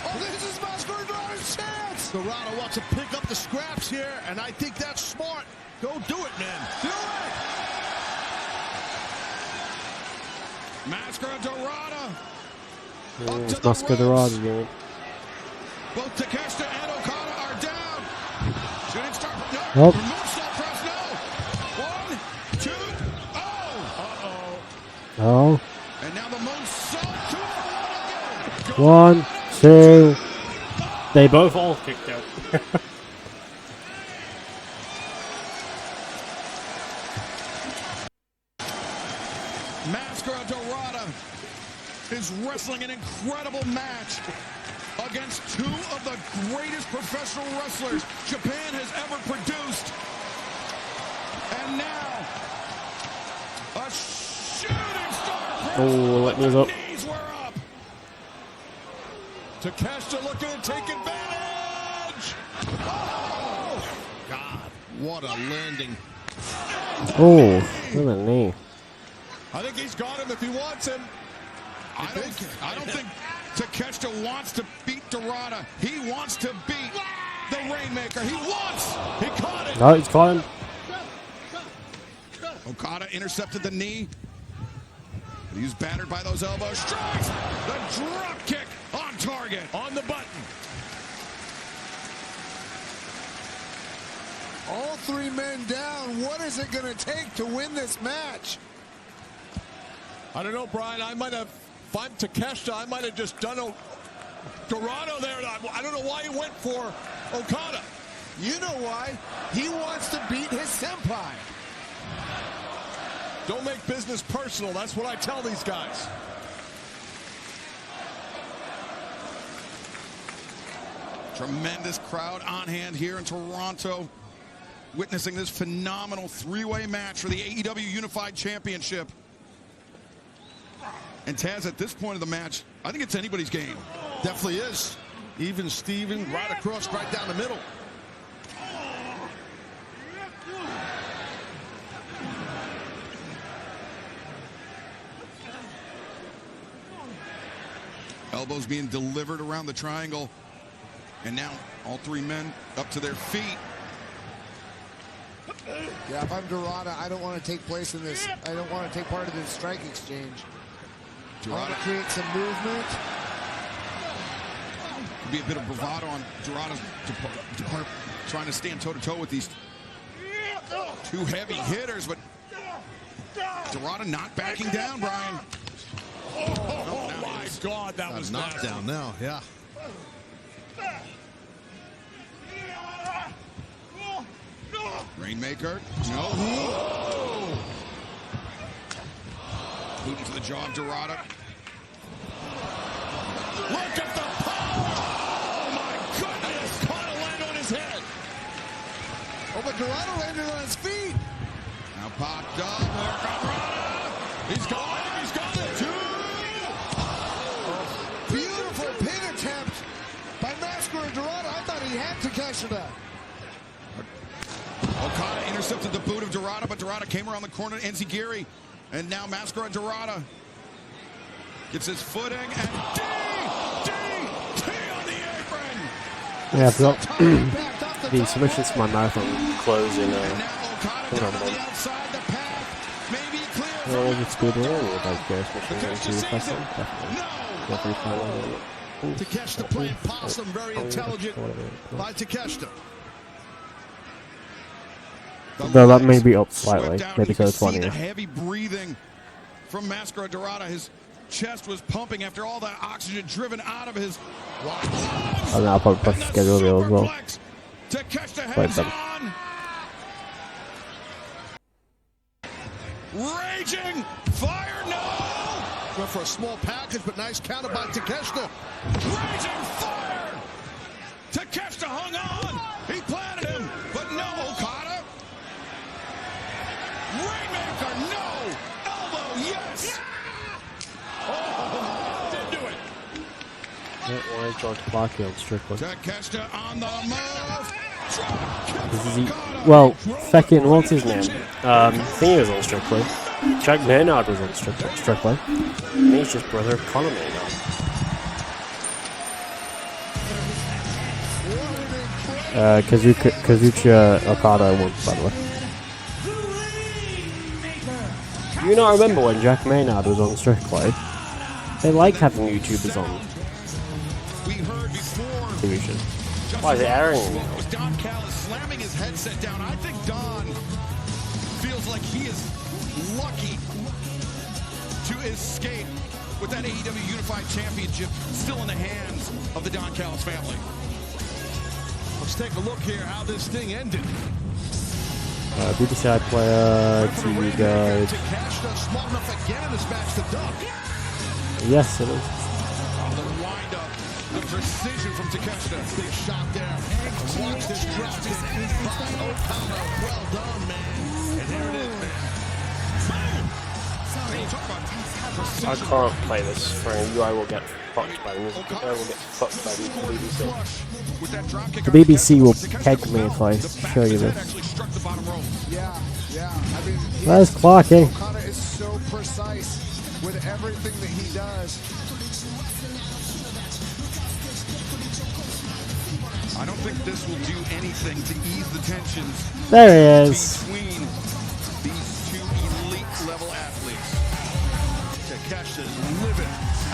Oh, this is Mascara Dorada's chance. Dorada wants to pick up the scraps here, and I think that's smart. Go do it, man. Do it. Mascara Dorada. It's Mascara Dorada again. Both Takeshita and Okada are down. Shooting star. No. Oh. Moonsault press. No. 1, 2. Oh. Oh. And now the moonsault. 2 for 1, 2. They both all kicked out. Mascara Dorada is wrestling an incredible match against 2 of the greatest professional wrestlers Japan has ever produced. And now, a shooting star. Oh, let me up. Knees were up. Takeshita looking to take advantage. Oh, God, what a landing. Oh, look at the knee. I think he's got him if he wants him. I don't think Takeshita wants to beat Dorada. He wants to beat the Rainmaker. He caught it. No, he's caught him. Okada intercepted the knee. But he's battered by those elbows. Strikes! The drop kick on target. On the button. All three men down. What is it going to take to win this match? I don't know, Brian. I might have, if I'm Takeshita, I might have just done a Dorado there. I don't know why he went for Okada. You know why? He wants to beat his senpai. Don't make business personal. That's what I tell these guys. Tremendous crowd on hand here in Toronto, witnessing this phenomenal three-way match for the AEW Unified Championship. And Taz, at this point of the match, I think it's anybody's game. Definitely is. Even Steven, right across, right down the middle. Elbows being delivered around the triangle. And now all three men up to their feet. Yeah, if I'm Dorada, I don't want to take place in this. I don't want to take part of this strike exchange. I want to create some movement. Could be a bit of bravado on Dorada's depart, trying to stand toe-to-toe with these two heavy hitters, but Dorada not backing down, Brian. Oh my God, that was knockdown now, yeah. Rainmaker. No. Whoa. Boot into the jaw of Dorada. Look at the power! Oh my goodness! Caught a land on his head. Oh, but Dorada landed on his feet. Now popped up. There comes Dorada. He's gone. He's got it. Oh, beautiful pin attempt by Mascara Dorada. I thought he had Takeshita. Okada intercepted the boot of Dorada, but Dorada came around the corner to Enziguri. And now Mascara Dorada gets his footing and DDT on the apron. Yeah, I've got the submissions to my mouth on close in it's good or like submissions into wrestling, definitely. Takeshita playing possum, very intelligent by Takeshita. Though that may be up slightly, maybe so 20. Heavy breathing from Mascara Dorada. His chest was pumping after all that oxygen driven out of his. And I'll probably push the schedule real as well. Takeshita hands on. Raging fire, no! Went for a small package, but nice counter by Takeshita. Raging fire! Takeshita hung on. He planted him, but no, Okada. Rainmaker, no! Elbow, yes! Oh, didn't do it. Don't worry, George Clark on Strickland. Takeshita on the move. This is well, fucking, what's his name? Thing was on Strickland. Jack Maynard was on Strickland. And he's just brother of Conor Maynard. Kazuchika Okada won, by the way. You not remember when Jack Maynard was on Strickland? They like having YouTubers on TV shows. Why is it airing? Don Callis slamming his headset down. I think Don feels like he is lucky to escape with that AEW Unified Championship still in the hands of the Don Callis family. Let's take a look here how this thing ended. BBC player, TV guide. Takeshita smart enough again in this match to duck. Yes, it is. The wind-up, the precision from Takeshita. Big shot there. Watch this drop kick by Okada. Well done, man. And there it is, man. I can't play this for you. I will get fucked by the music. I will get fucked by the BBC. The BBC will peg me if I show you this. Yeah. I mean, Where's Clarky? Okada is so precise with everything that he does. I don't think this will do anything to ease the tensions. There he is. Between these two elite level athletes.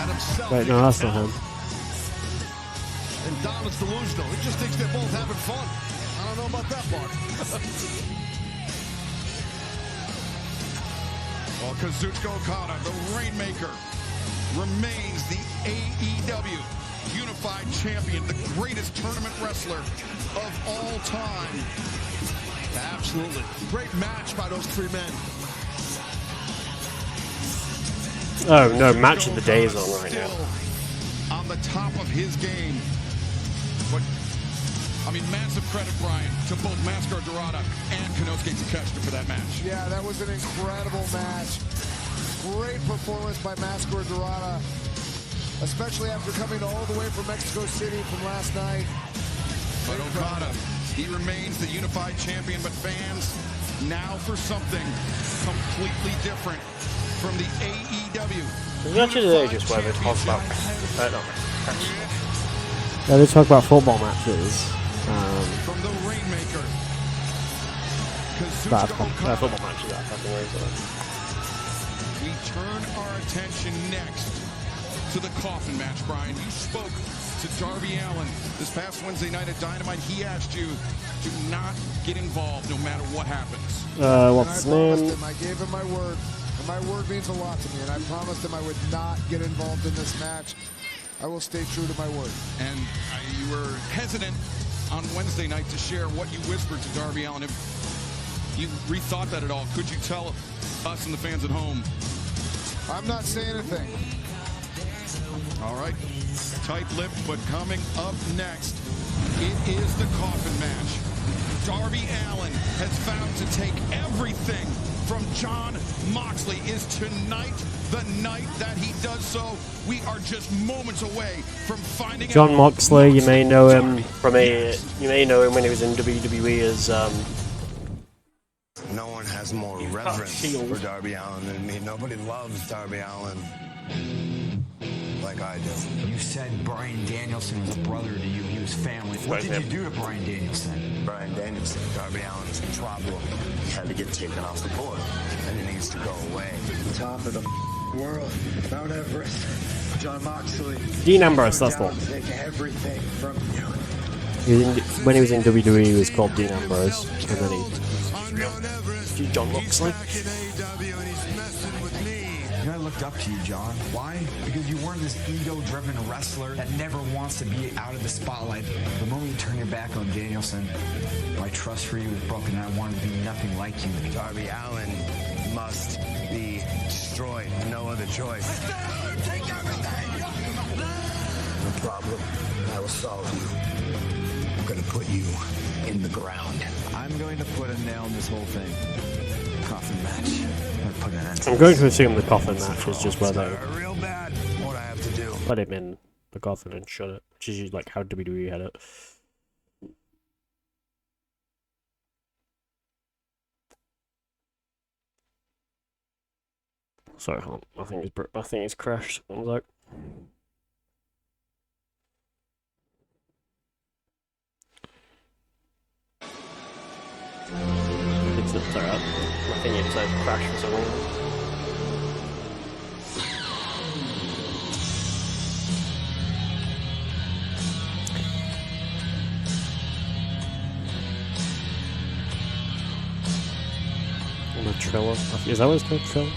at himself. Wait, no, that's not him. And Dom is delusional. He just thinks they're both having fun. I don't know about that part. Well, Kazuchika Okada, the Rainmaker, remains the AEW Unified Champion, the greatest tournament wrestler of all time. Absolutely. Great match by those three men. Oh no, match of the day is on right now. On the top of his game. But, I mean, massive credit, Brian, to both Mascara Dorada and Konosuke Takeshita for that match. Yeah, that was an incredible match. Great performance by Mascara Dorada, especially after coming all the way from Mexico City from last night. But Okada, he remains the unified champion, but fans, now for something completely different from the AEW. The match of the day just where they talk about yeah, they talk about football matches. From the Rainmaker. Football matches. We turn our attention next to the coffin match, Brian. You spoke to Darby Allin this past Wednesday night at Dynamite. He asked you to not get involved no matter what happens. What's his name? I gave him my word, and my word means a lot to me, and I promised him I would not get involved in this match. I will stay true to my word. And you were hesitant on Wednesday night to share what you whispered to Darby Allin. If you rethought that at all, could you tell us and the fans at home? I'm not saying a thing. All right, tight-lipped, but coming up next, it is the coffin match. Darby Allin has vowed to take everything from Jon Moxley. Is tonight the night that he does so? We are just moments away from finding Jon out. Moxley, you may know him from when he was in WWE as No one has more reverence for Darby Allin than me. Nobody loves Darby Allin like I do. You said Bryan Danielson was a brother to you. He was family. What did you do to Bryan Danielson? Bryan Danielson, Darby Allin is a problem. He had to get taken off the board, and he needs to go away. Top of the world, Mount Everest, Jon Moxley. Dean Ambrose, that's the one. Take everything from you. When he was in WWE, he was called Dean Ambrose, and then he Jon Moxley. You know, I looked up to you, John. Why? Because you weren't this ego-driven wrestler that never wants to be out of the spotlight. The moment you turn your back on Danielson, my trust for you was broken, and I wanted to be nothing like you. Darby Allin must be destroyed. No other choice. Take everything! No problem. I will solve you. I'm going to put you in the ground. I'm going to put a nail in this whole thing. Coffin match. I'm going to assume the coffin match is just where they Real bad. What I have to do. let him in the coffin and shut it, which is like how WWE had it. Sorry, hold on. I think he's crashed. One sec. It's alright. I think it's a crash for some reason. The Trilla. Is that what it's called? Trilla?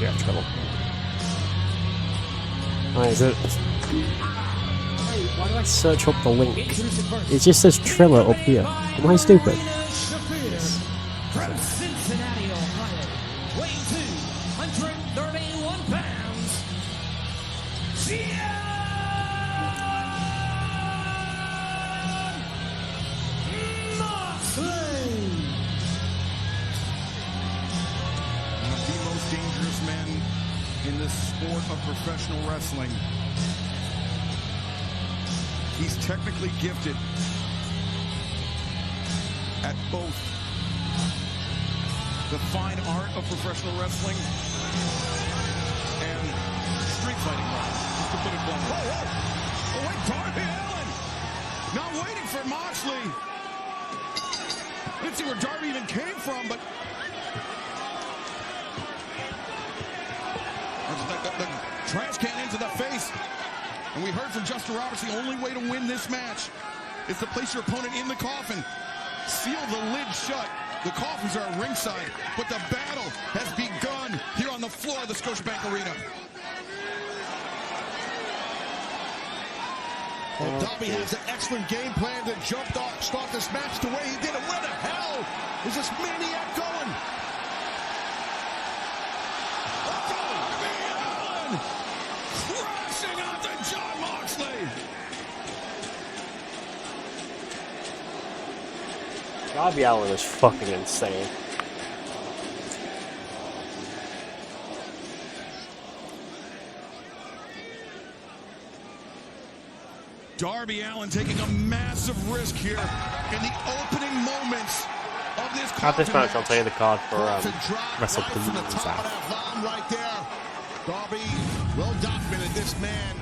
Yeah, Trilla. Oh, is it? Why do I search up the link? It just says Trilla up here. Am I stupid? From Cincinnati, Ohio, weighing 231 pounds, One of the most dangerous men in the sport of professional wrestling. He's technically gifted at both the fine art of professional wrestling and street fighting, just to put it bluntly. Oh, wait, Darby Allin! Not waiting for Moxley. Let's see where Darby even came from, but the trash can into the face. And we heard from Justin Roberts, the only way to win this match is to place your opponent in the coffin. Seal the lid shut. The coffins are ringside, but the battle has begun here on the floor of the Scotiabank Arena. Well, Darby has an excellent game plan to start this match the way he did it. Where the hell is this maniac going? Crashing onto Jon Moxley. Darby Allin is fucking insane. Darby Allin taking a massive risk here in the opening moments of this At this match, I'll tell you the card for Wrestlepalooza. Right there. Darby, well documented, this man.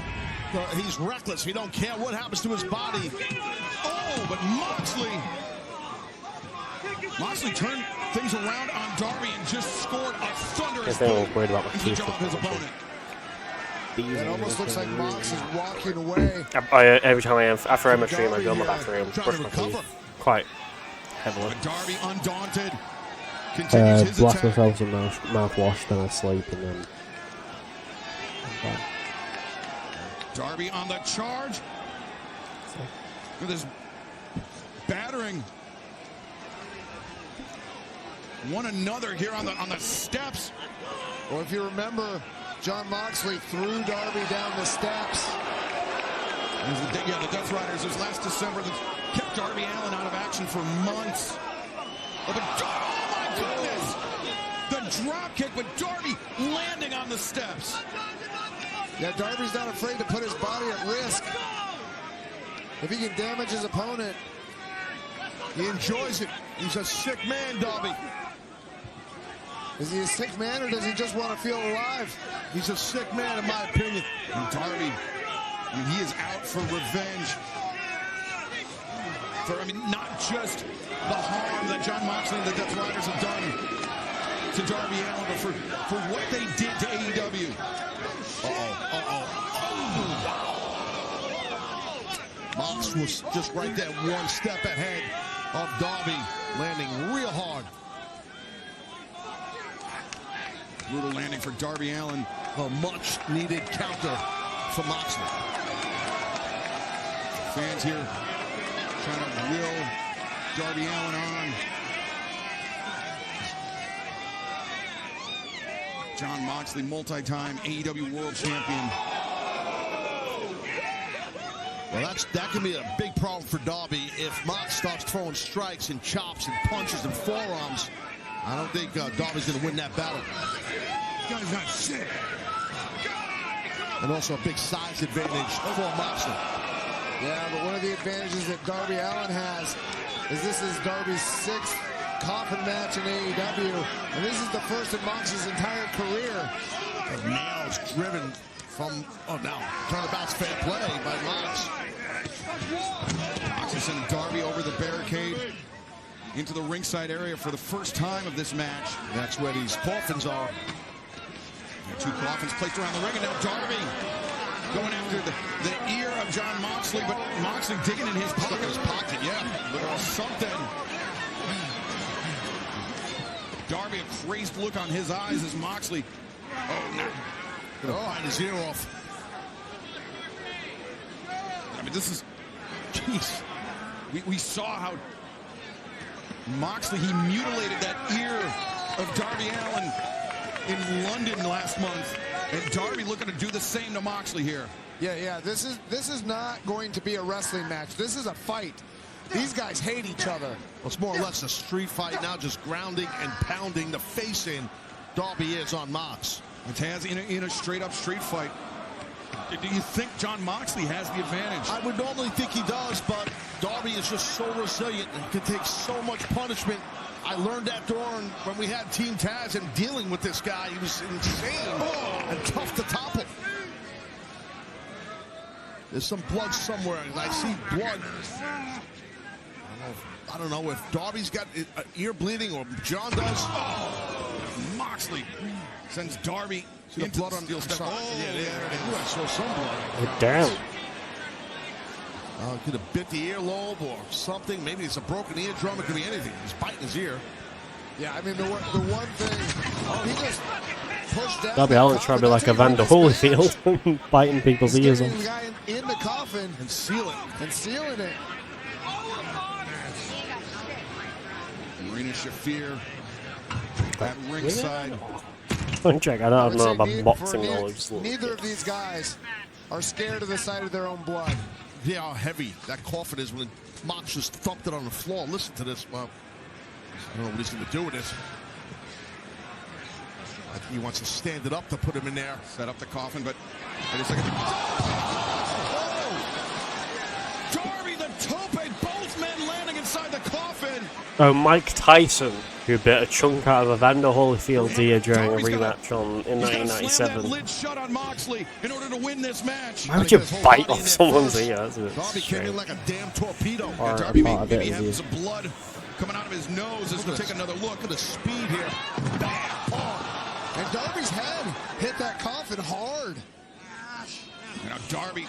He's reckless. He don't care what happens to his body. Oh, but Moxley turned things around on Darby and just scored a thunderous boot into the jaw of his opponent. It almost looks like Mox is walking away. Every time after I stream, I go in my bathroom, brush my teeth quite heavily. Darby undaunted. Continues his Blast attack. myself some mouthwash, then I sleep, and then Darby on the charge. With his battering one another here on the steps. Well, if you remember, Jon Moxley threw Darby down the steps. Yeah, the Death Riders was last December that kept Darby Allin out of action for months. Oh, my goodness! The drop kick, but Darby landing on the steps. Yeah, Darby's not afraid to put his body at risk. If he can damage his opponent, He enjoys it. He's a sick man, Darby. Is he a sick man, or does he just want to feel alive? He's a sick man, in my opinion. And Darby, he is out for revenge. For, not just the harm that Jon Moxley and the Death Riders have done to Darby Allin, but for what they did to AEW. Mox was just right there, one step ahead of Darby, landing real hard. Brutal landing for Darby Allin. A much-needed counter for Moxley. Fans here trying to will Darby Allin on. Jon Moxley, multi-time AEW World Champion. Well, that can be a big problem for Darby if Mox starts throwing strikes and chops and punches and forearms. I don't think Darby's going to win that battle. This guy's not shit. And also a big size advantage for Moxley. Yeah, but one of the advantages that Darby Allin has is this is Darby's 6th coffin match in AEW, and this is the first in Mox's entire career. Nails driven from, now, turnabout's fair play by Mox. Mox is sending Darby over the barricade into the ringside area for the first time of this match. That's where these coffins are. Two coffins placed around the ring, and now Darby going after the ear of Jon Moxley, but Moxley digging in his pocket. Yeah, little something. Darby, a crazed look on his eyes as Moxley. Bite his ear off. This is, jeez. We saw how Moxley, he mutilated that ear of Darby Allin in London last month, and Darby looking to do the same to Moxley here. Yeah, this is not going to be a wrestling match. This is a fight. These guys hate each other. Well, it's more or less a street fight now, just grounding and pounding the face in. Darby is on Mox. Taz in a straight-up street fight. Do you think Jon Moxley has the advantage? I would normally think he does, but Darby is just so resilient and can take so much punishment. I learned that during when we had Team Taz and dealing with this guy. He was insane and tough to topple. There's some blood somewhere, and I see blood. I don't know if Darby's got ear bleeding or John does. Moxley sends Darby See the blood on the step. Oh, yeah, there it is. I saw some blood. Damn. Could have bit the earlobe or something. Maybe it's a broken eardrum. It could be anything. He's biting his ear. Yeah, I mean, the one thing, he just pushed down. Darby Allin's trying to be like Evander Holyfield, biting people's ears off. The guy in the coffin and seal it. And sealing it. Marina Shafir at ringside. Check, I don't know about boxing knowledge. Neither of these guys are scared of the sight of their own blood. Yeah, how heavy that coffin is when Mox just thumped it on the floor. Listen to this. Well, I don't know what he's going to do with this. I think he wants to stand it up to put him in there. Set up the coffin, but wait a second. Darby the tope, both men landing inside the coffin. Oh, Mike Tyson, who bit a chunk out of Evander Holyfield's ear during a rematch in 1997. Lid shut on Moxley in order to win this match. Why would you bite off someone's ear? That's a bit Darby came in like a damn torpedo. Or Darby part of maybe it having is some blood coming out of his nose as we take another look. Look at the speed here. And Darby's head hit that coffin hard. Now Darby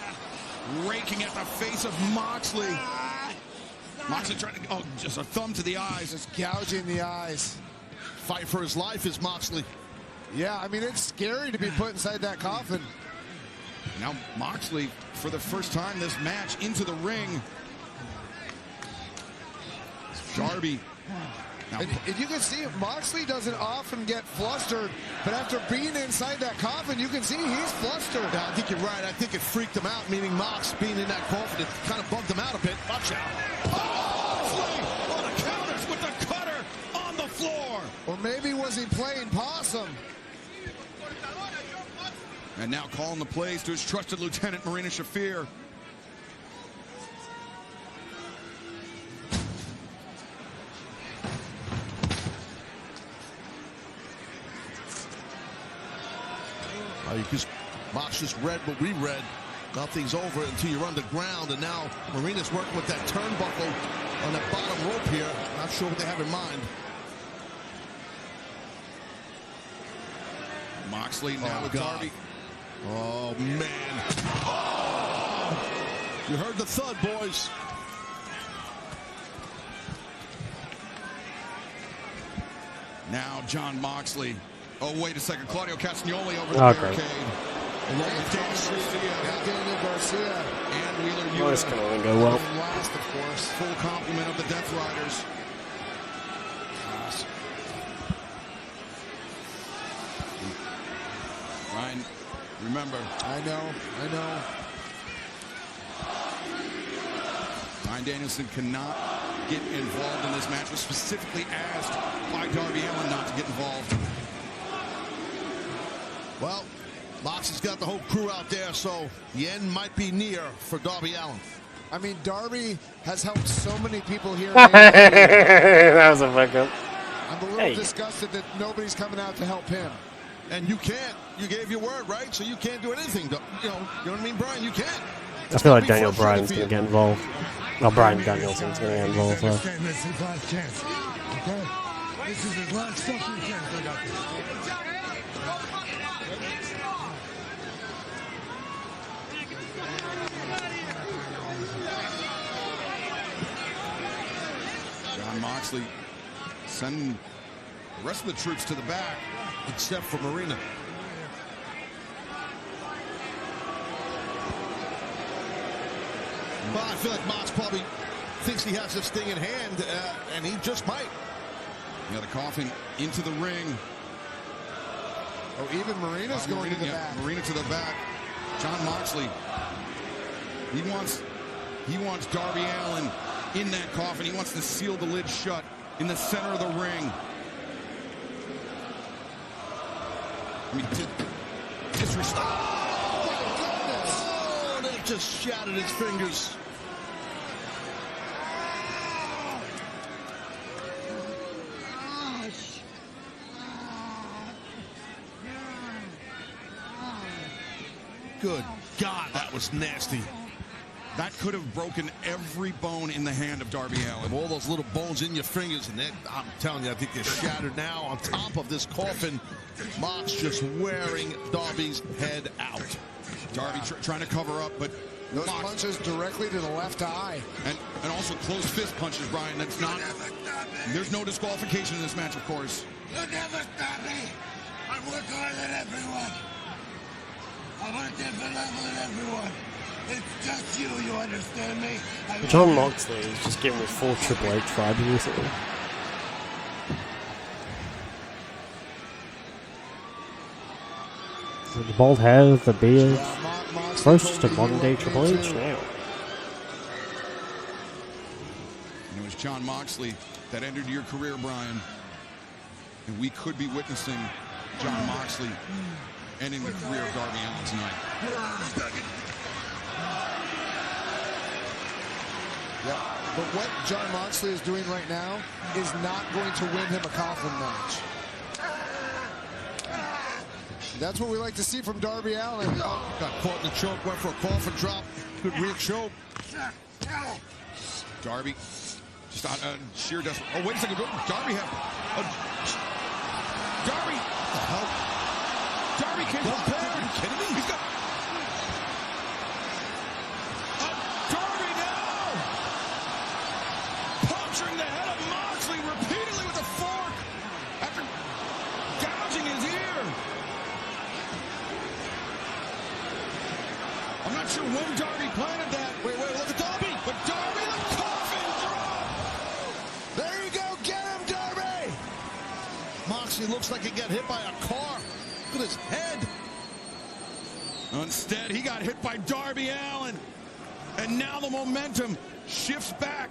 raking at the face of Moxley. Moxley trying to, just a thumb to the eyes. Just gouging the eyes. Fight for his life is Moxley. Yeah, I mean, it's scary to be put inside that coffin. Now Moxley, for the first time this match, into the ring. Darby. Now, and you can see Moxley doesn't often get flustered, but after being inside that coffin, you can see he's flustered. Yeah, I think you're right. I think it freaked him out, meaning Mox being in that coffin, it kind of bugged him out a bit. Watch out. Oh, the counters with the cutter on the floor. Or maybe was he playing possum? And now calling the plays to his trusted lieutenant, Marina Shafir. Because Mox just read what we read. Nothing's over until you're underground, and now Marina's working with that turnbuckle on that bottom rope here. Not sure what they have in mind. Moxley now with Darby. Oh, man. Oh! You heard the thud, boys. Now John Moxley. Oh, wait a second. Claudio Castagnoli over the barricade. Daniel Garcia. And Wheeler Oh, it's going to go well. Last, of course. Full complement of the Death Riders. Ryan, remember. I know. Ryan Danielson cannot get involved in this match. Was specifically asked by Darby Allin not to get involved. Well, Mox has got the whole crew out there, so the end might be near for Darby Allin. I mean, Darby has helped so many people here. That was a fuck up. I'm a little disgusted that nobody's coming out to help him. And you can't. You gave your word, right? So you can't do anything. You know what I mean, Brian? You can't. I feel like Daniel Bryan's going to get involved. Well, Bryan Danielson's going to get involved. This is his last chance. Okay? This is his last fucking chance. I got this. John Moxley sending the rest of the troops to the back, except for Marina. Well, I feel like Mox probably thinks he has this thing in hand, and he just might. Yeah, the coffin into the ring. Oh, even Marina's going to the back. Marina to the back. John Moxley. He wants Darby Allin in that coffin. He wants to seal the lid shut in the center of the ring. I mean, disrespect. Oh, my goodness. Oh, they just shattered his fingers. Good God, that was nasty. That could have broken every bone in the hand of Darby Allin. All those little bones in your fingers, and I'm telling you, I think they're shattered now. On top of this coffin, Mox just wearing Darby's head out. Darby trying to cover up, but those punches directly to the left eye. And also closed fist punches, Brian. That's not. There's no disqualification in this match, of course. You'll never stop me. I work harder than everyone. I'm on a different level than everyone. It's just you understand me? John Moxley is just getting with full Triple H vibes recently. So the bald hair, the beard, close to modern day Triple H now. And it was John Moxley that ended your career, Brian. And we could be witnessing John Moxley ending the career of Darby Allin tonight. Yeah, but what John Moxley is doing right now is not going to win him a coffin match. That's what we like to see from Darby Allin. Oh, got caught in the choke, went for a coffin drop. Good rear choke. Darby just on sheer desperate. Oh, wait a second. Darby have. Darby. Darby came prepared. Are you kidding me? He's got. Darby now. Puncturing the head of Moxley repeatedly with a fork after gouging his ear. I'm not sure when Darby planted that. Wait, look at Darby. But Darby, the coffin drop. There you go. Get him, Darby. Moxley looks like he got hit by a car. Look at his head. Instead, he got hit by Darby Allin. And now the momentum shifts back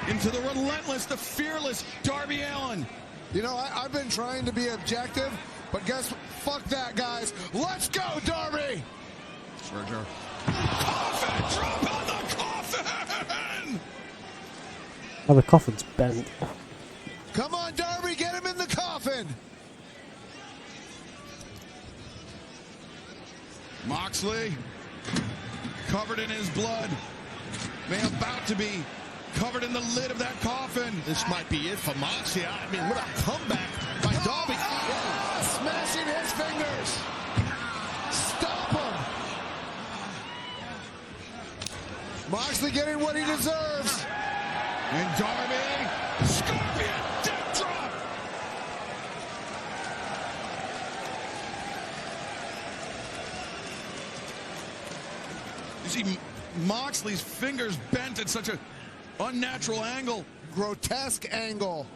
into the relentless, the fearless Darby Allin. You know, I've been trying to be objective, but guess what? Fuck that, guys. Let's go, Darby! Sure. Coffin! Drop on the coffin! Oh, the coffin's bent. Come on, Darby, get him in the coffin! Moxley, covered in his blood, about to be covered in the lid of that coffin. This might be it for Moxley. I mean, what a comeback by Darby. Smashing his fingers. Stop him. Moxley getting what he deserves. And Darby, Scorpion, death drop. You see Moxley's fingers bent at such an unnatural angle. Grotesque angle.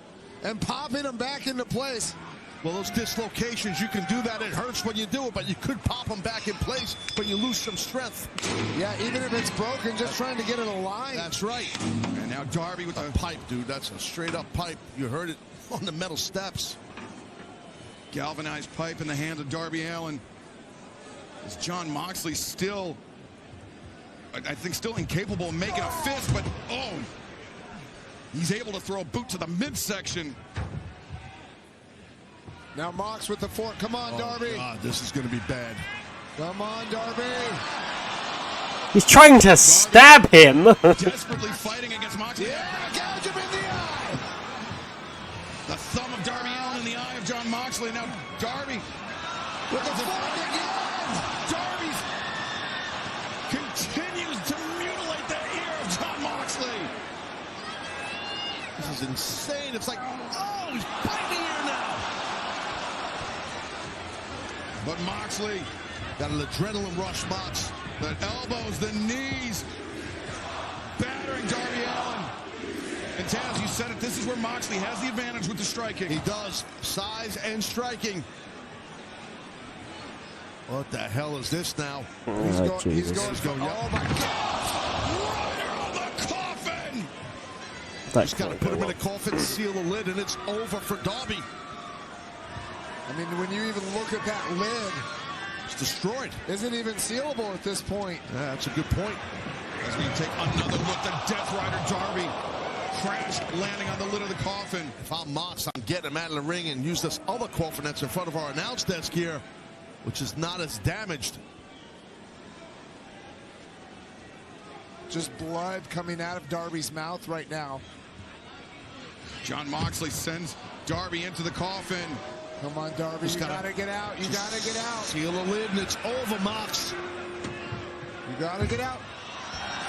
And popping him back into place. Well, those dislocations, you can do that. It hurts when you do it, but you could pop them back in place when you lose some strength. Yeah, even if it's broken, just trying to get it aligned. That's right. And now Darby with a pipe, dude. That's a straight-up pipe. You heard it on the metal steps. Galvanized pipe in the hands of Darby Allin. Is John Moxley still, I think, still incapable of making a fist, but, oh, he's able to throw a boot to the midsection. Now Mox with the fork. Come on, Darby. God, this is going to be bad. Come on, Darby. He's trying to stab him. Desperately fighting against Moxley. Yeah, gouge him in the eye. The thumb of Darby Allin in the eye of John Moxley. Now Darby with the fork again. Darby continues to mutilate the ear of John Moxley. This is insane. It's like, oh, he's biting the ear now. But Moxley got an adrenaline rush, Mox. The elbows, the knees, battering Darby Allin. And Taz, you said it, this is where Moxley has the advantage with the striking. He does. Size and striking. What the hell is this now? Oh, He's going. Oh, my God. Rider on the coffin. He's got to put him in a coffin, seal the lid, and it's over for Darby. I mean, when you even look at that lid, it's destroyed. Isn't even sealable at this point. Yeah, that's a good point. As we take another look, the Death Rider Darby crash landing on the lid of the coffin. If I'm Mox, I'm getting him out of the ring and use this other coffin that's in front of our announce desk here, which is not as damaged. just blood coming out of Darby's mouth right now. John Moxley sends Darby into the coffin. Come on, Darby, you gotta get out. You gotta get out. Seal the lid, and it's over, Mox. You gotta get out.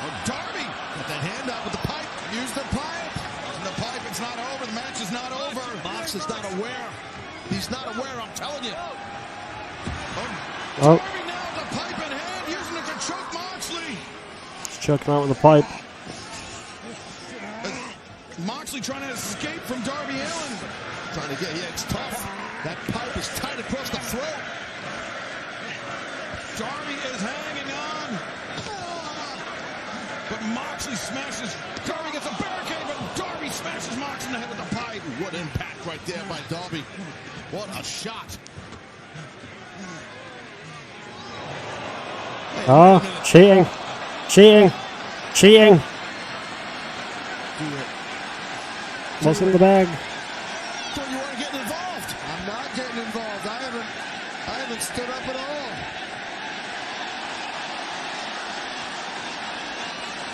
Oh, Darby! Got that hand out with the pipe. Use the pipe. Using the pipe, it's not over. The match is not over. Mox is not aware. He's not aware, I'm telling you. Oh. Darby now the pipe in hand, using it to choke Moxley. Just choke him out with a pipe. Moxley trying to escape from Darby Allin. Trying to get, yeah, it's tough. That pipe is tight across the throat. Darby is hanging on. But Moxley smashes. Darby gets a barricade, but Darby smashes Mox in the head with the pipe. What impact right there by Darby. What a shot. Oh, cheating. Cheating. Cheating. What's in the bag? So you weren't getting involved. I'm not getting involved. I haven't stood up at all.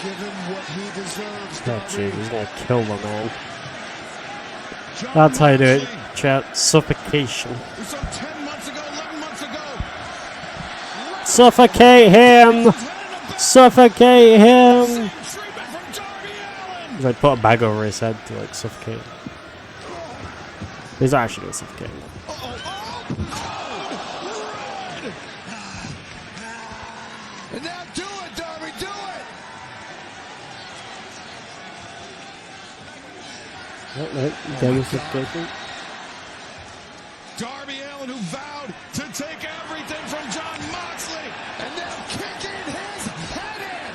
Give him what he deserves. Oh, jeez, he's gonna kill the man. That's how you do it, chat. Suffocation. So 10 months ago, 11 months ago. Suffocate him! Suffocate him! He's like put a bag over his head to like suffocate him. He's actually gonna suffocate him. And now do it, Darby, do it! No, Dagger suffocation. Darby Allin, who vowed to take everything from John Moxley, and now kicking his head in!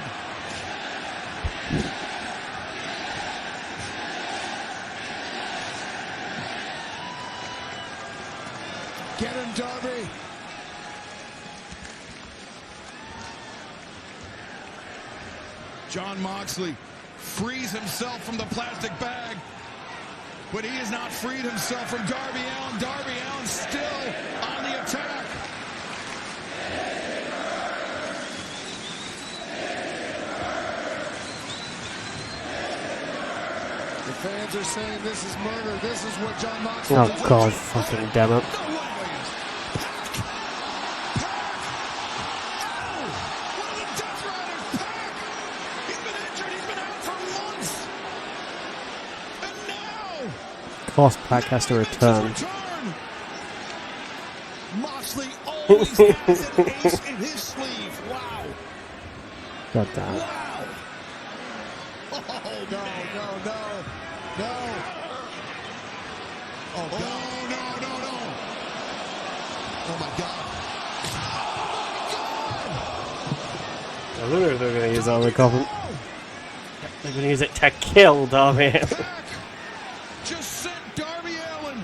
Get him, Darby! John Moxley frees himself from the plastic bag, but he has not freed himself from Darby Allin. Darby Allin still on the attack. The fans are saying this is murder. This is what John Moxley Oh god, fucking damn it. Of course, Pac has to return. Moxley always has an ace in his sleeve. Wow. God damn it. Wow. Oh, no. Oh, God. No. Oh, my God. I wonder if they're going to use that on the coffin. They're going to use it to kill Darby. Just sent Darby Allin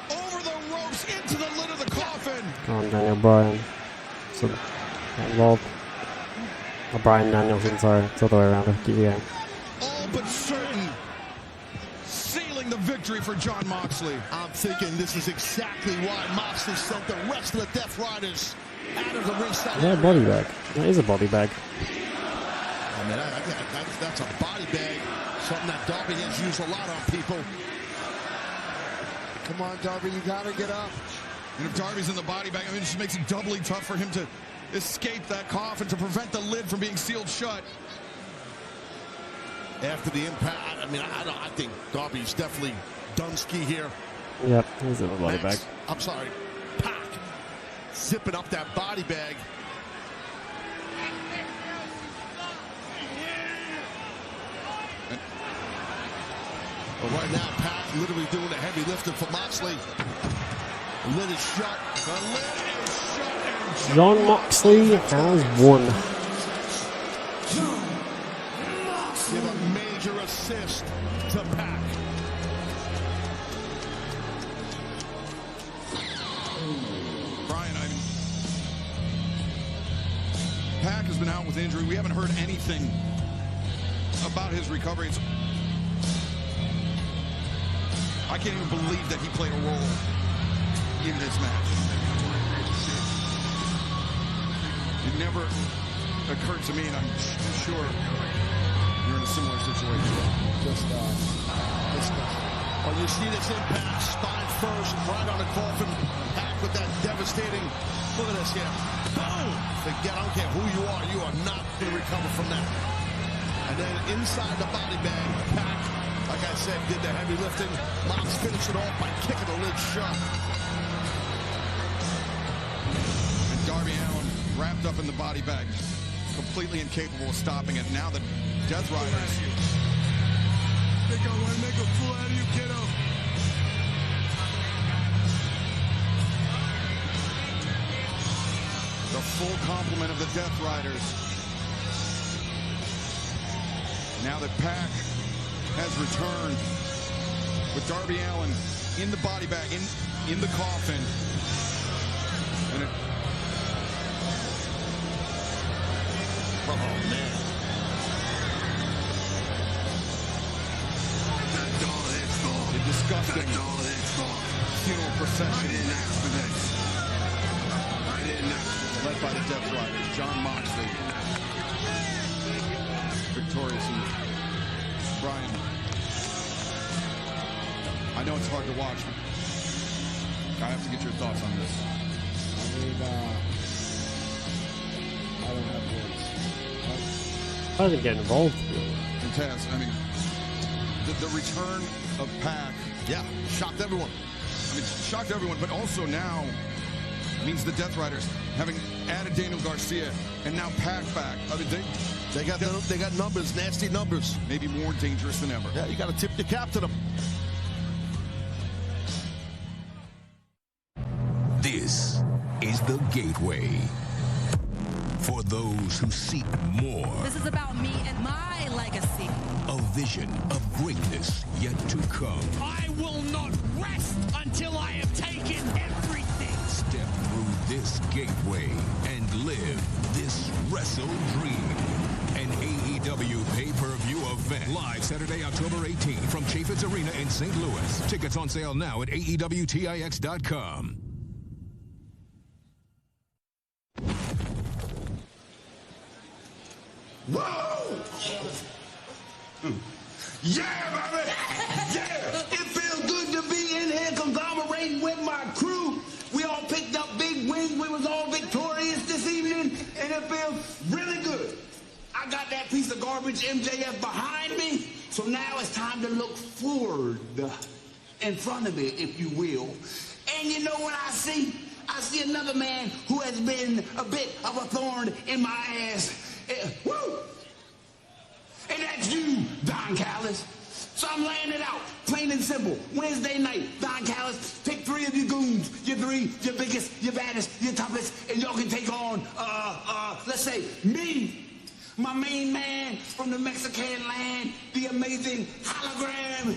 over the ropes into the lid of the coffin. Come on, Daniel Bryan. So, involved. Oh, Bryan Danielson, sorry. It's the other way around. Yeah. All but certain. Sealing the victory for John Moxley. I'm thinking this is exactly why Moxley sent the rest of the Death Riders out of the ringside. Is that a body bag? That is a body bag. I mean, that's a body bag. Something that Darby has used a lot on people. Come on, Darby, you gotta get up. And if Darby's in the body bag, I mean, it just makes it doubly tough for him to escape that coffin, to prevent the lid from being sealed shut. After the impact, I mean, I think Darby's definitely done ski here. Yep, he's in the body bag. I'm sorry, Pac zipping up that body bag. But right now, Pac literally doing the heavy lifting for Moxley. The lid is shut. The lid is shut. John Moxley has won. Give a major assist to Pac. Brian, Pac has been out with injury. We haven't heard anything about his recovery. I can't even believe that he played a role in this match. It never occurred to me, and I'm sure you're in a similar situation. Just disgusting. Well, you see this impact, spine first, right on the coffin, back with that devastating, look at this here. Boom! Forget, I don't care who you are not going to recover from that. And then inside the body bag, Pac, like I said, did the heavy lifting. Mox finished it off by kicking the lid shut. And Darby Allin wrapped up in the body bag, completely incapable of stopping it. Now the Death Riders. They go, want to make a fool out of you, kiddo. The full complement of the Death Riders. Now that Pac has returned with Darby Allin in the body bag, in the coffin. And oh, man. The disgusting funeral procession. I didn't ask for this. I didn't ask. Led by the Death Riders, Jon Moxley. Victorious and Brian. I know it's hard to watch. I have to get your thoughts on this. I mean, I don't have words. I didn't get involved. And Taz, I mean, the return of Pac, yeah, shocked everyone. I mean, shocked everyone, but also now means the Death Riders having added Daniel Garcia and now Pac back. I mean, they got numbers, nasty numbers. Maybe more dangerous than ever. Yeah, you got to tip your cap to them. This is the gateway for those who seek more. This is about me and my legacy. A vision of greatness yet to come. I will not rest until I have taken everything. Step through this gateway and live this wrestle dream. An AEW pay-per-view event. Live Saturday, October 18th from Chaffetz Arena in St. Louis. Tickets on sale now at AEWTIX.com. Whoa! Yeah, baby! Yeah! It feels good to be in here conglomerating with my crew. We all picked up big wins. We was all victorious this evening, and it feels really good. I got that piece of garbage MJF behind me, so now it's time to look forward in front of me, if you will. And you know what I see? I see another man who has been a bit of a thorn in my ass. Woo! And that's you, Don Callis. So I'm laying it out, plain and simple. Wednesday night, Don Callis, pick 3 of your goons, your biggest, your baddest, your toughest, and y'all can take on, let's say, me, my main man from the Mexican land, the amazing hologram,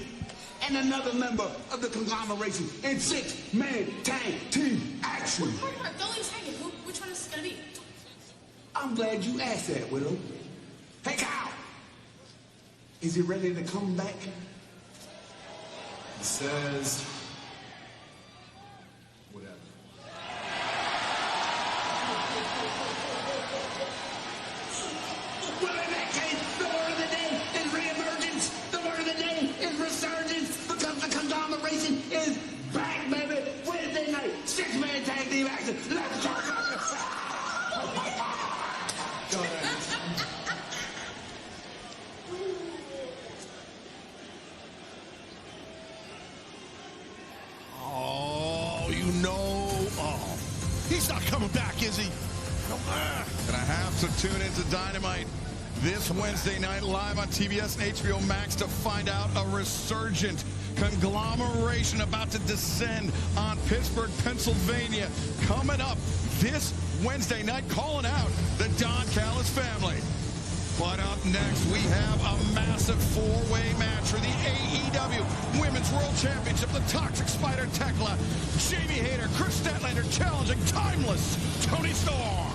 and another member of the conglomeration in 6-man tag team action. Don't leave second. Which one is this gonna be? I'm glad you asked that, Widow. Hey, Kyle. Is he ready to come back? He says, whatever. Well, in that case, the word of the day is reemergence. The word of the day is resurgence because the conglomeration is back, baby. Wednesday night, 6-man tag team action. Let's go. He's not coming back, is he? And I have to tune into Dynamite this Wednesday night live on TBS and HBO Max to find out a resurgent conglomeration about to descend on Pittsburgh, Pennsylvania. Coming up this Wednesday night, calling out the Don Callis family. But up next, we have a massive 4-way match for the AEW Women's World Championship. The Toxic Spider Tekla, Jamie Hayter, Chris Statlander challenging Timeless Tony Storm.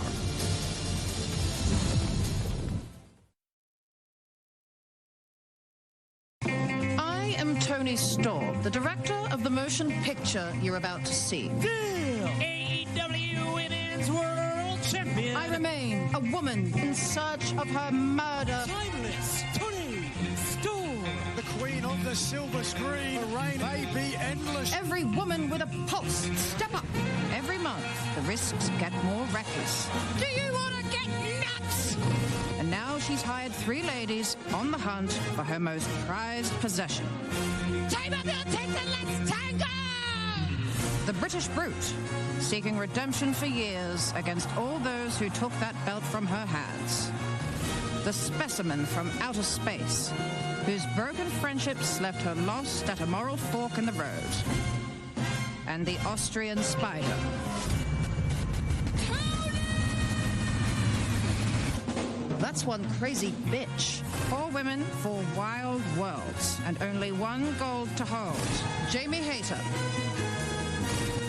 I am Tony Storm, the director of the motion picture you're about to see. AEW Women's World Champion. I remain a woman in search of her murder. Timeless Tony. queen on the silver screen. The reign may be endless. Every woman with a pulse, step up. Every month, the risks get more reckless. Do you want to get nuts? And now she's hired 3 ladies on the hunt for her most prized possession. Time up, you'll take the Let's Tango! The British Brute, seeking redemption for years against all those who took that belt from her hands. The specimen from outer space, whose broken friendships left her lost at a moral fork in the road. And the Austrian Spider. That's one crazy bitch. 4 women, 4 wild worlds, and only 1 gold to hold. Jamie Hayter,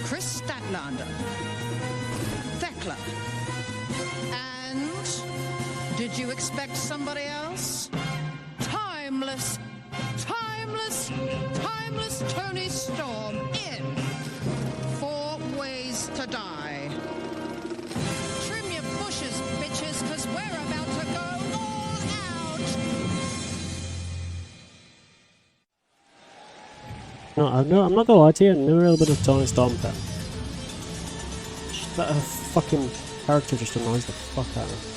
Chris Statlander, Thekla, and did you expect somebody else? Timeless, timeless, timeless Tony Storm in 4 Ways to Die. Trim your bushes, bitches, because we're about to go all out. No, I'm not gonna lie to you, I'm never a little bit of Tony Storm fan. That fucking character just annoys the fuck out of me.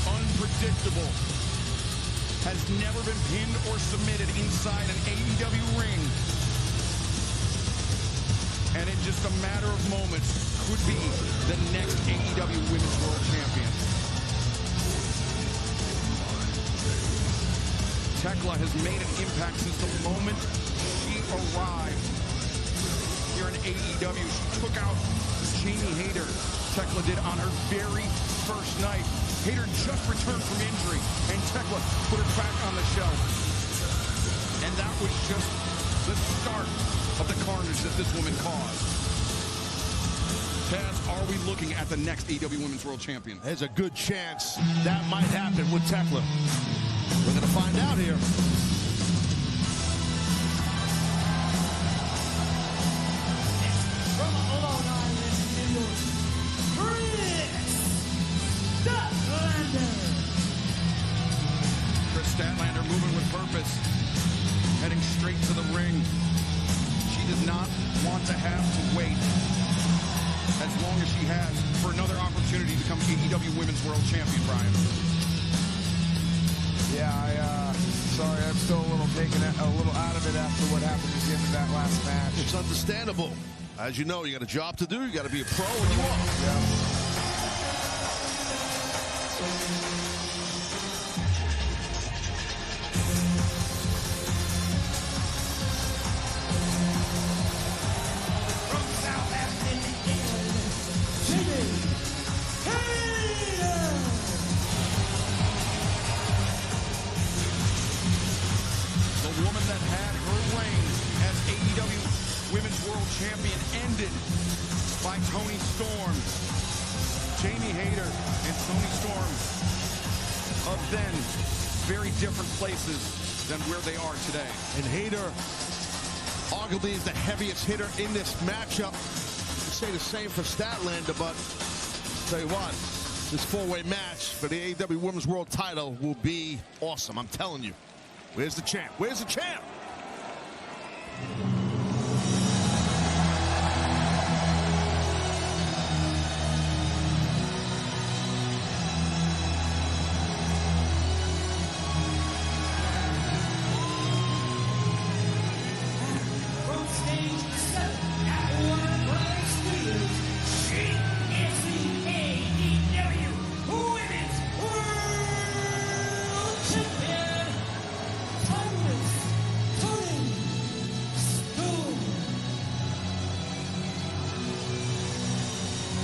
Unpredictable, has never been pinned or submitted inside an AEW ring, and in just a matter of moments could be the next AEW Women's World Champion. Thekla has made an impact since the moment she arrived here in AEW. She took out Jamie Hayter. Thekla did on her very first night. Hayter just returned from injury, and Thekla put her back on the shelf. And that was just the start of the carnage that this woman caused. Taz, are we looking at the next AEW Women's World Champion? There's a good chance that might happen with Thekla. We're going to find out here. From Long Island, New York, Chris Statlander moving with purpose, heading straight to the ring. She does not want to have to wait as long as she has for another opportunity to become AEW Women's World Champion, Brian. Yeah, sorry, I'm still a little out of it after what happened at the end of that last match. It's understandable. As you know, you got a job to do. You got to be a pro, and you are. Yeah. Champion ended by Tony Storm. Jamie Hayter and Tony Storm of then very different places than where they are today. And Hayter arguably is the heaviest hitter in this matchup. You say the same for Statlander, but tell you what, this 4-way match for the AEW Women's World title will be awesome. I'm telling you. Where's the champ? Where's the champ?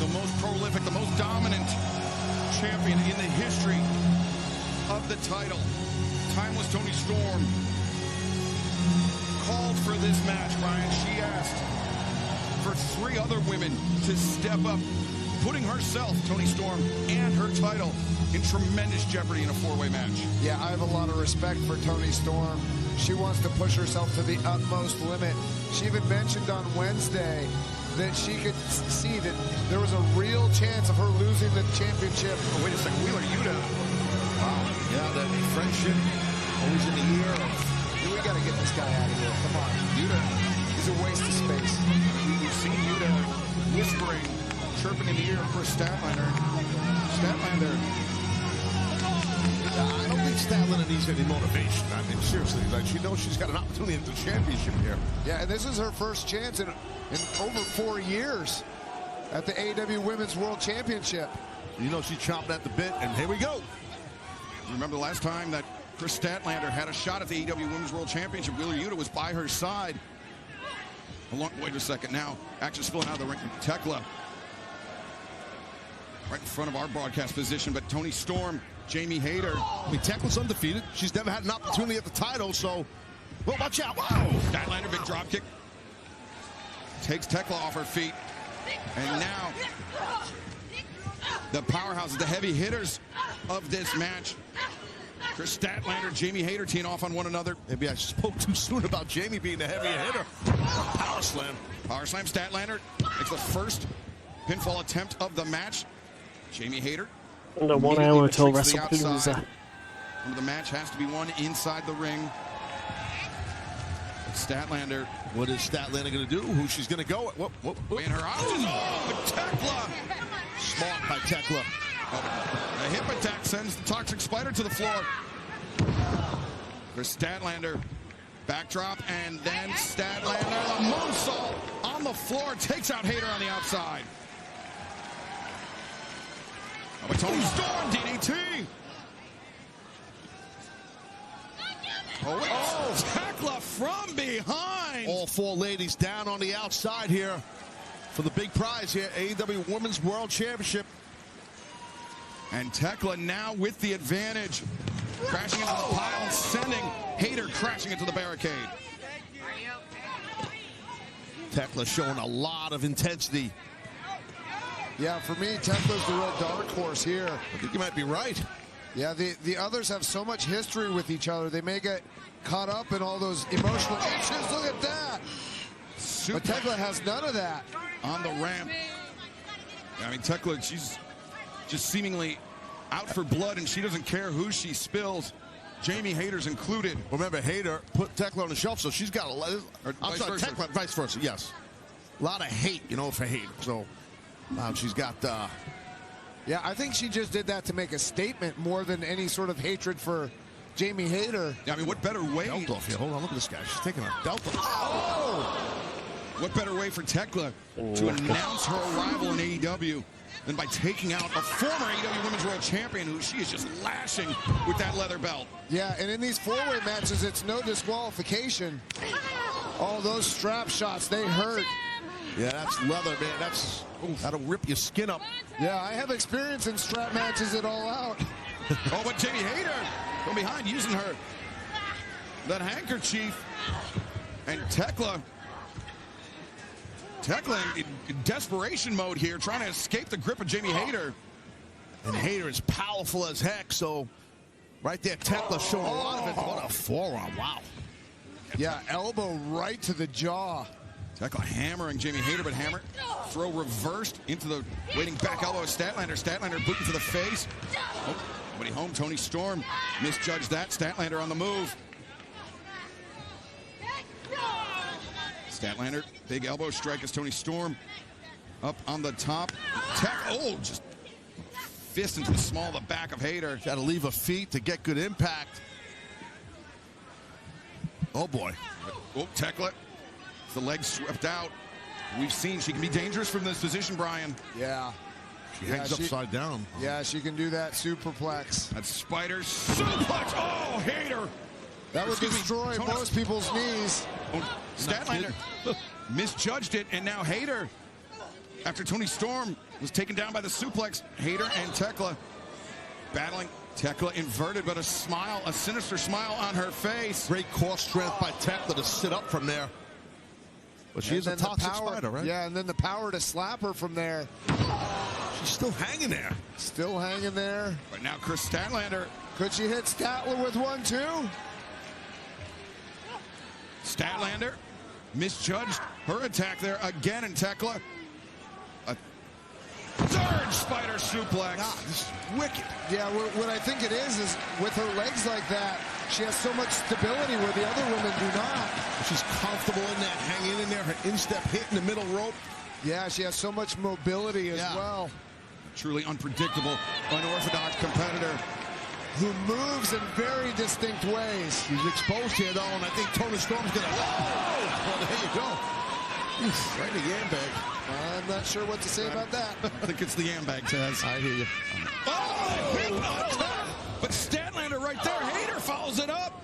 The most prolific, the most dominant champion in the history of the title. Timeless Toni Storm called for this match, Brian. She asked for 3 other women to step up, putting herself, Toni Storm, and her title in tremendous jeopardy in a 4-way match. Yeah, I have a lot of respect for Toni Storm. She wants to push herself to the utmost limit. She even mentioned on Wednesday that she could see that there was a real chance of her losing the championship. Oh, wait a second, Wheeler Yuta. Wow, yeah, that friendship always in the ear. We got to get this guy out of here. Come on. Yuta. He's a waste of space. We've seen Yuta whispering, chirping in the ear of Chris Statlander. Statlander. I don't think Statlander needs any motivation. I mean, seriously, like, she knows she's got an opportunity in the championship here. Yeah, and this is her first chance in over 4 years at the AEW Women's World Championship. You know she's chomping at the bit, and here we go. Remember the last time that Chris Statlander had a shot at the AEW Women's World Championship? Wheeler Yuta was by her side. Wait a second now. Action spilling out of the ring. Tekla. Right in front of our broadcast position, but Toni Storm, Jamie Hayter. I mean, Tekla's undefeated. She's never had an opportunity at the title, so... Well, watch out. Wow. Statlander, big drop kick. Takes Tekla off her feet. And now, the powerhouses, the heavy hitters of this match. Chris Statlander, Jamie Hayter teeing off on one another. Maybe I spoke too soon about Jamie being the heavy hitter. Power slam. Power slam. Statlander makes the first pinfall attempt of the match. Jamie Hayter. Under 1 hour till Wrestlepalooza. The match has to be won inside the ring. Statlander. What is Statlander going to do? Who she's going to go? Weighing her options. Oh, but Tekla. Smart by Tekla. A hip attack sends the Toxic Spider to the floor. There's Statlander. Backdrop, and then Statlander. The moonsault on the floor. Takes out Hayter on the outside. Oh, but Toni Storm, DDT. Oh, Tekla from behind. All 4 ladies down on the outside here for the big prize here, AEW Women's World Championship. And Tekla now with the advantage. Crashing into the pile and sending Hayter crashing into the barricade. Tekla showing a lot of intensity. Yeah, for me, Tekla's the real dark horse here. I think you might be right. Yeah, the others have so much history with each other. They may get caught up in all those emotional issues. Look at that. But Tekla has none of that. On the ramp. I mean, Tekla, she's just seemingly out for blood, and she doesn't care who she spills. Jamie Hayter's included. Remember, Hayter put Tekla on the shelf, so she's got a lot. I'm sorry, versa. Tekla, vice versa, yes. A lot of hate, you know, for Hayter. So she's got... Yeah, I think she just did that to make a statement more than any sort of hatred for Jamie Hayter. Yeah, I mean, what better way... Belt off here. Hold on, look at this guy. She's taking a belt off. Oh! What better way for Tekla to announce her arrival in AEW than by taking out a former AEW Women's World Champion who she is just lashing with that leather belt. Yeah, and in these 4-way matches, it's no disqualification. All those strap shots, they hurt. Yeah, that's leather, man. That'll rip your skin up. Yeah, I have experience in strap matches at All Out. Oh, but Jamie Hayter from behind using that handkerchief. And Tekla in desperation mode here, trying to escape the grip of Jamie Hayter. And Hayter is powerful as heck, so right there, Tekla showing a lot of it. What a forearm, wow. Yeah, elbow right to the jaw. Tekla hammering Jamie Hayter, but throw reversed into the waiting back elbow of Statlander. Statlander booting to the face. Oh, nobody home. Toni Storm misjudged that. Statlander on the move. Statlander, big elbow strike as Toni Storm up on the top. Just fist into the small of the back of Hayter. Got to leave her feet to get good impact. Oh, boy. Oh, Tekla. The legs swept out. We've seen she can be dangerous from this position, Brian. Yeah. She hangs upside down. Yeah, she can do that superplex. That's Spider suplex. Oh, Hayter. That would destroy most people's knees. Oh, Statlander misjudged it, and now Hayter, after Toni Storm was taken down by the suplex, Hayter and Tekla battling. Tekla inverted, but a smile, a sinister smile on her face. Great core strength by Tekla to sit up from there. But she is a toxic spider, right? Yeah, and then the power to slap her from there. She's still hanging there. Still hanging there. But now Chris Statlander. Could she hit Statler with one, too? Statlander misjudged her attack there again, and Tekla. A third spider suplex. God, this is wicked. Yeah, what I think it is with her legs like that, she has so much stability where the other women do not. She's comfortable in that, hanging in there, her instep hit in the middle rope. Yeah, she has so much mobility as well. Truly unpredictable, unorthodox competitor. Who moves in very distinct ways. She's exposed here, though, and I think Toni Storm's going to... Well, there you go. Oof, right in the yambag. I'm not sure what to say about that. I think it's the yambag, Taz. I hear you. But Statlander right there. Hayter follows it up.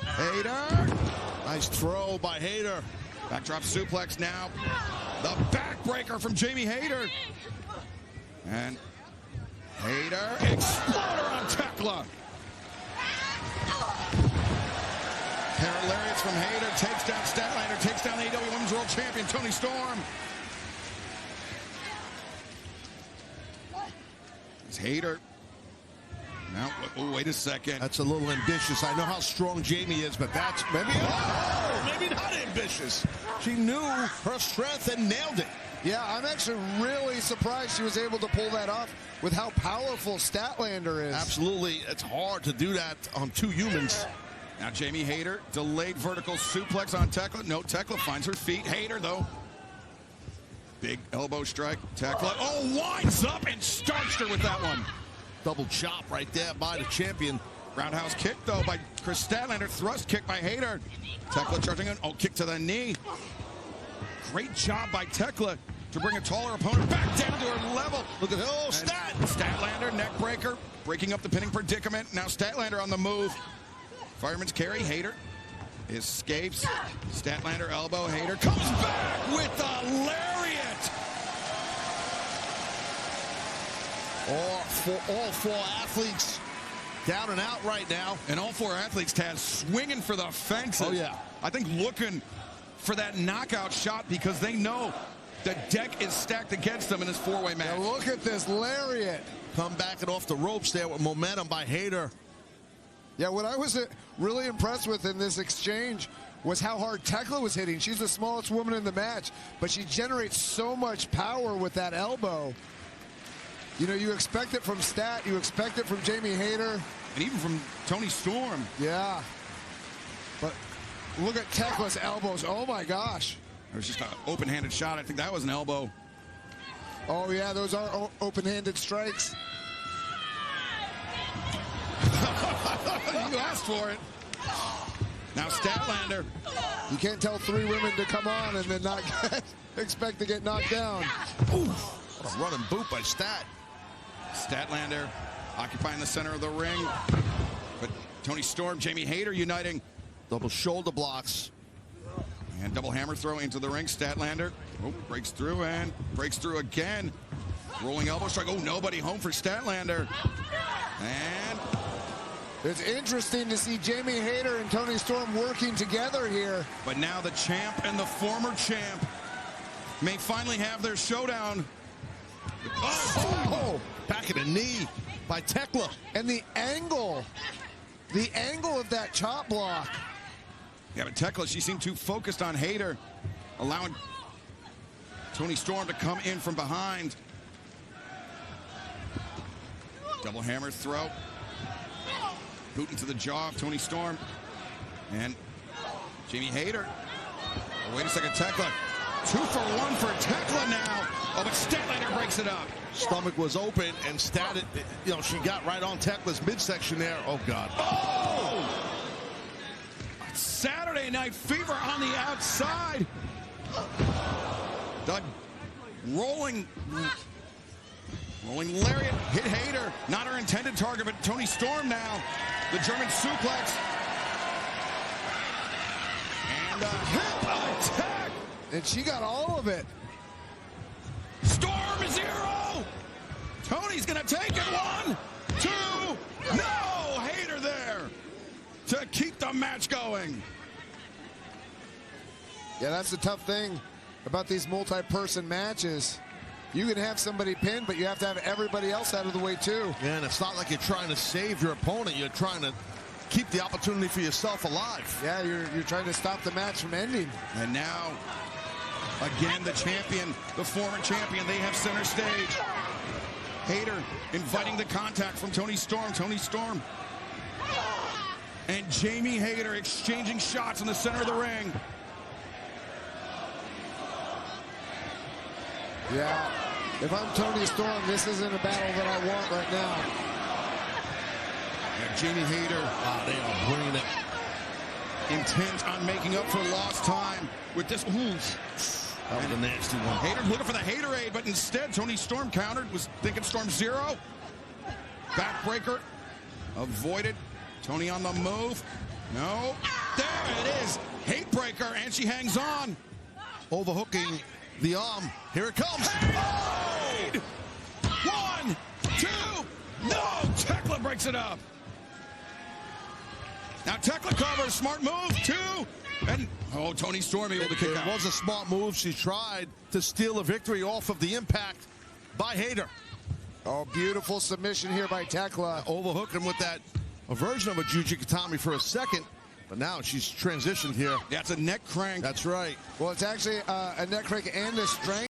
Hayter. Nice throw by Hayter. Backdrop suplex now. The backbreaker from Jamie Hayter. And Hayter. Exploder on Tekla. Pair lariats from Hayter. Takes down Statlander. Takes down the AEW Women's World Champion Toni Storm. It's Hayter. Now, oh, wait a second. That's a little ambitious. I know how strong Jamie is, but that's maybe not ambitious. She knew her strength and nailed it. Yeah, I'm actually really surprised she was able to pull that off with how powerful Statlander is. Absolutely. It's hard to do that on two humans. Now Jamie Hayter, delayed vertical suplex on Tekla. No, Tekla finds her feet. Hayter, though. Big elbow strike. Tekla, winds up and starched her with that one. Double chop right there by the champion. Roundhouse kick, though, by Chris Statlander. Thrust kick by Hayter. Tekla charging in. Kick to the knee. Great job by Tekla to bring a taller opponent back down to her level. Look at Statlander, neck breaker, breaking up the pinning predicament. Now Statlander on the move. Fireman's carry. Hayter escapes. Statlander elbow. Hayter comes back with a lariat. All four athletes down and out right now. And all four athletes, Taz, swinging for the fences. Oh, yeah. I think looking for that knockout shot because they know the deck is stacked against them in this four-way match. Now look at this lariat. Come back and off the ropes there with momentum by Hayter. Yeah, what I was really impressed with in this exchange was how hard Tekla was hitting. She's the smallest woman in the match, but she generates so much power with that elbow. You know, you expect it from Stat, you expect it from Jamie Hayter. And even from Toni Storm. Yeah. But look at Tekla's elbows. Oh, my gosh. It was just an open-handed shot. I think that was an elbow. Oh, yeah, those are open-handed strikes. You asked for it. Now Statlander. You can't tell three women to come on and then not expect to get knocked down. What a running boot by Stat. Statlander occupying the center of the ring. But Toni Storm, Jamie Hayter uniting. Double shoulder blocks. And double hammer throw into the ring. Statlander breaks through and breaks through again. Rolling elbow strike. Nobody home for Statlander. And it's interesting to see Jamie Hayter and Toni Storm working together here. But now the champ and the former champ may finally have their showdown. Back in the knee by Tekla. And the angle of that chop block. Yeah, but Tekla, she seemed too focused on Hayter, allowing Toni Storm to come in from behind. Double hammer throw. Boot into the jaw of Toni Storm. And Jamie Hayter. Wait a second, Tekla. 2 for 1 for Tekla now. But Statlander breaks it up. Stomach was open, and Stat, she got right on Tekla's midsection there. Oh, God. Saturday Night Fever on the outside. The rolling lariat hit Hayter. Not her intended target, but Toni Storm now. The German suplex. And a hip attack. And she got all of it. Storm 0. Tony's going to take it. 1, 2. keep the match going. Yeah, that's the tough thing about these multi-person matches. You can have somebody pinned, but you have to have everybody else out of the way too. Yeah, and it's not like you're trying to save your opponent. You're trying to keep the opportunity for yourself alive. Yeah, you're trying to stop the match from ending. And now, again, the champion, the former champion, they have center stage. Hayter inviting the contact from Toni Storm. Toni Storm and Jamie Hayter exchanging shots in the center of the ring. Yeah, if I'm Toni Storm, this isn't a battle that I want right now. And Jamie Hayter, they are bringing it. Intent on making up for lost time with this. That was a nasty one. Hayter looking for the Haterade, but instead Toni Storm countered, was thinking Storm 0. Backbreaker avoided. Toni on the move. No. There it is. Hatebreaker, and she hangs on. Overhooking the arm. Here it comes. Hey! 1, 2. No! Tekla breaks it up. Now Tekla covers. Smart move. 2. And, Toni Storm able to kick out. It was a smart move. She tried to steal a victory off of the impact by Hayter. Oh, beautiful submission here by Tekla. Overhooking with that version of a Jujikatami for a second. But now she's transitioned here. That's a neck crank. That's right. Well, it's actually a neck crank and a strength.